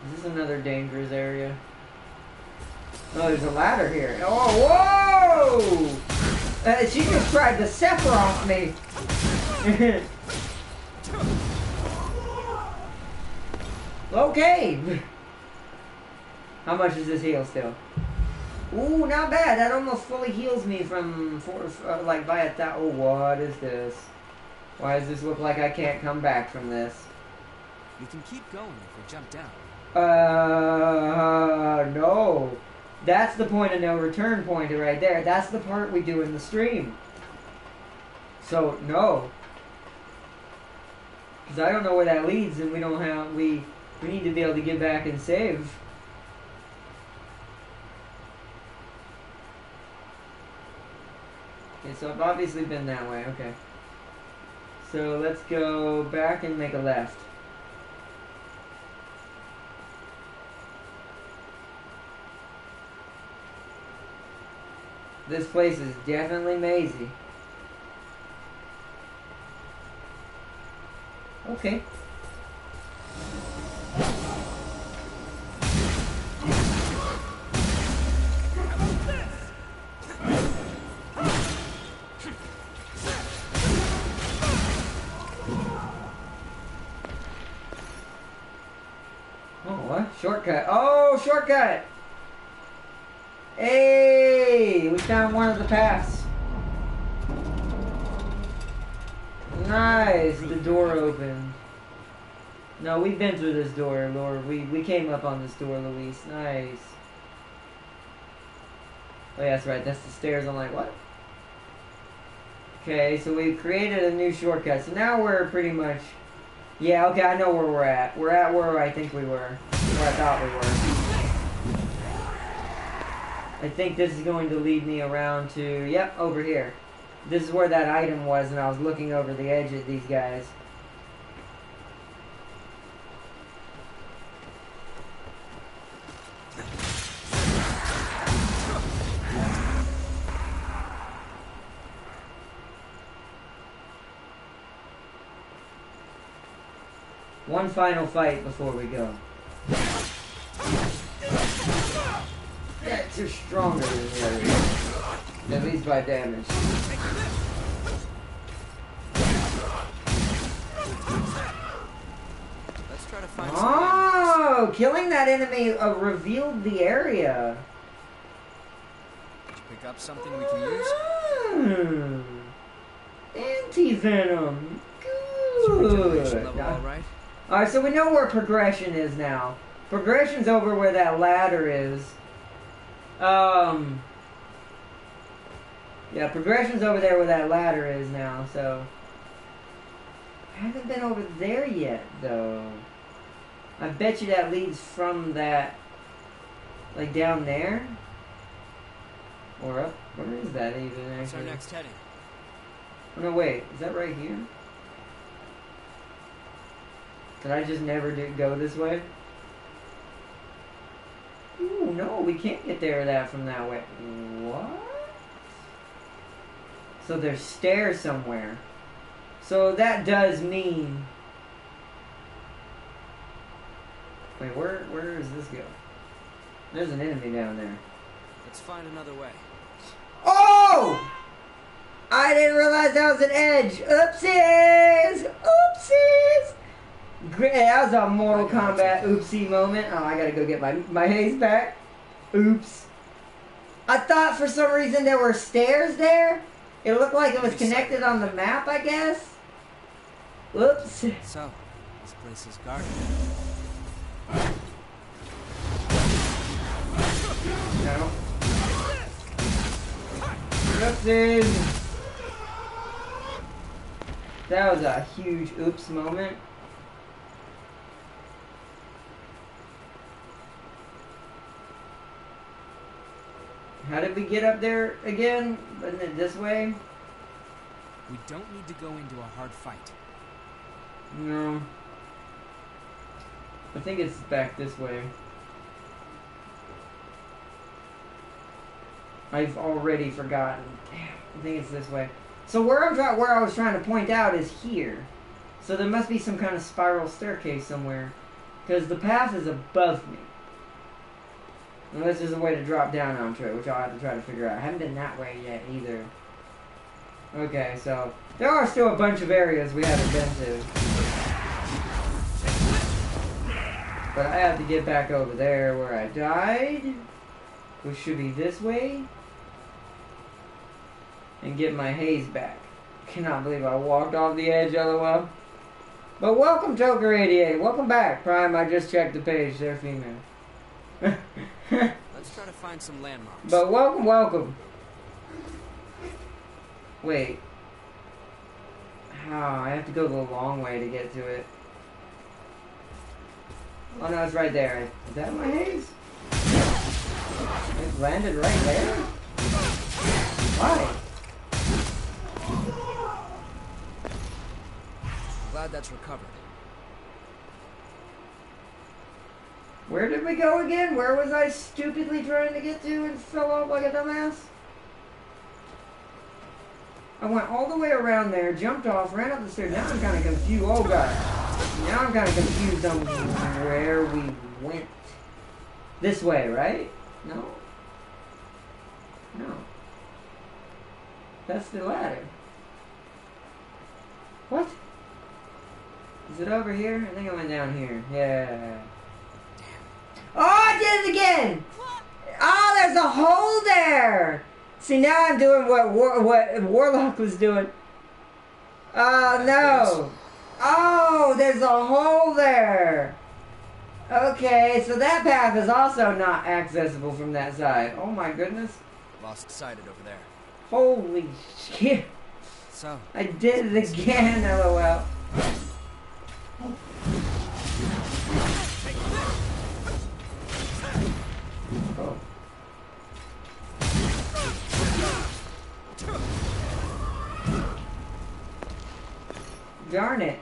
Is this another dangerous area? Oh, there's a ladder here. Oh, whoa! She just tried to Sephiroth me. Okay. How much does this heal still? Ooh, not bad. That almost fully heals me from, like, by a thousand. Oh, what is this? Why does this look like I can't come back from this? We can keep going if we jump down. No. That's the point of no return pointer right there. That's the part we do in the stream. So, no. Because I don't know where that leads and we don't have, we need to be able to get back and save. Okay, so I've obviously been that way, okay. So let's go back and make a left. This place is definitely mazy. Okay. Oh, what? Shortcut. Oh, shortcut! Hey! We found one of the paths. Nice! The door opened. No, we've been through this door, Lord. We came up on this door, Luis. Nice. Oh, yeah, that's right. That's the stairs. I'm like, what? Okay, so we've created a new shortcut. So now we're pretty much... Yeah, okay, I know where we're at. We're at where I think we were. Where I thought we were. I think this is going to lead me around to... Yep, over here. This is where that item was, and I was looking over the edge at these guys. One final fight before we go. Yeah, you're stronger than the others. At least by damage. Let's try to find Oh, killing that enemy revealed the area. Did you pick up something we can use? Anti-venom. Regeneration Good. level all right? Alright, so we know where progression is now. Progression's over where that ladder is. Yeah, progression's over there where that ladder is now, so... I haven't been over there yet, though. I bet you that leads from that... Like, down there? Or up? Where is that even, actually? What's our next heading? Oh, no, wait. Is that right here? Did I just never go this way? Ooh, no, we can't get there from that way. What? So there's stairs somewhere. So that does mean... Wait, where does this go? There's an enemy down there. Let's find another way. Oh! I didn't realize that was an edge. Oopsies! Oopsies! Great, that was a Mortal Kombat oopsie moment. Oh, I gotta go get my haze back. Oops. I thought for some reason there were stairs there. It looked like it was connected on the map, I guess. Whoops. So, this place is guarded. No. Oopsies. That was a huge oops moment. How did we get up there again? Wasn't it this way? We don't need to go into a hard fight. No. I think it's back this way. I've already forgotten. Damn, I think it's this way. So where I was trying to point out is here. So there must be some kind of spiral staircase somewhere. Because the path is above me. Unless there's a way to drop down onto it, which I'll have to try to figure out. I haven't been that way yet either. Okay, so there are still a bunch of areas we haven't been to. But I have to get back over there where I died, which should be this way, and get my haze back. Cannot believe I walked off the edge, LOL. But welcome, Joker88. Welcome back. Prime, I just checked the page. They're female. Let's try to find some landmarks. But welcome, welcome. Wait. How? I have to go the long way to get to it. Oh no, it's right there. Is that my haze? It landed right there? Why? Glad that's recovered. Where did we go again? Where was I stupidly trying to get to and fell off like a dumbass? I went all the way around there, jumped off, ran up the stairs. Now I'm kind of confused. Oh god. Now I'm kind of confused on where we went. This way, right? No? No. That's the ladder. What? Is it over here? I think I went down here. Yeah. Oh, I did it again! Oh, there's a hole there! See, now I'm doing what Warlock was doing. Oh, no. Oh, there's a hole there. Okay, so that path is also not accessible from that side. Oh, my goodness. Lost sighted over there. Holy shit. So, I did it again, LOL. Oh. Darn it.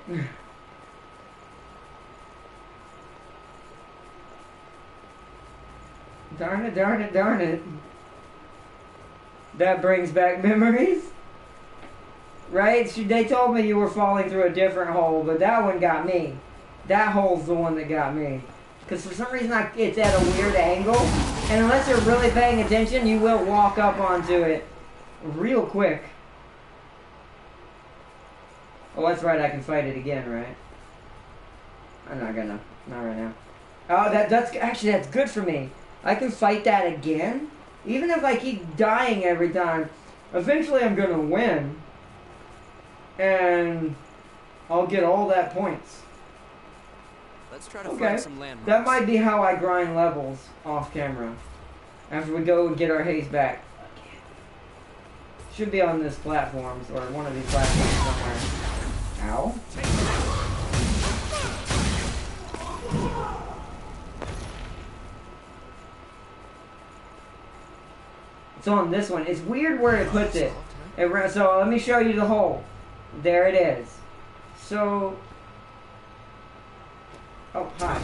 Darn it, darn it, darn it. That brings back memories. Right? They told me you were falling through a different hole, but that one got me. That hole's the one that got me. Because for some reason it's at a weird angle, and unless you're really paying attention, you will walk up onto it real quick. Oh, that's right, I can fight it again, right? I'm not gonna. Not right now. Oh, that's good for me. I can fight that again? Even if I keep dying every time, eventually I'm gonna win. And I'll get all that points. let's try to find some landmarks. That might be how I grind levels off camera. After we go and get our haste back. Should be on this platforms, or one of these platforms somewhere. Ow. It's on this one. It's weird where it puts it. So let me show you the hole. There it is. So... Oh, hi.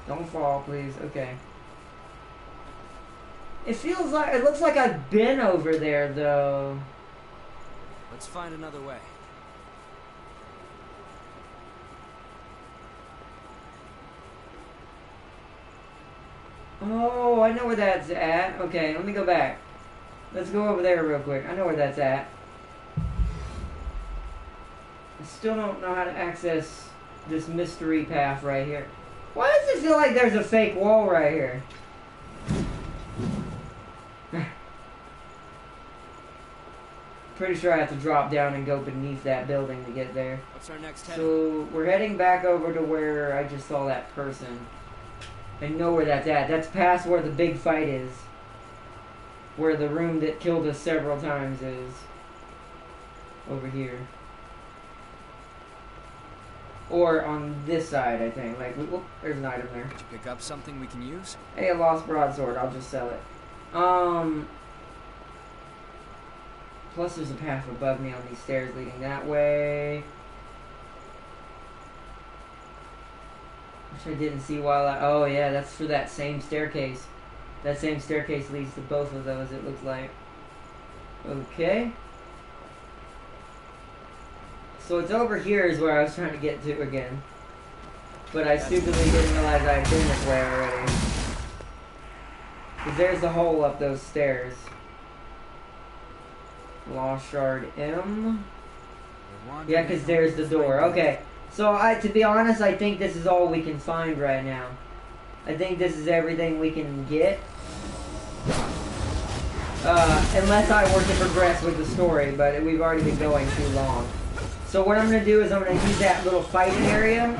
Don't fall, please. Okay. It looks like I've been over there, though. Let's find another way. Oh, I know where that's at. Okay, let me go back. Let's go over there real quick. I know where that's at. I still don't know how to access this mystery path right here. Why does it feel like there's a fake wall right here? Pretty sure I have to drop down and go beneath that building to get there. What's our next head? So we're heading back over to where I just saw that person. I know where that's at. That's past where the big fight is. Where the room that killed us several times is. Over here. Or on this side, I think. Like, whoop, there's an item there. Did you pick up something we can use? Hey, a lost broadsword. I'll just sell it. Plus there's a path above me on these stairs leading that way. Which I didn't see while I... Oh, yeah, that's for that same staircase. That same staircase leads to both of those, it looks like. Okay. So it's over here is where I was trying to get to again. But I stupidly didn't realize I had been this way already. Because there's the hole up those stairs. Lost Shard M. Yeah, because there's the door. Okay. So, to be honest, I think this is all we can find right now. I think this is everything we can get. Unless I were to progress with the story, but we've already been going too long. So what I'm going to do is I'm going to use that little fighting area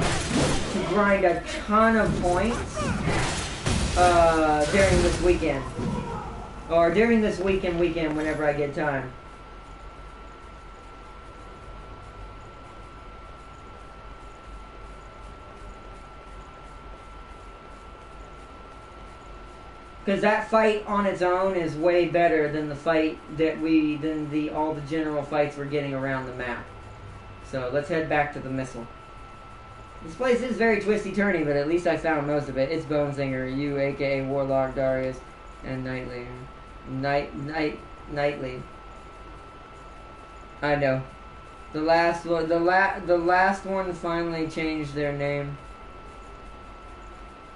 to grind a ton of points during this weekend. Or during this weekend whenever I get time. Because that fight on its own is way better than the fight that all the general fights we're getting around the map. So let's head back to the missile. This place is very twisty-turny, but at least I found most of it. It's Bonesinger, you, aka Warlock, Darius, and Knightley. Knightley. I know. The last one, the last one finally changed their name.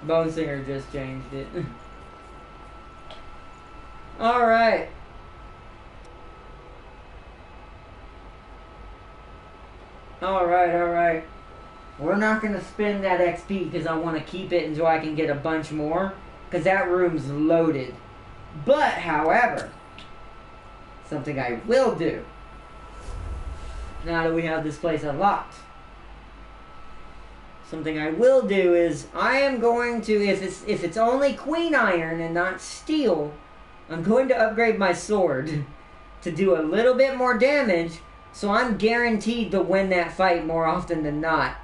Bone Singer just changed it. All right. All right. We're not gonna spend that XP because I want to keep it until I can get a bunch more. Because that room's loaded. But, however, something I will do, now that we have this place unlocked, something I will do is, I am going to, if it's only queen iron and not steel, I'm going to upgrade my sword to do a little bit more damage, so I'm guaranteed to win that fight more often than not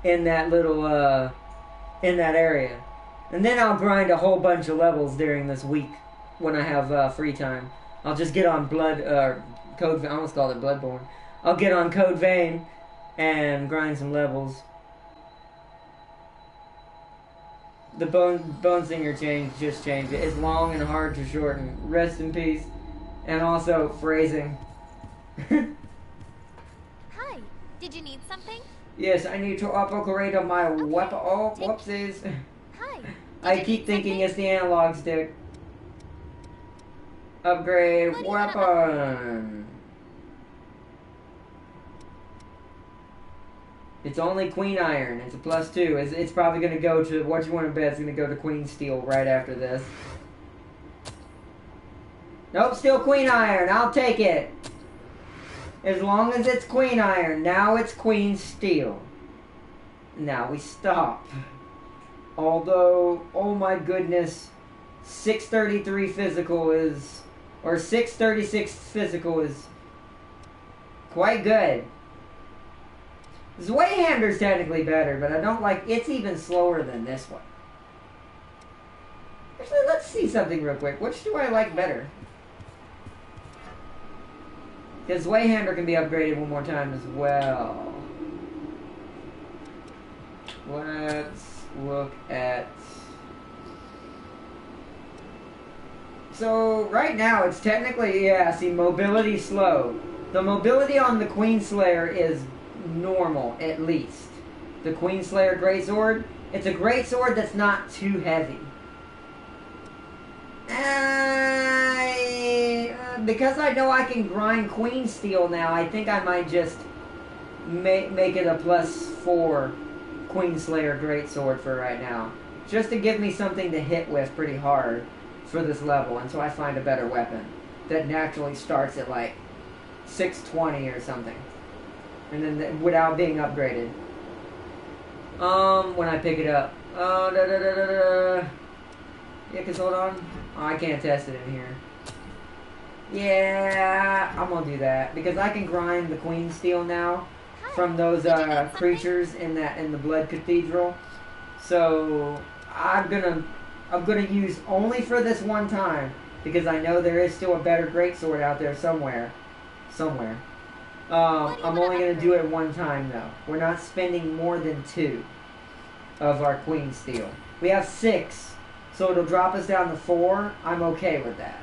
in that little, in that area. And then I'll grind a whole bunch of levels during this week when I have free time. I'll just get on Code, I almost called it Bloodborne. I'll get on Code Vein and grind some levels. The Bone Singer just changed it. It's long and hard to shorten. Rest in peace. And also phrasing. Hi, did you need something? Yes, I need to upgrade my weapon. Oh, whoopsies. Hi. I keep thinking it's the analog stick. Upgrade weapon. It's only queen iron. It's a +2. It's probably going to go to, what you want to bet, it's going to go to queen steel right after this. Nope, still queen iron. I'll take it. As long as it's queen iron. Now it's queen steel. Now we stop. Although, oh my goodness, 633 physical is, or 636 physical is quite good. Zweihander's technically better, but I don't like, it's even slower than this one. Actually, let's see something real quick. Which do I like better? Because Zweihander can be upgraded one more time as well. Let's look at... So, right now, it's technically, yeah, see, mobility slow. The mobility on the Queenslayer is normal, at least. The Queenslayer Greatsword, it's a greatsword that's not too heavy. Because I know I can grind Queen Steel now, I think I might just make it a +4 Queenslayer Greatsword for right now. Just to give me something to hit with pretty hard for this level until I find a better weapon that naturally starts at like 620 or something. And then without being upgraded. When I pick it up. Yeah, cause hold on. Oh, I can't test it in here. Yeah, I'm gonna do that because I can grind the Queen Steel now from those creatures in the Blood Cathedral. So I'm gonna use only for this one time because I know there is still a better greatsword out there somewhere. I'm only gonna do it one time though. We're not spending more than 2 of our Queen Steel. We have 6, so it'll drop us down to 4. I'm okay with that.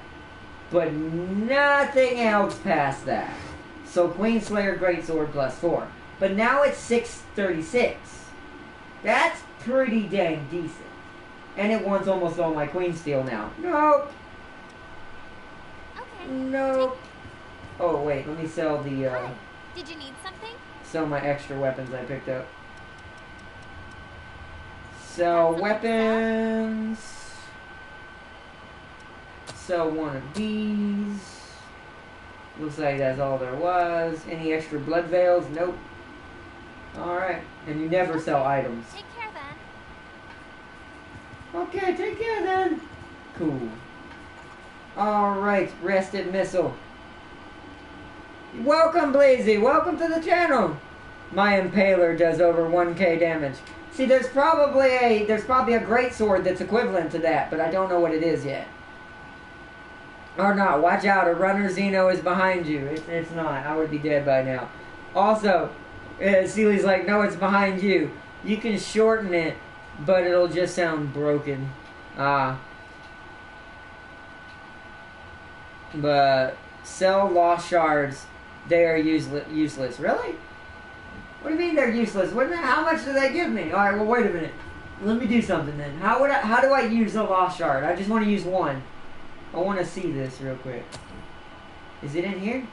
But nothing else past that. So Queenslayer Greatsword +4. But now it's 636. That's pretty dang decent. And it wants almost all my Queen Steel now. Nope. Okay. Nope. Oh wait, let me sell the Hi. Did you need something? sell my extra weapons I picked up. Sell weapons. Sell one of these. Looks like that's all there was. Any extra blood veils? Nope. Alright. And you never sell items. Take care then. Okay, take care then. Cool. Alright, rested missile. Welcome, Blazy. Welcome to the channel. My Impaler does over 1k damage. See, there's probably a greatsword that's equivalent to that, but I don't know what it is yet. Or not. Watch out, a runner Xeno is behind you. It's not. I would be dead by now. Also, Seely's like, no, it's behind you. You can shorten it, but it'll just sound broken. But sell lost shards. They are useless. Really? What do you mean they're useless? How much do they give me? Alright, well, wait a minute. Let me do something then. How do I use a lost shard? I just want to use one. I want to see this real quick. Is it in here?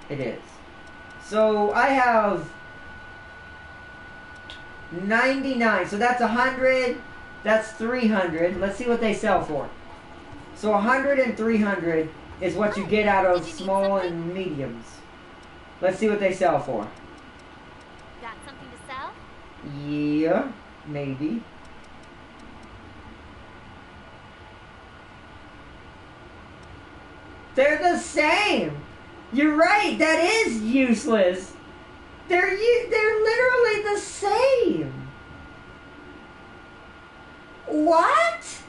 It is. So I have 99. So that's 100. That's 300. Let's see what they sell for. So 100 and 300 is what you get out of small and mediums. Let's see what they sell for. Got something to sell? Yeah, maybe. They're the same. You're right. That is useless. They're literally the same. What?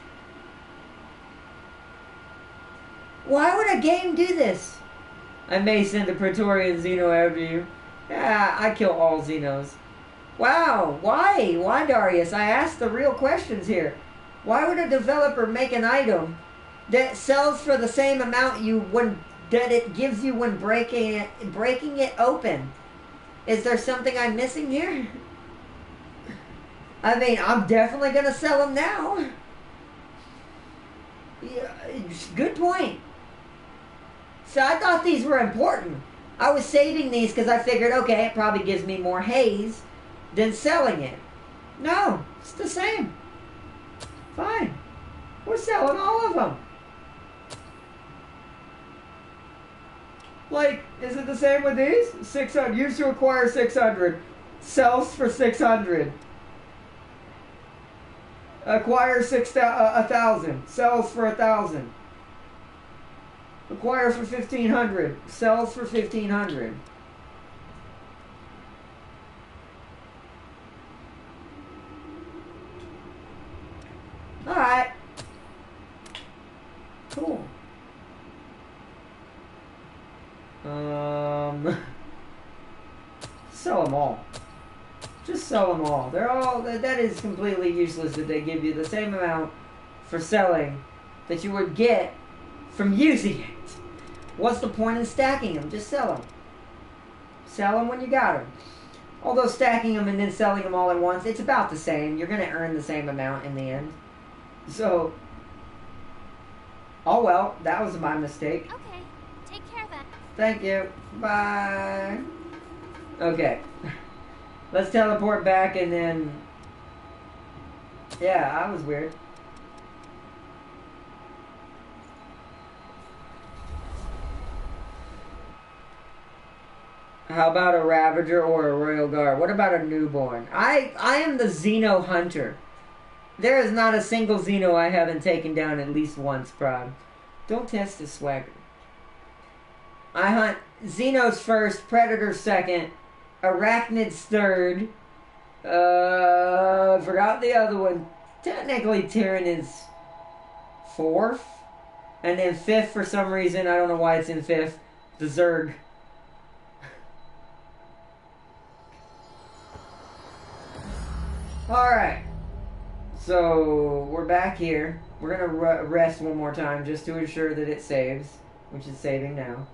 Why would a game do this? I may send a Praetorian Xeno after you. Yeah, I kill all Xenos. Wow, why? Why, Darius? I asked the real questions here. Why would a developer make an item that sells for the same amount that it gives you when breaking it open? Is there something I'm missing here? I mean, I'm definitely gonna sell them now. Yeah, good point. So I thought these were important. I was saving these because I figured, okay, it probably gives me more haze than selling it. No, it's the same. Fine. We're selling all of them. Like, is it the same with these? 600. Used to acquire 600. Sells for 600. Acquire 1,000. Sells for 1,000. Acquire for 1,500. Sells for 1,500. Alright. Cool. Sell them all. Just sell them all. They're all, that is completely useless that they give you the same amount for selling that you would get from using it. What's the point in stacking them? Just sell them. Sell them when you got them. Although stacking them and then selling them all at once, it's about the same. You're going to earn the same amount in the end. So, oh well, that was my mistake. Okay, take care then. Thank you. Bye. Okay. Let's teleport back and then... Yeah, that was weird. How about a Ravager or a Royal Guard? What about a newborn? I am the Xeno Hunter. There is not a single Xeno I haven't taken down at least once, Prime. Don't test the swagger. I hunt Xenos first, Predators second, Arachnids third. Forgot the other one. Technically, Tyranids fourth. And then fifth for some reason. I don't know why it's in fifth. The Zerg. Alright. So, we're back here. We're going to rest one more time just to ensure that it saves. Which is saving now.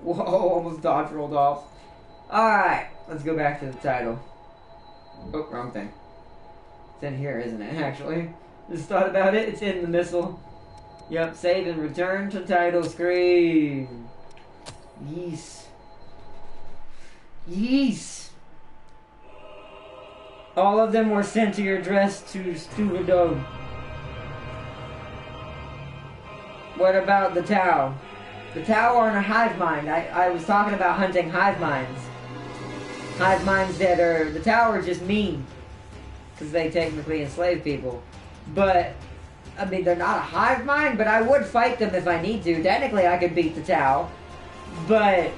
Whoa, almost dodge rolled off. Alright, let's go back to the title. Oh, wrong thing. It's in here, isn't it, actually? Just thought about it. It's in the missile. Yep, save and return to title screen. Yees. Yees. All of them were sent to your address to Stuvadome. What about the Tau? The Tau are in a hive mind. I was talking about hunting hive minds. Hive minds that are... The Tau are just mean. Because they technically enslave people. But, I mean, they're not a hive mind, but I would fight them if I need to. Technically, I could beat the Tau. But...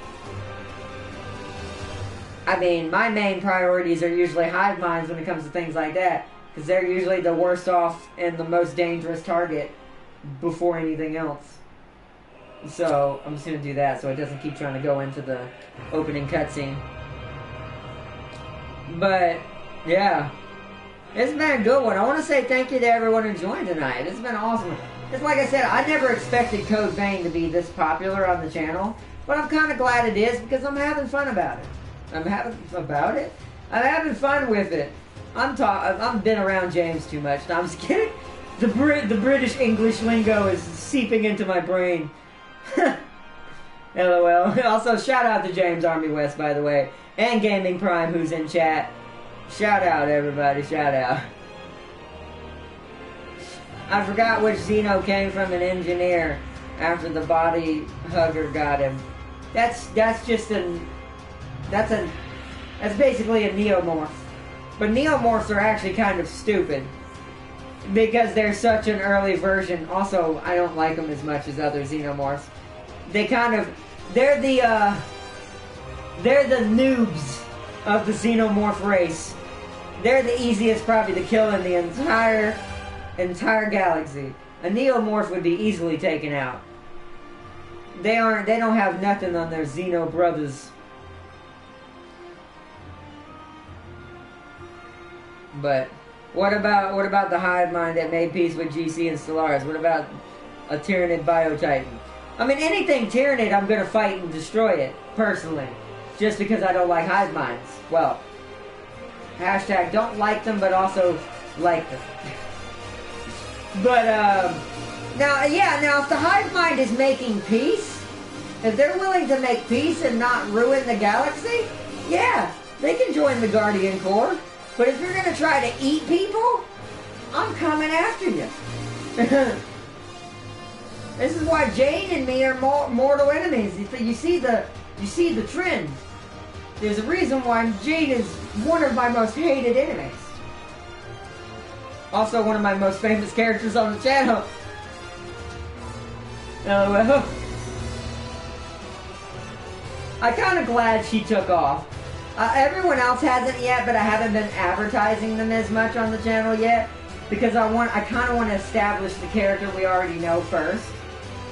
I mean, my main priorities are usually hive minds when it comes to things like that. Because they're usually the worst off and the most dangerous target before anything else. So, I'm just going to do that so it doesn't keep trying to go into the opening cutscene. But, yeah. It's been a good one. I want to say thank you to everyone who joined tonight. It's been awesome. Just like I said, I never expected Code Vein to be this popular on the channel, but I'm kind of glad it is because I'm having fun about it. I'm having fun with it. I've been around James too much. No, I'm just kidding. The British English lingo is seeping into my brain. LOL. Also, shout out to James Army West, by the way, and Gaming Prime, who's in chat. Shout out, everybody. Shout out. I forgot which Xeno came from an engineer after the body hugger got him. That's basically a neomorph. But neomorphs are actually kind of stupid because they're such an early version. Also, I don't like them as much as other xenomorphs. They're the noobs of the xenomorph race. They're the easiest probably to kill in the entire galaxy. A neomorph would be easily taken out. They don't have nothing on their Xeno brothers. But what about the hive mind that made peace with GC and Stellaris? What about a Tyranid Biotitan? I mean, anything Tyranid, I'm gonna fight and destroy it personally, just because I don't like hive minds. Well, hashtag don't like them, but also like them. But now if the hive mind is making peace, if they're willing to make peace and not ruin the galaxy, yeah, they can join the Guardian Corps. But if you're going to try to eat people, I'm coming after you. This is why Jane and me are mortal enemies. You see the trend. There's a reason why Jane is one of my most hated enemies. Also one of my most famous characters on the channel. LOL. I'm kind of glad she took off. Everyone else hasn't yet, but I haven't been advertising them as much on the channel yet because I kind of want to establish the character we already know first.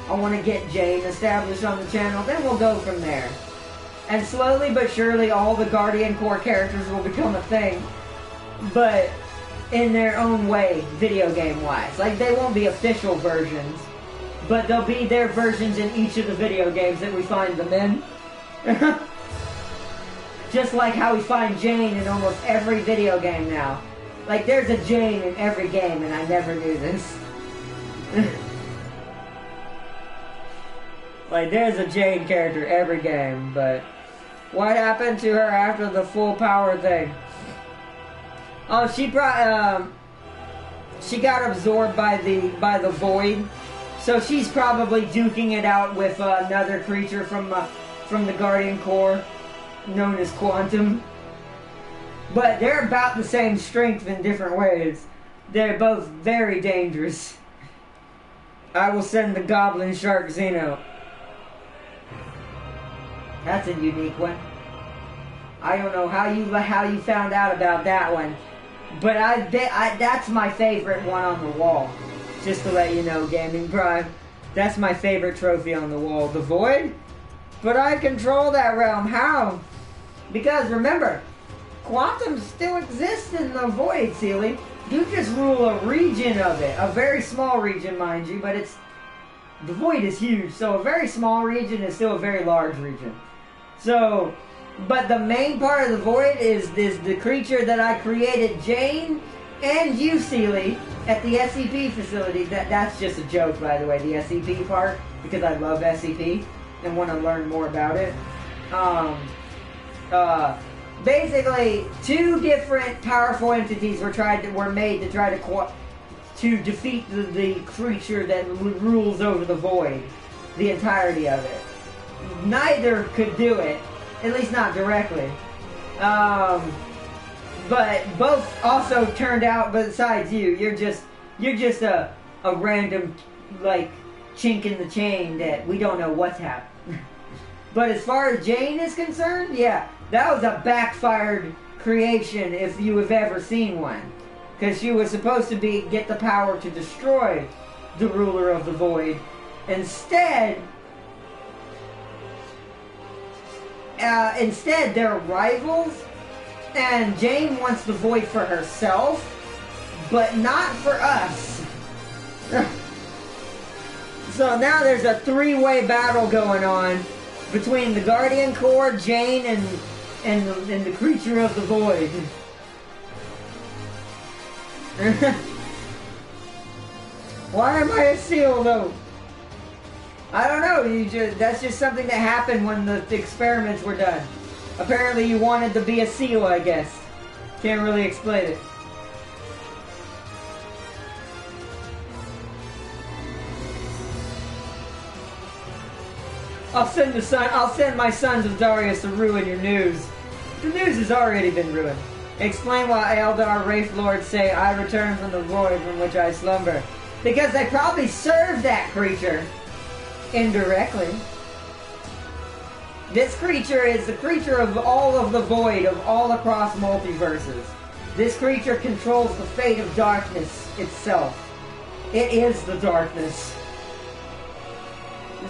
I want to get Jane established on the channel, then we'll go from there. And slowly but surely, all the Guardian Corps characters will become a thing, but in their own way, video game-wise. Like, they won't be official versions, but they'll be their versions in each of the video games that we find them in. Just like how we find Jane in almost every video game now. Like, there's a Jane in every game, and I never knew this. Like, there's a Jane character every game, but what happened to her after the full power thing? Oh, she got absorbed by the void, so she's probably duking it out with another creature from the Guardian Corps, known as Quantum. But they're about the same strength in different ways. They're both very dangerous. I will send the Goblin Shark Xeno. That's a unique one. I don't know how you found out about that one, but that's my favorite one on the wall. Just to let you know, Gaming Prime, that's my favorite trophy on the wall. The Void? But I control that realm. How? Because remember, Quantum still exists in the Void, Sealy. You just rule a region of it. A very small region, mind you, but the Void is huge, so a very small region is still a very large region. So, but the main part of the Void is the creature that I created, Jane, and you, Sealy, at the SCP facility. That's just a joke, by the way, the SCP part, because I love SCP and want to learn more about it. Basically, two different powerful entities were made to try to defeat the creature that rules over the Void, the entirety of it. Neither could do it, at least not directly. But both also turned out. Besides you, you're just a random like chink in the chain that we don't know what's happened. But as far as Jane is concerned, yeah, that was a backfired creation if you have ever seen one. Because she was supposed to get the power to destroy the ruler of the Void. Instead, they're rivals, and Jane wants the Void for herself, but not for us. So now there's a three-way battle going on between the Guardian Corps, Jane, and the creature of the void. Why am I a seal though? I don't know. That's just something that happened when the experiments were done. Apparently, you wanted to be a seal, I guess. Can't really explain it. I'll send my sons of Darius to ruin your news. The news has already been ruined. Explain why Eldar Wraith Lords say I return from the void from which I slumber. Because they probably served that creature. Indirectly. This creature is the creature of all of the void of all across multiverses. This creature controls the fate of darkness itself. It is the darkness.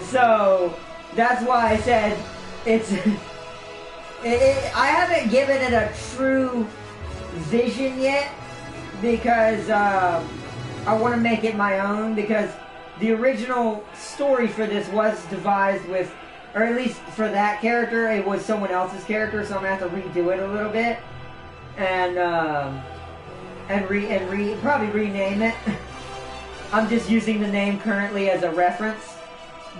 So, that's why I said it's... I haven't given it a true vision yet because I want to make it my own, because the original story for this was devised with, or at least for that character, it was someone else's character, so I'm gonna have to redo it a little bit and probably rename it. I'm just using the name currently as a reference.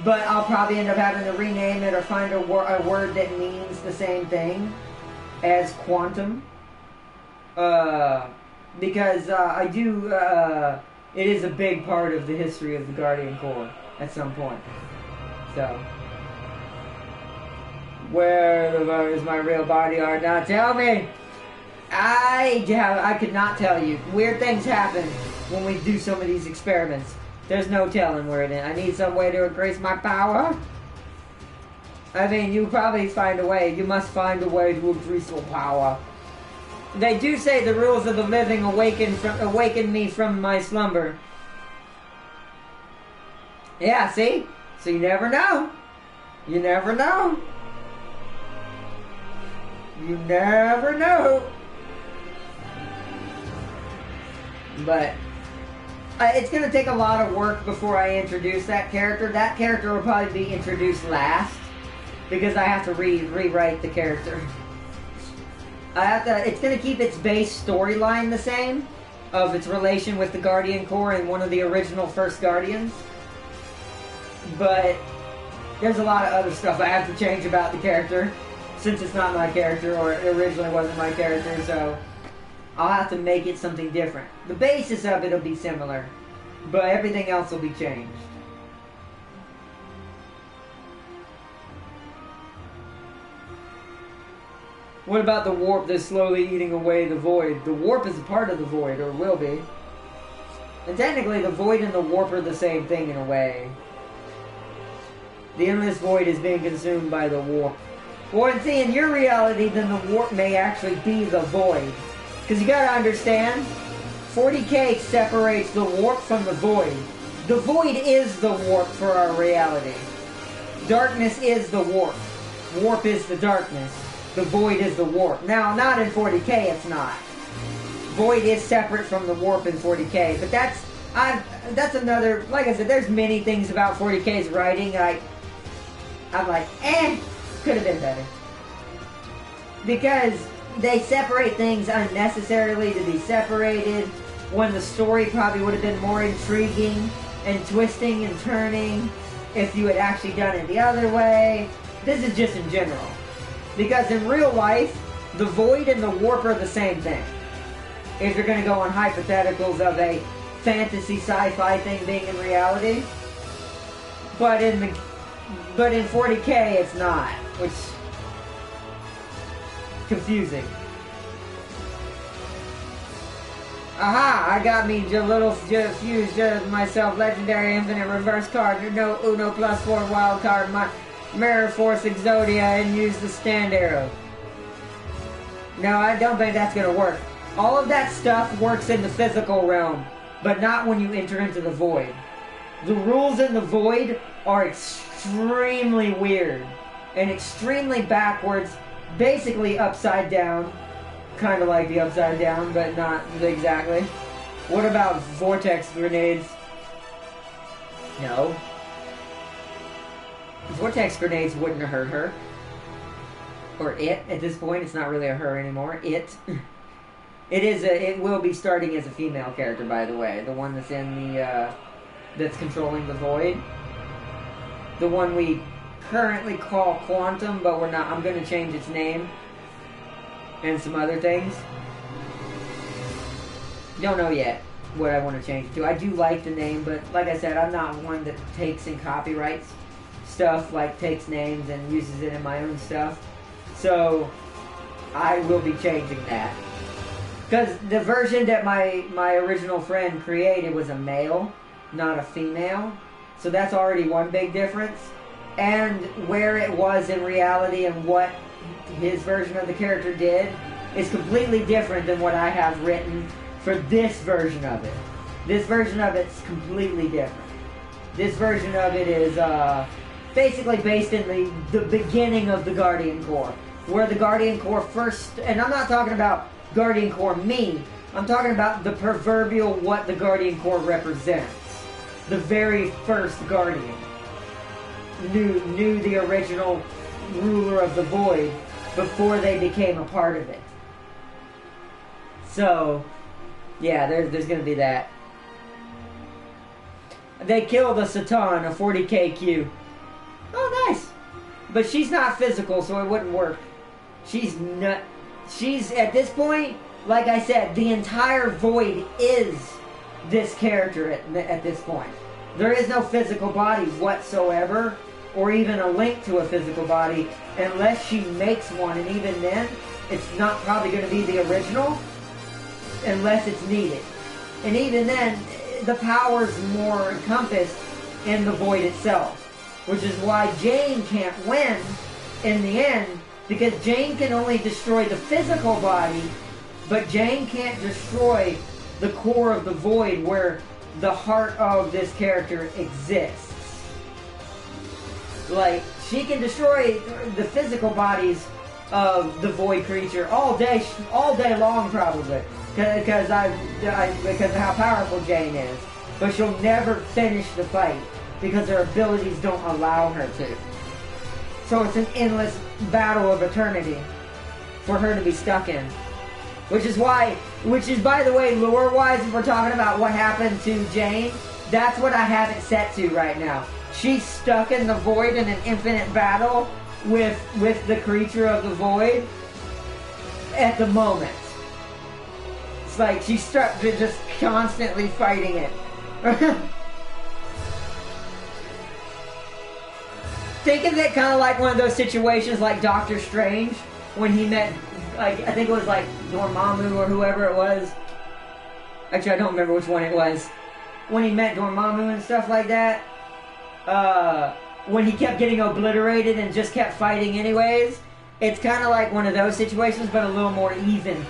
But I'll probably end up having to rename it or find a word that means the same thing as quantum. Because I do, it is a big part of the history of the Guardian Corps at some point. So, where is my real body art? Now tell me! I could not tell you. Weird things happen when we do some of these experiments. There's no telling where it is. I need some way to increase my power. I mean, you probably find a way. You must find a way to increase your power. They do say the rules of the living awaken me from my slumber. Yeah, see? So you never know. You never know. You never know. But... it's going to take a lot of work before I introduce that character. That character will probably be introduced last, because I have to rewrite the character. It's going to keep its base storyline the same, of its relation with the Guardian Corps and one of the original first Guardians. But there's a lot of other stuff I have to change about the character, since it's not my character, or it originally wasn't my character, so... I'll have to make it something different. The basis of it will be similar, but everything else will be changed. What about the warp that's slowly eating away the void? The warp is a part of the void, or will be. And technically, the void and the warp are the same thing in a way. The endless void is being consumed by the warp. Well, and see, in your reality, then the warp may actually be the void. Because you gotta understand, 40K separates the warp from the void. The void is the warp for our reality. Darkness is the warp. Warp is the darkness. The void is the warp. Now, not in 40K, it's not. Void is separate from the warp in 40K, but that's another, like I said, there's many things about 40K's writing I'm like, could have been better. Because they separate things unnecessarily to be separated, when the story probably would have been more intriguing and twisting and turning if you had actually done it the other way. This is just in general. Because in real life, the void and the warp are the same thing. If you're going to go on hypotheticals of a fantasy sci-fi thing being in reality. But in 40K it's not, which... confusing. Aha! I got me fused myself legendary infinite reverse card. No Uno +4 wild card. My Mirror Force Exodia and use the stand arrow. No, I don't think that's gonna work. All of that stuff works in the physical realm, but not when you enter into the void. The rules in the void are extremely weird and extremely backwards. Basically upside down. Kind of like the upside down, but not exactly. What about vortex grenades? No. Vortex grenades wouldn't have hurt her. Or it, at this point. It's not really a her anymore. It. It will be starting as a female character, by the way. The one that's in the, that's controlling the void. The one we currently call Quantum, but we're not. I'm going to change its name. And some other things. Don't know yet what I want to change it to. I do like the name, but like I said, I'm not one that takes and copyrights stuff, like takes names and uses it in my own stuff. So, I will be changing that. Because the version that my original friend created was a male, not a female. So that's already one big difference. And where it was in reality and what his version of the character did is completely different than what I have written for this version of it. This version of it's completely different. This version of it is basically based in the beginning of the Guardian Corps. Where the Guardian Corps first, and I'm not talking about Guardian Corps me, I'm talking about the proverbial what the Guardian Corps represents. The very first Guardian knew the original ruler of the Void before they became a part of it. So, yeah, there's going to be that. They killed a Satan, a 40k Q. Oh, nice. But she's not physical, so it wouldn't work. She's at this point, like I said, the entire Void is this character at this point. There is no physical body whatsoever, or even a link to a physical body, unless she makes one, and even then, it's not probably going to be the original, unless it's needed. And even then, the power's more encompassed in the Void itself, which is why Jane can't win in the end, because Jane can only destroy the physical body, but Jane can't destroy the core of the Void where the heart of this character exists. Like, she can destroy the physical bodies of the Void creature all day long, probably, because of how powerful Jane is. But she'll never finish the fight because her abilities don't allow her to. So it's an endless battle of eternity for her to be stuck in. Which is, by the way, lore-wise, if we're talking about what happened to Jane, that's what I have it set to right now. She's stuck in the Void in an infinite battle with the creature of the Void at the moment. It's like she's stuck to just constantly fighting it. Think of it kind of like one of those situations like Doctor Strange when he met, like, I think it was like Dormammu or whoever it was. Actually, I don't remember which one it was. When he met Dormammu and stuff like that. When he kept getting obliterated and just kept fighting anyways. It's kind of like one of those situations, but a little more even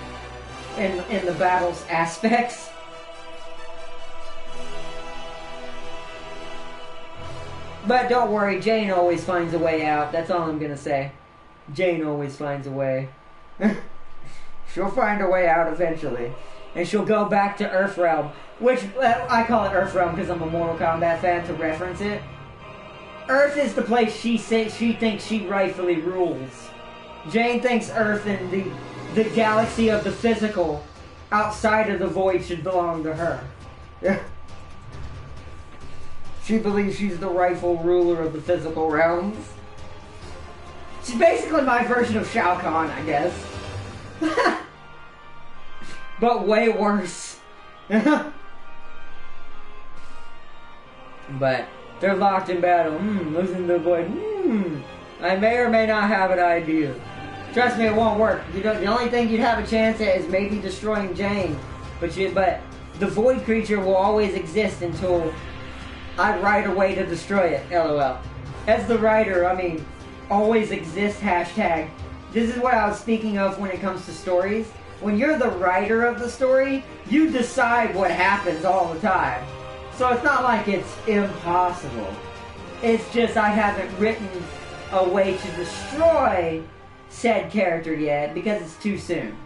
in the battle's aspects. But don't worry, Jane always finds a way out. That's all I'm gonna say. Jane always finds a way. She'll find a way out eventually. And she'll go back to Earthrealm. Which, I call it Earthrealm because I'm a Mortal Kombat fan to reference it. Earth is the place she thinks she rightfully rules. Jane thinks Earth and the galaxy of the physical outside of the Void should belong to her. She believes she's the rightful ruler of the physical realms. She's basically my version of Shao Kahn, I guess. But way worse. But they're locked in battle. Losing the Void. I may or may not have an idea. Trust me, it won't work. The only thing you'd have a chance at is maybe destroying Jane. But the Void creature will always exist until I write a way to destroy it. LOL. As the writer, I mean, always exists hashtag. This is what I was speaking of when it comes to stories. When you're the writer of the story, you decide what happens all the time. So it's not like it's impossible. It's just I haven't written a way to destroy said character yet because it's too soon.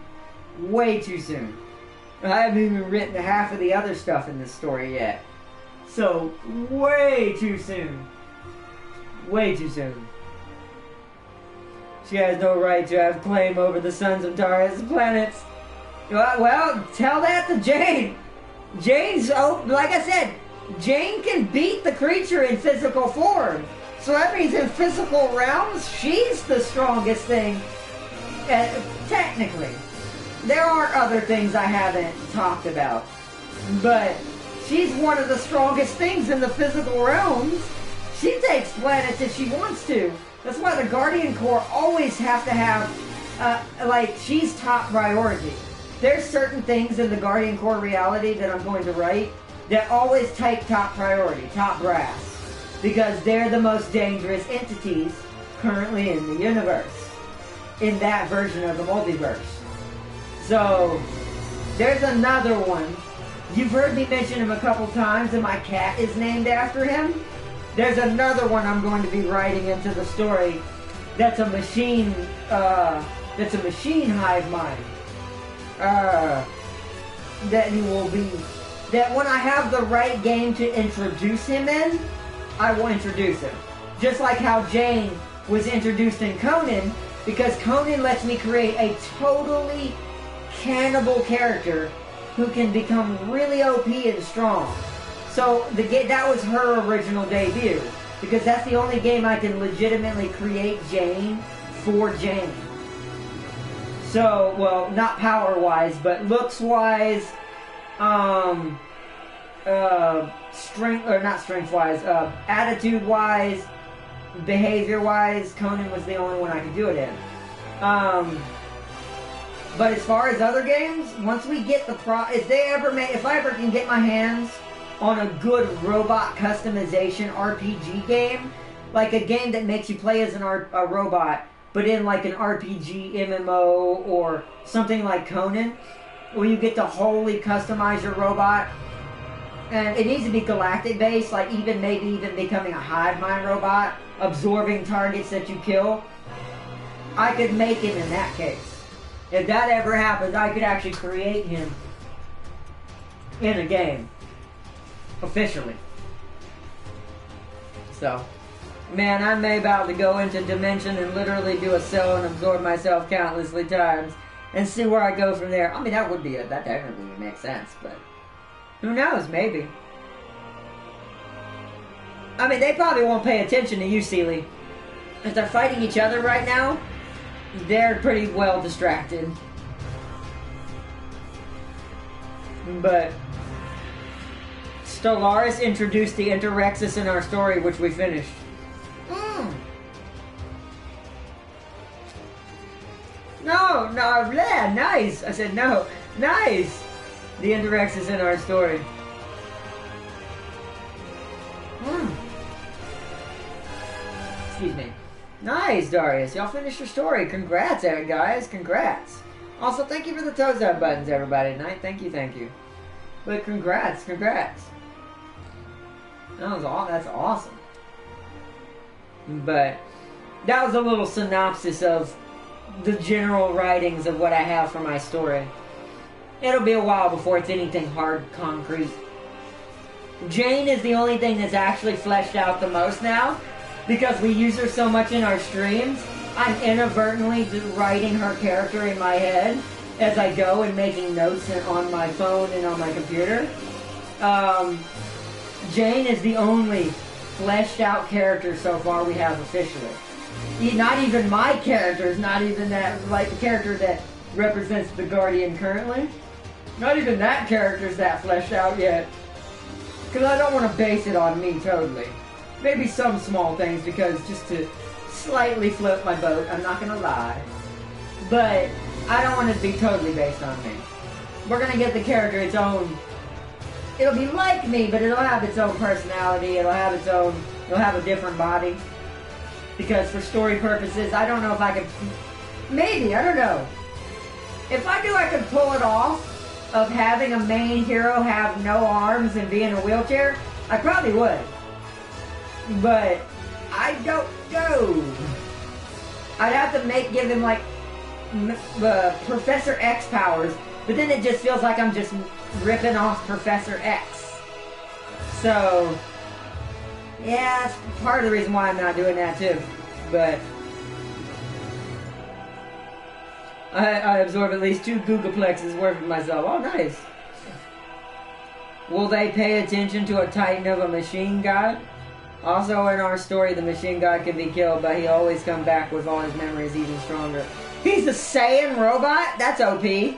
Way too soon. I haven't even written half of the other stuff in this story yet. So, way too soon. Way too soon. She has no right to have claim over the sons of Darius' planets. Well, tell that to Jane. Jane's, like I said, Jane can beat the creature in physical form. So that means in physical realms, she's the strongest thing. Technically. There are other things I haven't talked about. But she's one of the strongest things in the physical realms. She takes planets if she wants to. That's why the Guardian Corps always have to have, she's top priority. There's certain things in the Guardian Corps reality that I'm going to write that always take top priority, top brass. Because they're the most dangerous entities currently in the universe. In that version of the multiverse. So, there's another one. You've heard me mention him a couple times, and my cat is named after him. There's another one I'm going to be writing into the story that's a machine hive mind. That he will be... That when I have the right game to introduce him in, I will introduce him. Just like how Jane was introduced in Conan, because Conan lets me create a totally cannibal character who can become really OP and strong. So that was her original debut, because that's the only game I can legitimately create Jane for Jane. So, well, not power-wise, but looks-wise, strength-wise, attitude-wise, behavior-wise, Conan was the only one I could do it in. But as far as other games, once we get the if I ever can get my hands on a good robot customization RPG game, like a game that makes you play as a robot, but in like an RPG MMO or something like Conan, where you get to wholly customize your robot, and it needs to be galactic based, like maybe even becoming a hive mind robot, absorbing targets that you kill. I could make him in that case. If that ever happens, I could actually create him in a game. Officially. So, man, I'm about to go into Dimension and literally do a cell and absorb myself countlessly times and see where I go from there. I mean, that technically would make sense, but who knows, maybe. I mean, they probably won't pay attention to you, Seely. If they're fighting each other right now, they're pretty well distracted. But Stellaris introduced the Interrexus in our story, which we finished. No, yeah, nice. I said no, nice. The Interrexus in our story. Excuse me. Nice, Darius. Y'all finished your story. Congrats, guys. Congrats. Also, thank you for the toes up buttons, everybody tonight. Thank you. But congrats. That's awesome. But that was a little synopsis of the general writings of what I have for my story. It'll be a while before it's anything hard, concrete. Jane is the only thing that's actually fleshed out the most now. Because we use her so much in our streams, I'm inadvertently writing her character in my head as I go and making notes on my phone and on my computer. Jane is the only fleshed out character so far we have officially. Not even my characters, not even that, like the character that represents the Guardian currently. Not even that character's that fleshed out yet. Because I don't want to base it on me totally. Maybe some small things, because just to slightly float my boat, I'm not going to lie. But I don't want it to be totally based on me. We're going to get the character its own... It'll be like me, but it'll have its own personality, it'll have a different body. Because for story purposes, I don't know if I could... Maybe, I don't know. If I knew I could pull it off, of having a main hero have no arms and be in a wheelchair, I probably would. But I don't know. I'd have to give him like Professor X powers, but then it just feels like I'm just ripping off Professor X. So Yeah, that's part of the reason why I'm not doing that too. But I absorb at least 2 Googoplexes worth of myself. Oh, nice. Will they pay attention to a titan of a machine god? Also in our story, the machine god can be killed, but he always comes back with all his memories even stronger. He's a Saiyan robot? That's OP.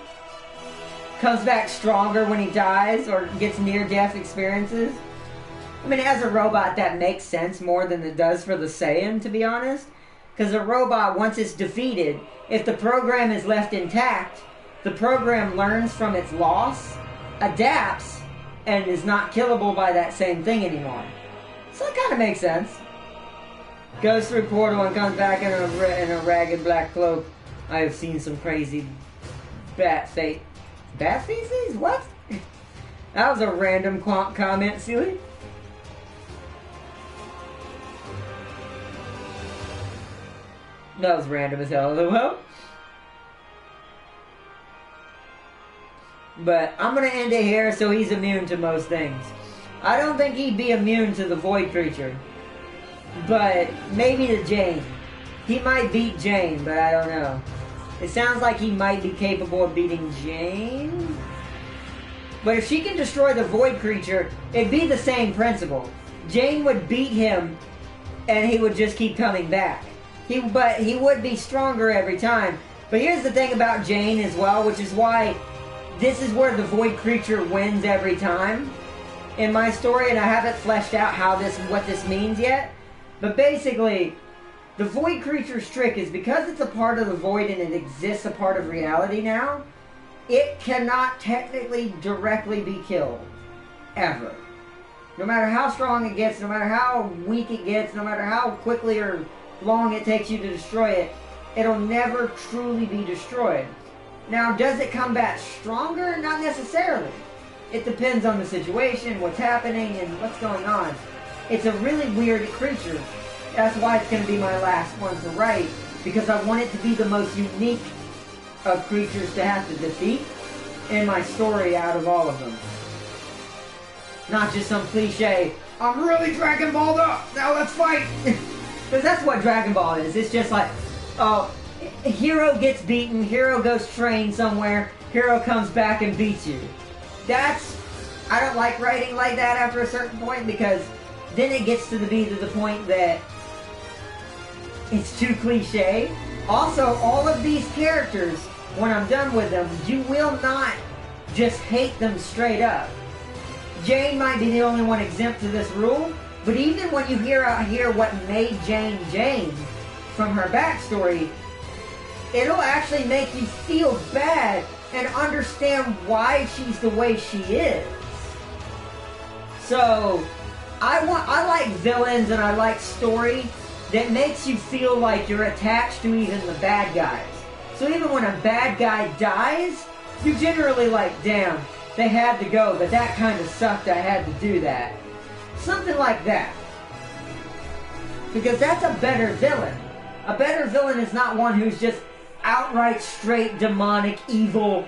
Comes back stronger when he dies or gets near-death experiences. I mean, as a robot, that makes sense more than it does for the Saiyan, to be honest. Because a robot, once it's defeated, if the program is left intact, the program learns from its loss, adapts, and is not killable by that same thing anymore. So it kind of makes sense. Goes through portal and comes back in a ragged black cloak. I have seen some crazy bat feces? What? That was a random comment, silly. That was random as hell, well. But I'm going to end it here so he's immune to most things. I don't think he'd be immune to the void creature. But maybe to Jane. He might beat Jane, but I don't know. It sounds like he might be capable of beating Jane. But if she can destroy the void creature, it'd be the same principle. Jane would beat him, and he would just keep coming back. But he would be stronger every time. But here's the thing about Jane as well, which is why this is where the void creature wins every time in my story, and I haven't fleshed out what this means yet. But basically, the void creature's trick is because it's a part of the void and it exists a part of reality now, it cannot technically directly be killed. Ever. No matter how strong it gets, no matter how weak it gets, no matter how quickly or long it takes you to destroy it, it'll never truly be destroyed. Now, does it come back stronger? Not necessarily. It depends on the situation, what's happening, and what's going on. It's a really weird creature. That's why it's going to be my last one to write, because I want it to be the most unique of creatures to have to defeat in my story out of all of them. Not just some cliche, I'm really Dragon Balled up, now let's fight! Because that's what Dragon Ball is. It's just like, oh, hero gets beaten, hero goes train somewhere, hero comes back and beats you. I don't like writing like that after a certain point, because then it gets to be to the point that it's too cliche. Also, all of these characters, when I'm done with them, you will not just hate them straight up. Jane might be the only one exempt to this rule, but even when you hear what made Jane Jane from her backstory, it'll actually make you feel bad and understand why she's the way she is. So, I like villains and I like story that makes you feel like you're attached to even the bad guys. So even when a bad guy dies, you're generally like, damn, they had to go, but that kind of sucked, I had to do that. Something like that. Because that's a better villain. A better villain is not one who's just outright straight demonic, evil,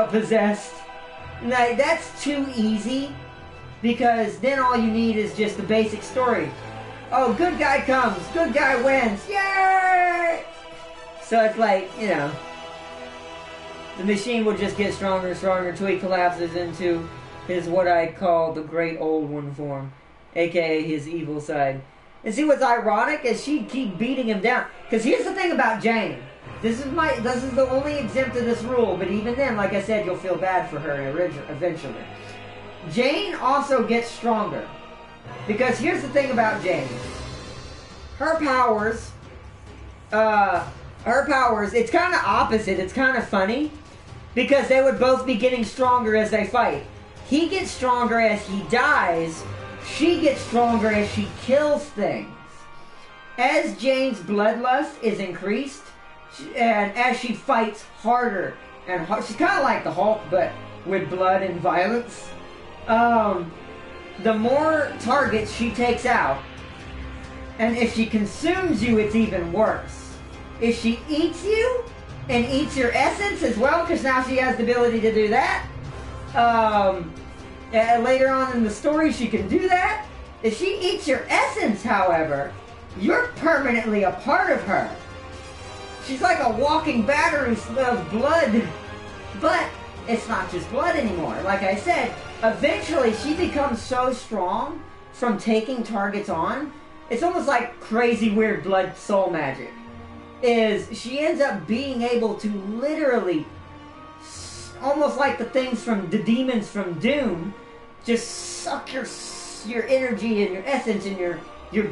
possessed. Like, that's too easy, because then all you need is just the basic story. Oh, good guy comes, good guy wins, yay! So it's like, the machine will just get stronger and stronger until he collapses into his what I call the Great Old One form, aka his evil side. And see what's ironic is she'd keep beating him down. Because here's the thing about Jane. This is the only exempt of this rule, but even then, like I said, you'll feel bad for her eventually. Jane also gets stronger. Because here's the thing about Jane. Her powers, it's kind of opposite. It's kind of funny. Because they would both be getting stronger as they fight. He gets stronger as he dies. She gets stronger as she kills things. As Jane's bloodlust is increased, and as she fights harder, and she's kind of like the Hulk, but with blood and violence, the more targets she takes out, and if she consumes you, it's even worse. If she eats you, and eats your essence as well, because now she has the ability to do that, later on in the story, she can do that. If she eats your essence, however, you're permanently a part of her. She's like a walking battery of blood. But it's not just blood anymore. Like I said, eventually she becomes so strong from taking targets on. It's almost like crazy weird blood soul magic. Is she ends up being able to literally, almost like the things from the demons from Doom, just suck your energy and your essence and your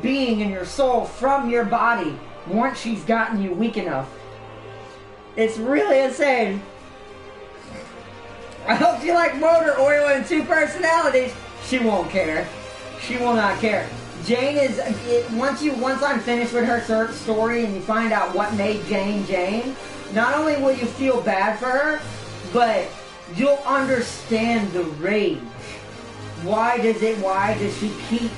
being and your soul from your body once she's gotten you weak enough. It's really insane. I hope you like motor oil and 2 personalities. She won't care. She will not care. Jane is, once I'm finished with her story and you find out what made Jane Jane, not only will you feel bad for her, but you'll understand the rage. Why does she keep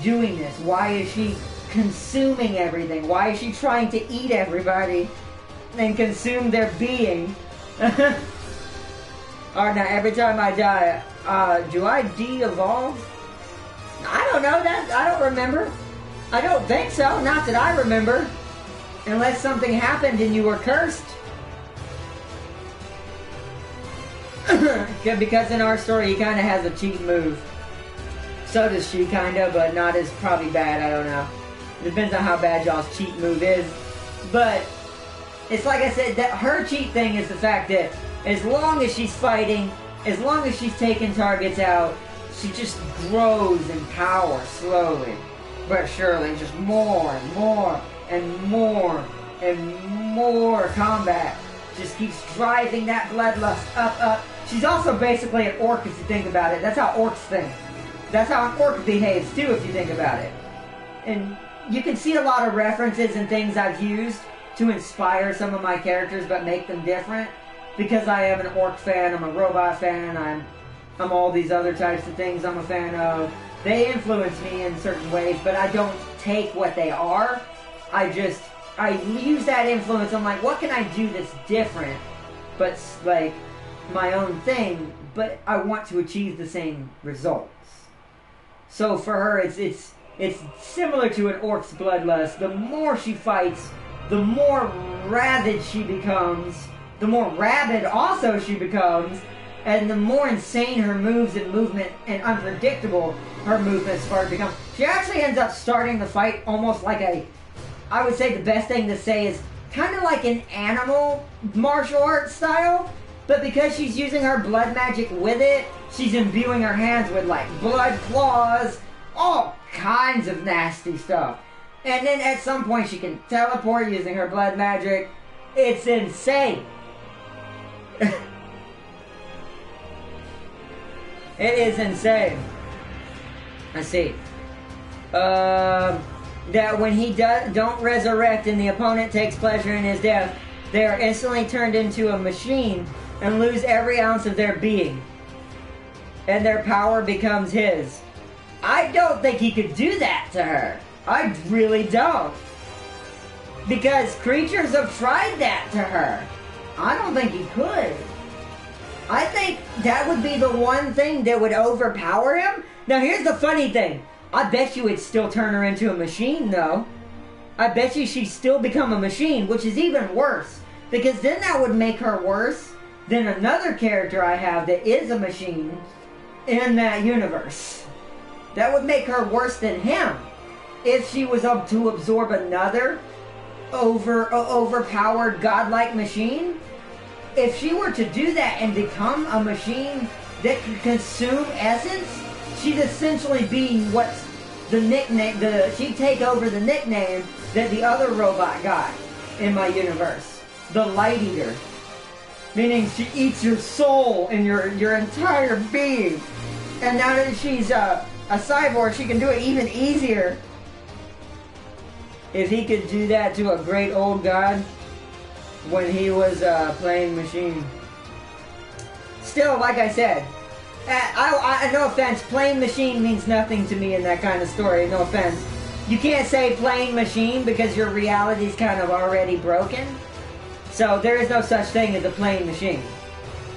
doing this? Why is she consuming everything? Why is she trying to eat everybody and consume their being? Alright, now every time I die, do I de-evolve? I don't know that. I don't remember. I don't think so. Not that I remember. Unless something happened and you were cursed. Because in our story, he kind of has a cheat move. So does she, kind of, but not as probably bad. I don't know. Depends on how bad y'all's cheat move is. But it's like I said, that her cheat thing is the fact that as long as she's fighting, as long as she's taking targets out, she just grows in power slowly but surely. Just more and more and more and more combat. Just keeps driving that bloodlust up. She's also basically an orc if you think about it. That's how orcs think. That's how an orc behaves too if you think about it. And you can see a lot of references and things I've used to inspire some of my characters but make them different. Because I am an orc fan, I'm a robot fan, I'm all these other types of things I'm a fan of. They influence me in certain ways, but I don't take what they are. I use that influence. I'm like, what can I do that's different, but like my own thing, but I want to achieve the same results. So for her, it's similar to an orc's bloodlust. The more she fights, the more rabid she becomes, the more rabid also she becomes, and the more insane her moves and movement and unpredictable her movements start to become. She actually ends up starting the fight almost like I would say the best thing to say is kind of like an animal martial arts style, but because she's using her blood magic with it, she's imbuing her hands with like blood claws, all kinds of nasty stuff. And then at some point she can teleport using her blood magic. It's insane. It is insane. Let's see. That when he don't resurrect and the opponent takes pleasure in his death, they are instantly turned into a machine and lose every ounce of their being. And their power becomes his. I don't think he could do that to her. I really don't. Because creatures have tried that to her. I don't think he could. I think that would be the one thing that would overpower him. Now here's the funny thing. I bet you it'd still turn her into a machine though. I bet you she'd still become a machine, which is even worse. Because then that would make her worse than another character I have that is a machine in that universe. That would make her worse than him. If she was up to absorb another overpowered godlike machine. If she were to do that and become a machine that could consume essence, she'd essentially be what's the nickname, she'd take over the nickname that the other robot got in my universe. The Light Eater. Meaning she eats your soul and your entire being. And now that she's a cyborg, she can do it even easier. If he could do that to a great old god when he was playing machine. Still, like I said, I no offense, playing machine means nothing to me in that kind of story, no offense. You can't say playing machine because your reality's kind of already broken. So there is no such thing as a playing machine.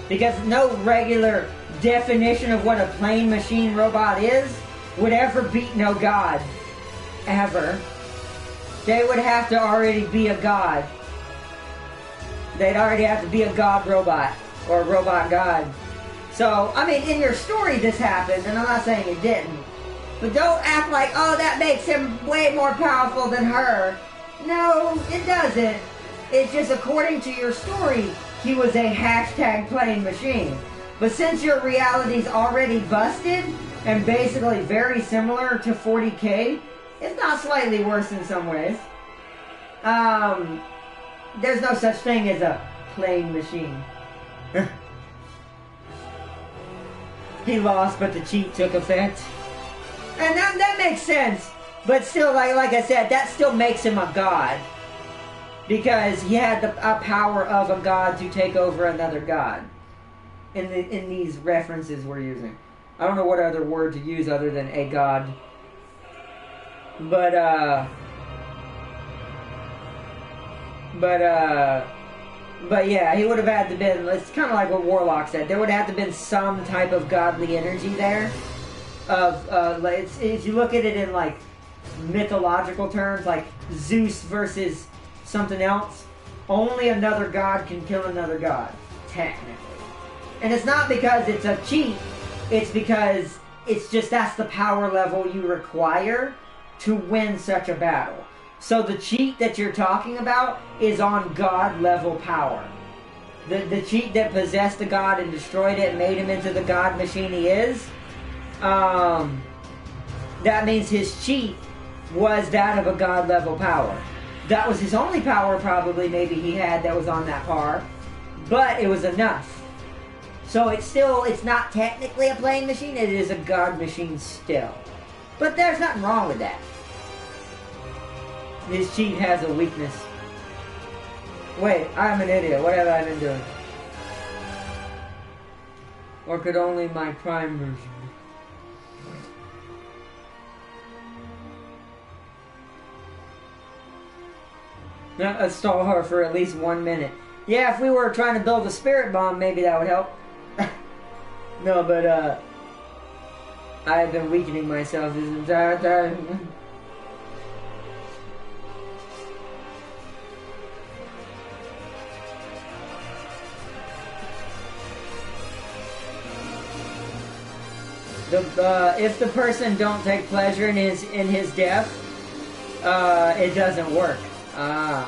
Because no regular definition of what a playing machine robot is would ever beat no god. Ever. They would have to already be a god. They'd already have to be a god robot. Or a robot god. So, I mean, in your story this happened, and I'm not saying it didn't. But don't act like, oh, that makes him way more powerful than her. No, it doesn't. It's just according to your story, he was a hashtag playing machine. But since your reality's already busted, and basically very similar to 40K, if not slightly worse in some ways, there's no such thing as a playing machine. He lost, but the cheat took effect. And that makes sense. But still, like I said, that still makes him a god. Because he had the power of a god to take over another god. In these references we're using. I don't know what other word to use other than a god. But yeah, he would have had to been, it's kind of like what Warlock said, there would have to been some type of godly energy there. If you look at it in like mythological terms, like Zeus versus something else, only another god can kill another god, technically. And it's not because it's a cheat, it's because it's just that's the power level you require to win such a battle. So the cheat that you're talking about is on god level power. The cheat that possessed the god and destroyed it and made him into the god machine he is, that means his cheat was that of a god level power. That was his only power probably maybe he had that was on that par, but it was enough. So it's not technically a playing machine, it is a god machine still. But there's nothing wrong with that. His cheat has a weakness. Wait, I'm an idiot. What have I been doing? Or could only my prime version? Let's stall her for at least 1 minute. Yeah, if we were trying to build a spirit bomb, maybe that would help. No, but I've been weakening myself this entire time. If the person don't take pleasure in his death, it doesn't work. I'm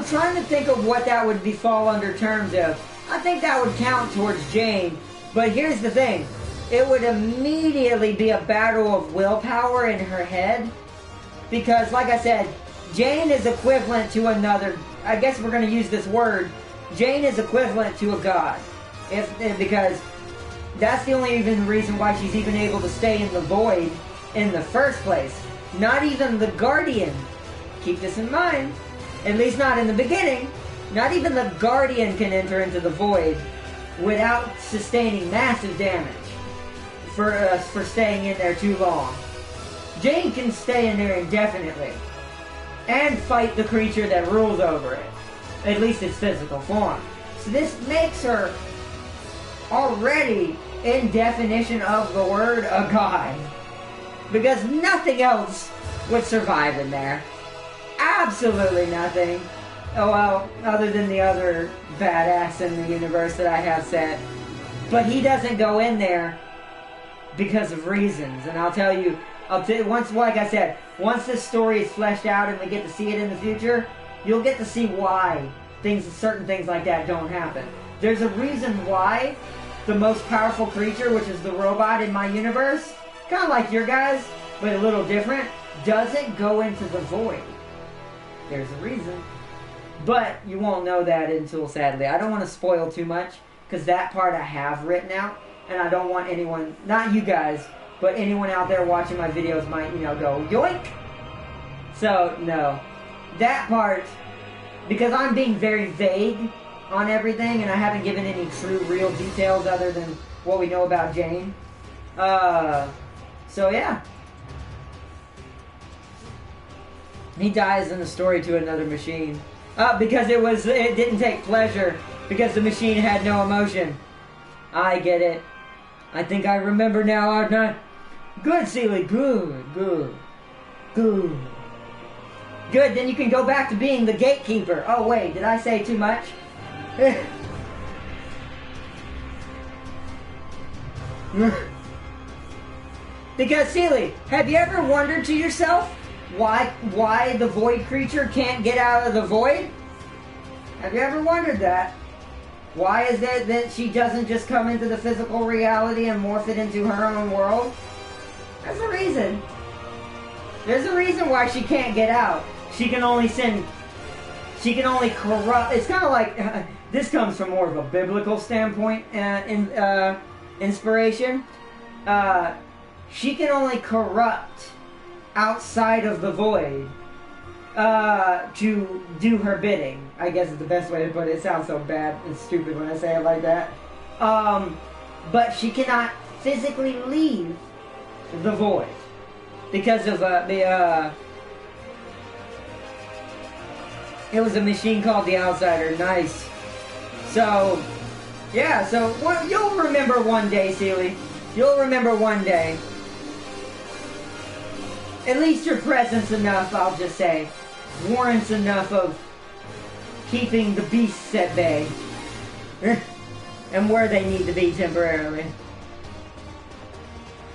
trying to think of what that would fall under terms of. I think that would count towards Jane, but here's the thing. It would immediately be a battle of willpower in her head, because like I said, Jane is equivalent to another, I guess we're going to use this word, Jane is equivalent to a god. Because that's the only even reason why she's even able to stay in the void in the first place. Not even the Guardian, keep this in mind, at least not in the beginning, not even the Guardian can enter into the void without sustaining massive damage for staying in there too long. Jane can stay in there indefinitely and fight the creature that rules over it, at least its physical form. So this makes her already, in definition of the word, a god. Because nothing else would survive in there. Absolutely nothing. Oh well, other than the other badass in the universe that I have set. But he doesn't go in there because of reasons. And I'll tell you, once, like I said, once this story is fleshed out and we get to see it in the future, you'll get to see why certain things like that don't happen. There's a reason why the most powerful creature, which is the robot in my universe, kind of like your guys, but a little different, doesn't go into the void. There's a reason. But you won't know that until, sadly, I don't want to spoil too much, because that part I have written out, and I don't want anyone, not you guys, but anyone out there watching my videos might, go, yoink! So, no. That part, because I'm being very vague on everything, and I haven't given any true, real details other than what we know about Jane. So yeah. He dies in the story to another machine. Because it didn't take pleasure, because the machine had no emotion. I get it. I think I remember now, Good, Seely. Good, good, good. Good, then you can go back to being the gatekeeper. Oh, wait, did I say too much? Because, Seely, have you ever wondered to yourself why the void creature can't get out of the void? Have you ever wondered that? Why is it that she doesn't just come into the physical reality and morph it into her own world? There's a reason. There's a reason why she can't get out. She can only corrupt. It's kind of like, this comes from more of a biblical standpoint inspiration. She can only corrupt outside of the void to do her bidding. I guess is the best way to put it. It sounds so bad and stupid when I say it like that. But she cannot physically leave the void because of it was a machine called the Outsider. Nice. So, yeah. So you'll remember one day, Seely. You'll remember one day. At least your presence enough, I'll just say, warrants enough of keeping the beasts at bay. And where they need to be temporarily.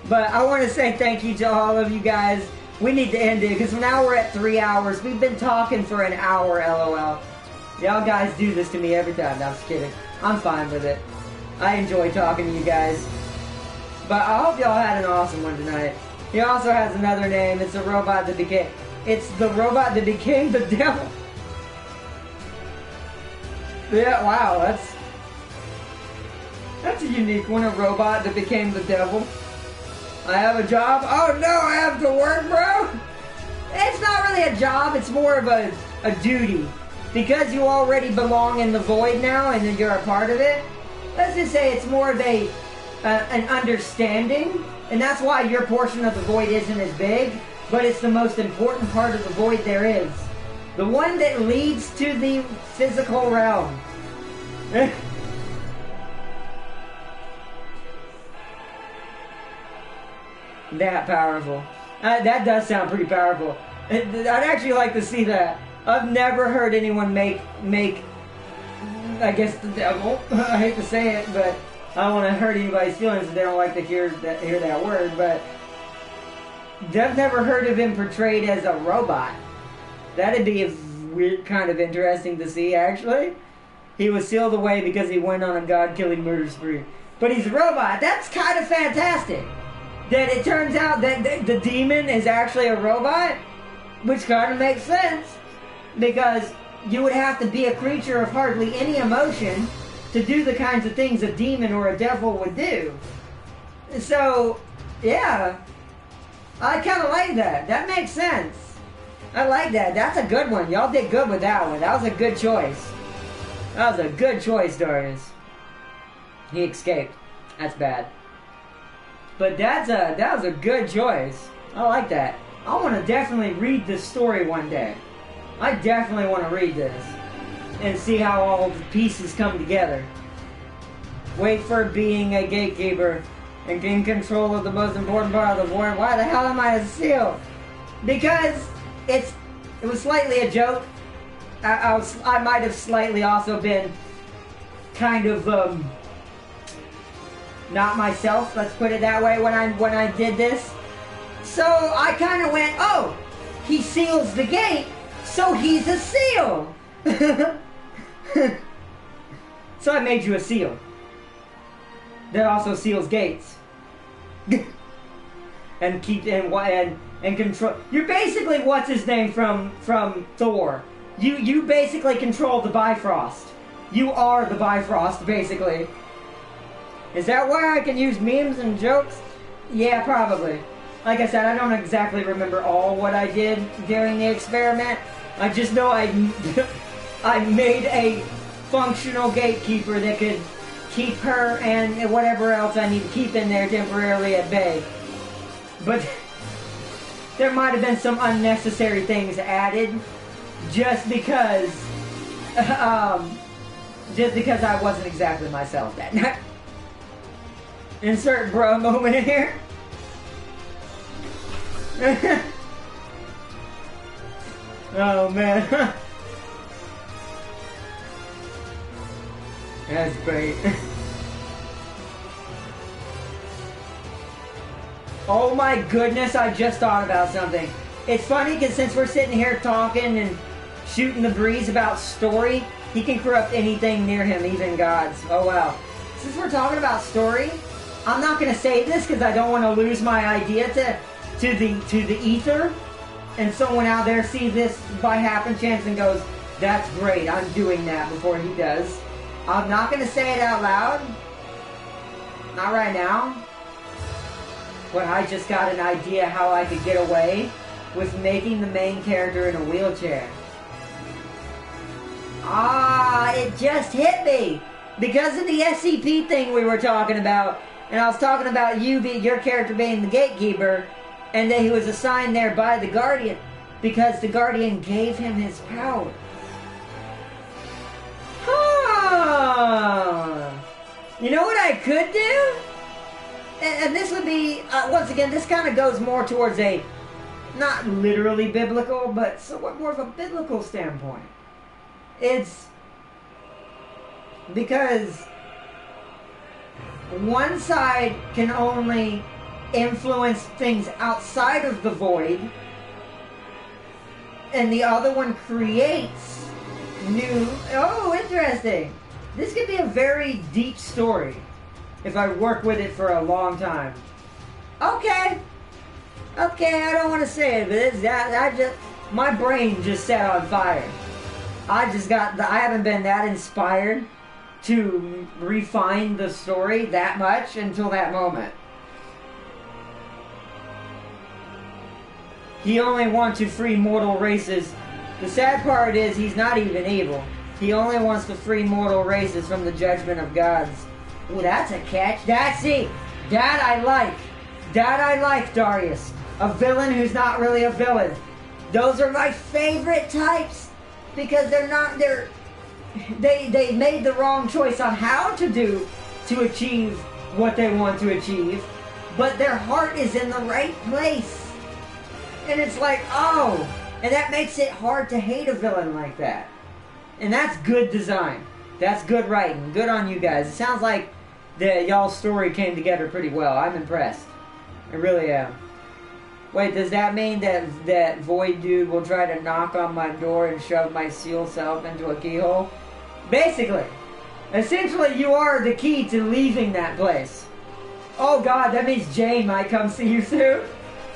But I want to say thank you to all of you guys. We need to end it, because now we're at 3 hours. We've been talking for an hour, LOL. Y'all guys do this to me every time. No, I'm just kidding. I'm fine with it. I enjoy talking to you guys. But I hope y'all had an awesome one tonight. He also has another name. It's a robot that became... It's the robot that became the devil. Yeah, wow, that's a unique one. A robot that became the devil. I have a job. Oh no, I have to work, bro. It's not really a job. It's more of a duty. Because you already belong in the void now and you're a part of it. Let's just say it's more of an understanding. And that's why your portion of the void isn't as big. But it's the most important part of the void there is. The one that leads to the physical realm. That powerful. That does sound pretty powerful. I'd actually like to see that. I've never heard anyone make I guess the devil. I hate to say it, but I don't want to hurt anybody's feelings if they don't like to hear that word, but I've never heard of him portrayed as a robot. That'd be a weird, kind of interesting to see, actually. He was sealed away because he went on a god-killing murder spree. But he's a robot. That's kind of fantastic. That it turns out that the demon is actually a robot, which kind of makes sense. Because you would have to be a creature of hardly any emotion to do the kinds of things a demon or a devil would do. So, yeah. I kind of like that. That makes sense. I like that. That's a good one. Y'all did good with that one. That was a good choice. That was a good choice, Darius. He escaped. That's bad. But that was a good choice. I like that. I want to definitely read this story one day. I definitely want to read this. And see how all the pieces come together. Wait for being a gatekeeper and gain control of the most important part of the void. Why the hell am I a seal? Because it was slightly a joke. I might have slightly also been kind of not myself, let's put it that way, when I did this. So I kind of went, oh, he seals the gate, so he's a seal. So I made you a seal that also seals gates. And control. You're basically what's his name from Thor. You basically control the Bifrost. You are the Bifrost, basically. Is that why I can use memes and jokes? Yeah, probably. Like I said, I don't exactly remember all what I did during the experiment. I just know I made a functional gatekeeper that could keep her and whatever else I need to keep in there temporarily at bay. But there might have been some unnecessary things added just because I wasn't exactly myself that night. Insert bro moment in here. Oh man. That's great. Oh my goodness, I just thought about something. It's funny because since we're sitting here talking and shooting the breeze about story, he can corrupt anything near him, even gods. Oh wow. Since we're talking about story, I'm not going to say this because I don't want to lose my idea to the ether. And someone out there sees this by happen chance and goes, that's great, I'm doing that before he does. I'm not going to say it out loud. Not right now. But I just got an idea how I could get away with making the main character in a wheelchair. Ah, it just hit me. Because of the SCP thing we were talking about. And I was talking about your character being the gatekeeper. And that he was assigned there by the Guardian. Because the Guardian gave him his power. You know what I could do? And this would be, once again, this kind of goes more towards a, not literally biblical, but somewhat more of a biblical standpoint. It's because one side can only influence things outside of the void, and the other one creates new... Oh, interesting. This could be a very deep story if I work with it for a long time. Okay, I don't want to say it, but my brain just set on fire. I haven't been that inspired to refine the story that much until that moment. He only wants to free mortal races. The sad part is he's not even evil. He only wants to free mortal races from the judgment of gods. Well, that's a catch. That I like, Darius. A villain who's not really a villain. Those are my favorite types. Because they made the wrong choice on how to achieve what they want to achieve. But their heart is in the right place. And it's like, oh, and that makes it hard to hate a villain like that. And that's good design. That's good writing. Good on you guys. It sounds like y'all's story came together pretty well. I'm impressed. I really am. Wait, does that mean that Void Dude will try to knock on my door and shove my seal self into a keyhole? Basically. Essentially, you are the key to leaving that place. Oh god, that means Jane might come see you soon.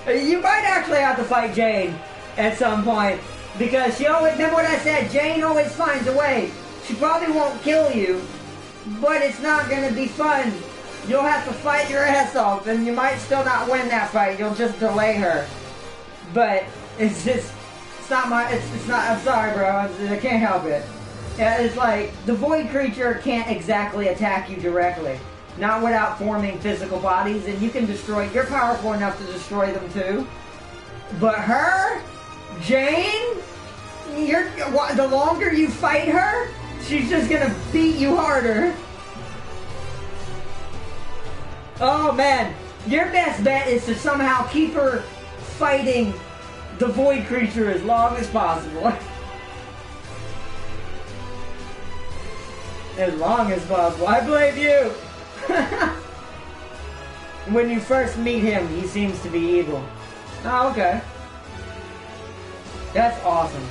You might actually have to fight Jane at some point. Because she always, remember what I said, Jane always finds a way. She probably won't kill you, but it's not going to be fun. You'll have to fight your ass off, and you might still not win that fight. You'll just delay her. But it's not, I'm sorry, bro. I can't help it. It's like, the void creature can't exactly attack you directly. Not without forming physical bodies, and you can you're powerful enough to destroy them too. But her, Jane, the longer you fight her, she's just gonna beat you harder. Oh man, your best bet is to somehow keep her fighting the void creature as long as possible. As long as possible. I blame you! When you first meet him, he seems to be evil. Oh, okay. That's awesome.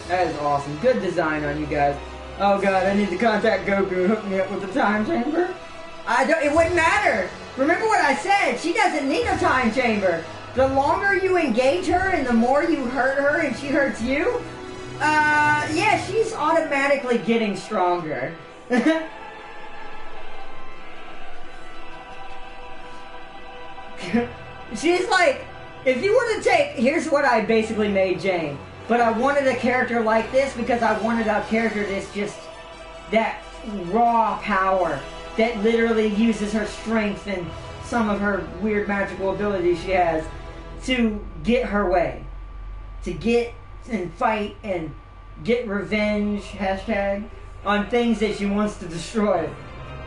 That is awesome. Good design on you guys. Oh god, I need to contact Goku and hook me up with the time chamber. It wouldn't matter. Remember what I said. She doesn't need a time chamber. The longer you engage her and the more you hurt her and she hurts you, yeah, she's automatically getting stronger. She's like, if you were to take, here's what I basically made Jane. But I wanted a character like this because I wanted a character that's just that raw power that literally uses her strength and some of her weird magical abilities she has to get her way. To get and fight and get revenge, hashtag, on things that she wants to destroy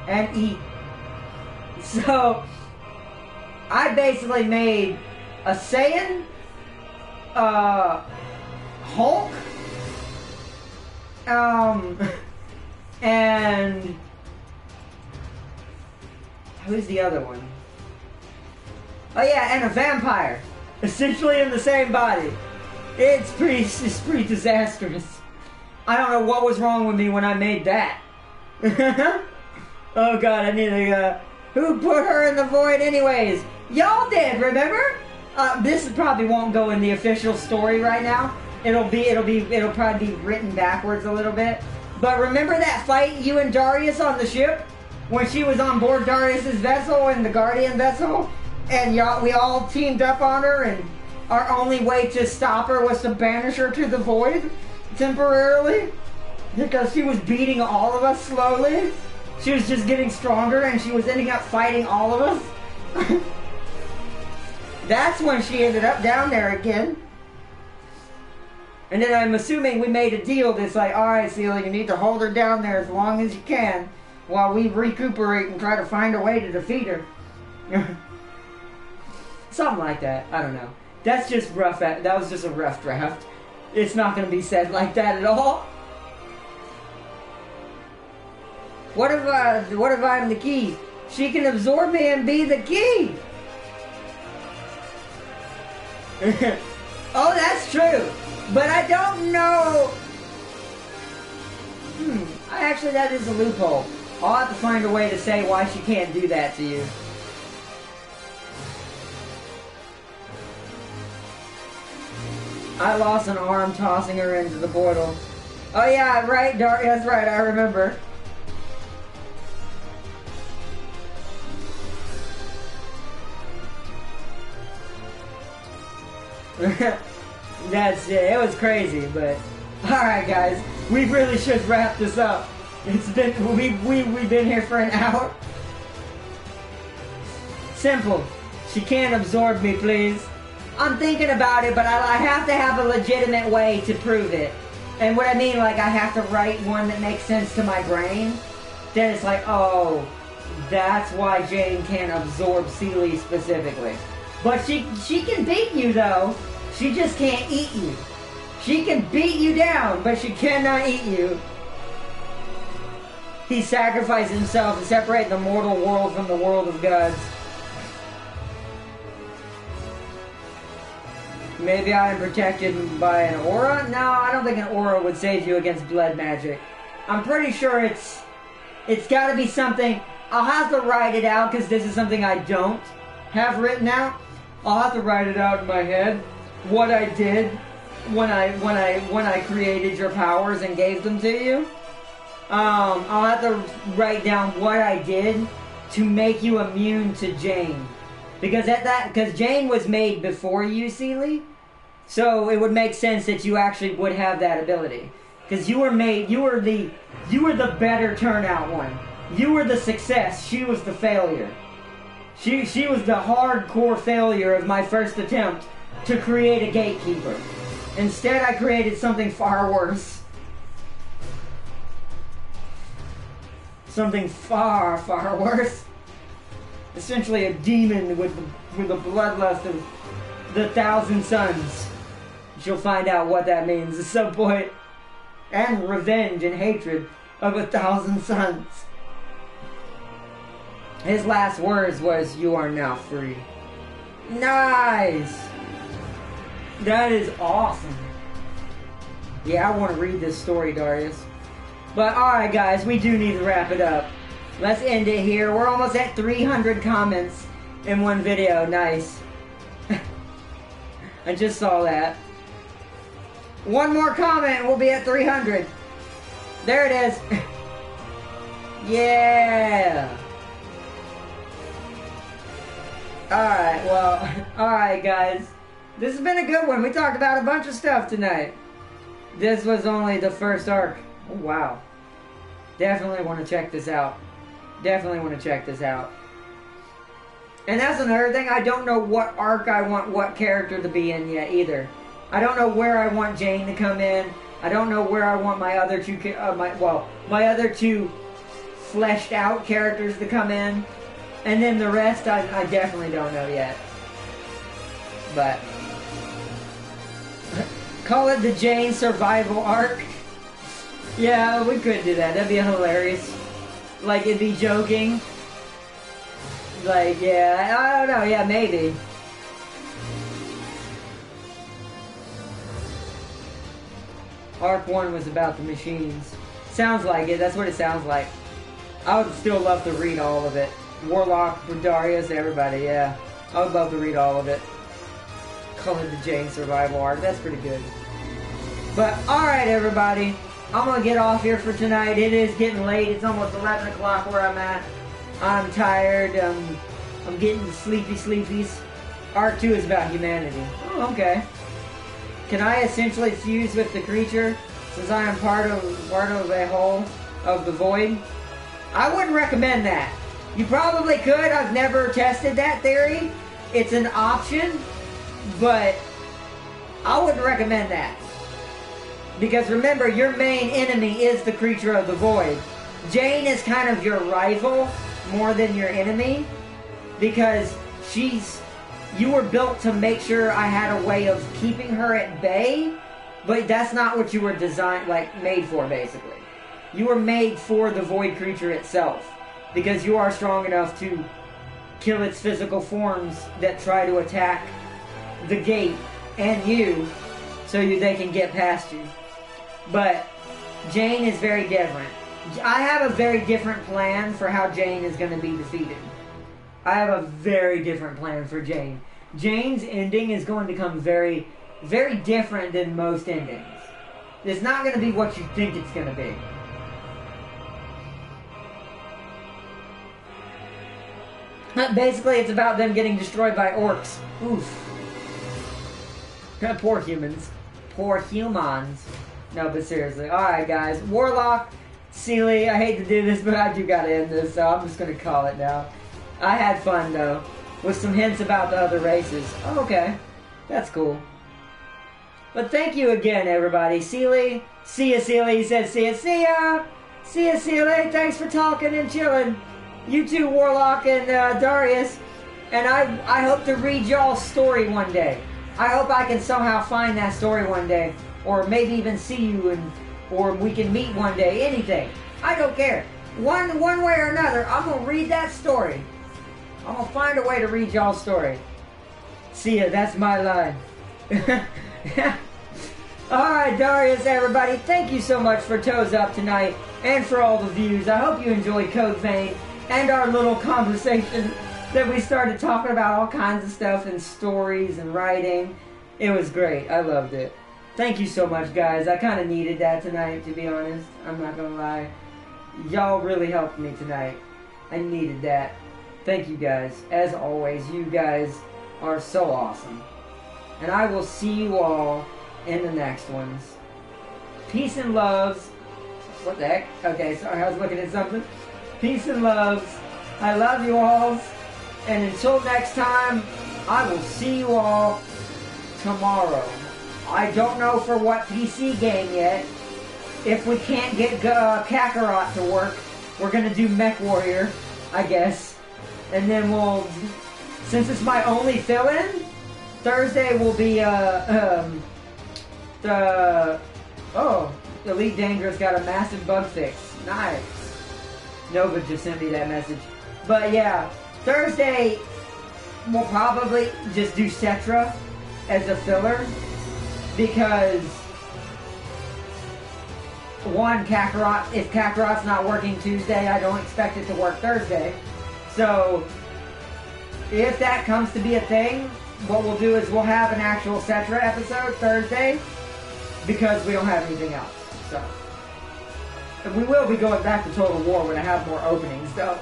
and eat. So I basically made a Saiyan Hulk, and who's the other one? Oh yeah, and a vampire, essentially in the same body. It's pretty disastrous. I don't know what was wrong with me when I made that. Oh god, I need to, who put her in the void anyways? Y'all did, remember? This probably won't go in the official story right now. It'll probably be written backwards a little bit. But remember that fight you and Darius on the ship? When she was on board Darius's vessel and the Guardian vessel? And we all teamed up on her, and our only way to stop her was to banish her to the void temporarily? Because she was beating all of us slowly? She was just getting stronger and she was ending up fighting all of us? That's when she ended up down there again. And then I'm assuming we made a deal that's like, alright Celia, you need to hold her down there as long as you can while we recuperate and try to find a way to defeat her. Something like that. I don't know. That's just rough. That was just a rough draft. It's not going to be said like that at all. What if I'm the key? She can absorb me and be the key. Oh, that's true. But I don't know. Actually, that is a loophole. I'll have to find a way to say why she can't do that to you. I lost an arm tossing her into the portal. Oh yeah, right, that's right, I remember. That's it. It was crazy, but alright guys, we really should wrap this up. It's been we've been here for an hour. Simple. She can't absorb me, please. I'm thinking about it, but I have to have a legitimate way to prove it. And what I mean, like, I have to write one that makes sense to my brain. Then it's like, oh, that's why Jane can't absorb Celie specifically. But she can beat you, though. She just can't eat you. She can beat you down, but she cannot eat you. He sacrificed himself to separate the mortal world from the world of gods. Maybe I am protected by an aura? No, I don't think an aura would save you against blood magic. I'm pretty sure it's gotta be something. I'll have to write it out because this is something I don't have written out. I'll have to write it out in my head. What I did when I created your powers and gave them to you. I'll have to write down what I did to make you immune to Jane. Because Jane was made before you, Celie. So it would make sense that you actually would have that ability. Because you were the better turnout one. You were the success, she was the failure. She was the hardcore failure of my first attempt to create a gatekeeper. Instead, I created something far worse. Something far, far worse. Essentially a demon with the bloodlust of the 1,000 suns. She'll find out what that means at some point. And revenge and hatred of 1,000 suns. His last words was, "You are now free." Nice! That is awesome. Yeah, I want to read this story, Darius. But alright guys, we do need to wrap it up. Let's end it here. We're almost at 300 comments in one video. Nice. I just saw that. One more comment and we'll be at 300. There it is. Yeah. Alright, well, alright guys. This has been a good one. We talked about a bunch of stuff tonight. This was only the first arc. Oh, wow. Definitely want to check this out. Definitely want to check this out. And that's another thing. I don't know what arc I want what character to be in yet either. I don't know where I want Jane to come in. I don't know where I want my other two my other two fleshed out characters to come in. And then the rest I definitely don't know yet. But Call it the Jane survival arc. Yeah, we could do that. That'd be hilarious. Like, it'd be joking. Like, yeah, I don't know. Yeah, maybe. Arc 1 was about the machines. Sounds like it. That's what it sounds like. I would still love to read all of it. Warlock, Darius, everybody, yeah. I would love to read all of it. Call it the Jane survival arc. That's pretty good. But, alright, everybody. I'm gonna get off here for tonight. It is getting late. It's almost 11 o'clock where I'm at. I'm tired. I'm getting the sleepies. Arc 2 is about humanity. Oh, okay. Can I essentially fuse with the creature since I am part of a whole of the void? I wouldn't recommend that. You probably could. I've never tested that theory. It's an option, but I wouldn't recommend that. Because remember, your main enemy is the creature of the void. Jane is kind of your rival more than your enemy, because you were built to make sure I had a way of keeping her at bay, but that's not what you were made for, basically. You were made for the void creature itself, because you are strong enough to kill its physical forms that try to attack the gate and you, so they can get past you. But Jane is very different. I have a very different plan for how Jane is going to be defeated. I have a very different plan for Jane. Jane's ending is going to come very, very different than most endings. It's not going to be what you think it's going to be. Basically, it's about them getting destroyed by orcs. Oof. Poor humans. Poor humans. No, but seriously. Alright, guys. Warlock, Sealy, I hate to do this, but I do gotta end this, so I'm just gonna call it now. I had fun, though, with some hints about the other races. Oh, okay. That's cool. But thank you again, everybody. Sealy, see ya, Sealy. He said, see ya, see ya. See ya, Sealy. Thanks for talking and chilling. You too, Warlock and Darius. And I hope to read y'all's story one day. I hope I can somehow find that story one day. Or maybe even see you, or we can meet one day. Anything. I don't care. One way or another, I'm going to read that story. I'm going to find a way to read y'all's story. See ya, that's my line. Alright, Darius, everybody, thank you so much for Toes Up tonight, and for all the views. I hope you enjoyed Code Vein, and our little conversation that we started talking about all kinds of stuff, and stories, and writing. It was great. I loved it. Thank you so much, guys. I kind of needed that tonight, to be honest. I'm not going to lie. Y'all really helped me tonight. I needed that. Thank you, guys. As always, you guys are so awesome. And I will see you all in the next ones. Peace and loves. What the heck? Okay, sorry, I was looking at something. Peace and loves. I love you all. And until next time, I will see you all tomorrow. I don't know for what PC game yet. If we can't get Kakarot to work, we're going to do Mech Warrior, I guess. And then we'll, since it's my only fill-in, Thursday will be, Elite Dangerous got a massive bug fix. Nice. Nova just sent me that message. But yeah, Thursday, we'll probably just do Cetra as a filler. Because, one, if Kakarot's not working Tuesday, I don't expect it to work Thursday. So, if that comes to be a thing, what we'll do is we'll have an actual Cetra episode Thursday, because we don't have anything else. So, and we will be going back to Total War when I have more openings, though.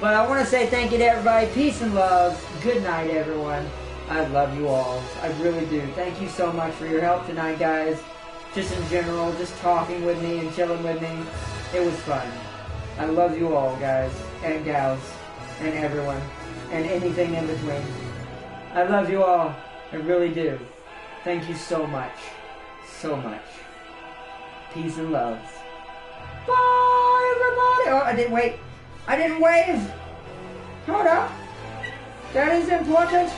But I want to say thank you to everybody. Peace and love. Good night, everyone. I love you all. I really do. Thank you so much for your help tonight, guys. Just in general, just talking with me and chilling with me. It was fun. I love you all, guys, and gals, and everyone, and anything in between. I love you all. I really do. Thank you so much. So much. Peace and love. Bye, everybody. Oh, I didn't wait. I didn't wave. Hold up. That is important.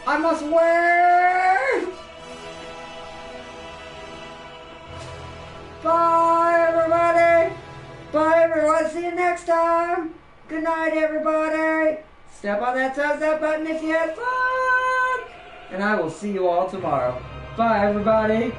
I must wave! Bye, everybody. Bye, everyone. See you next time. Good night, everybody. Step on that thumbs up button if you had fun. And I will see you all tomorrow. Bye, everybody.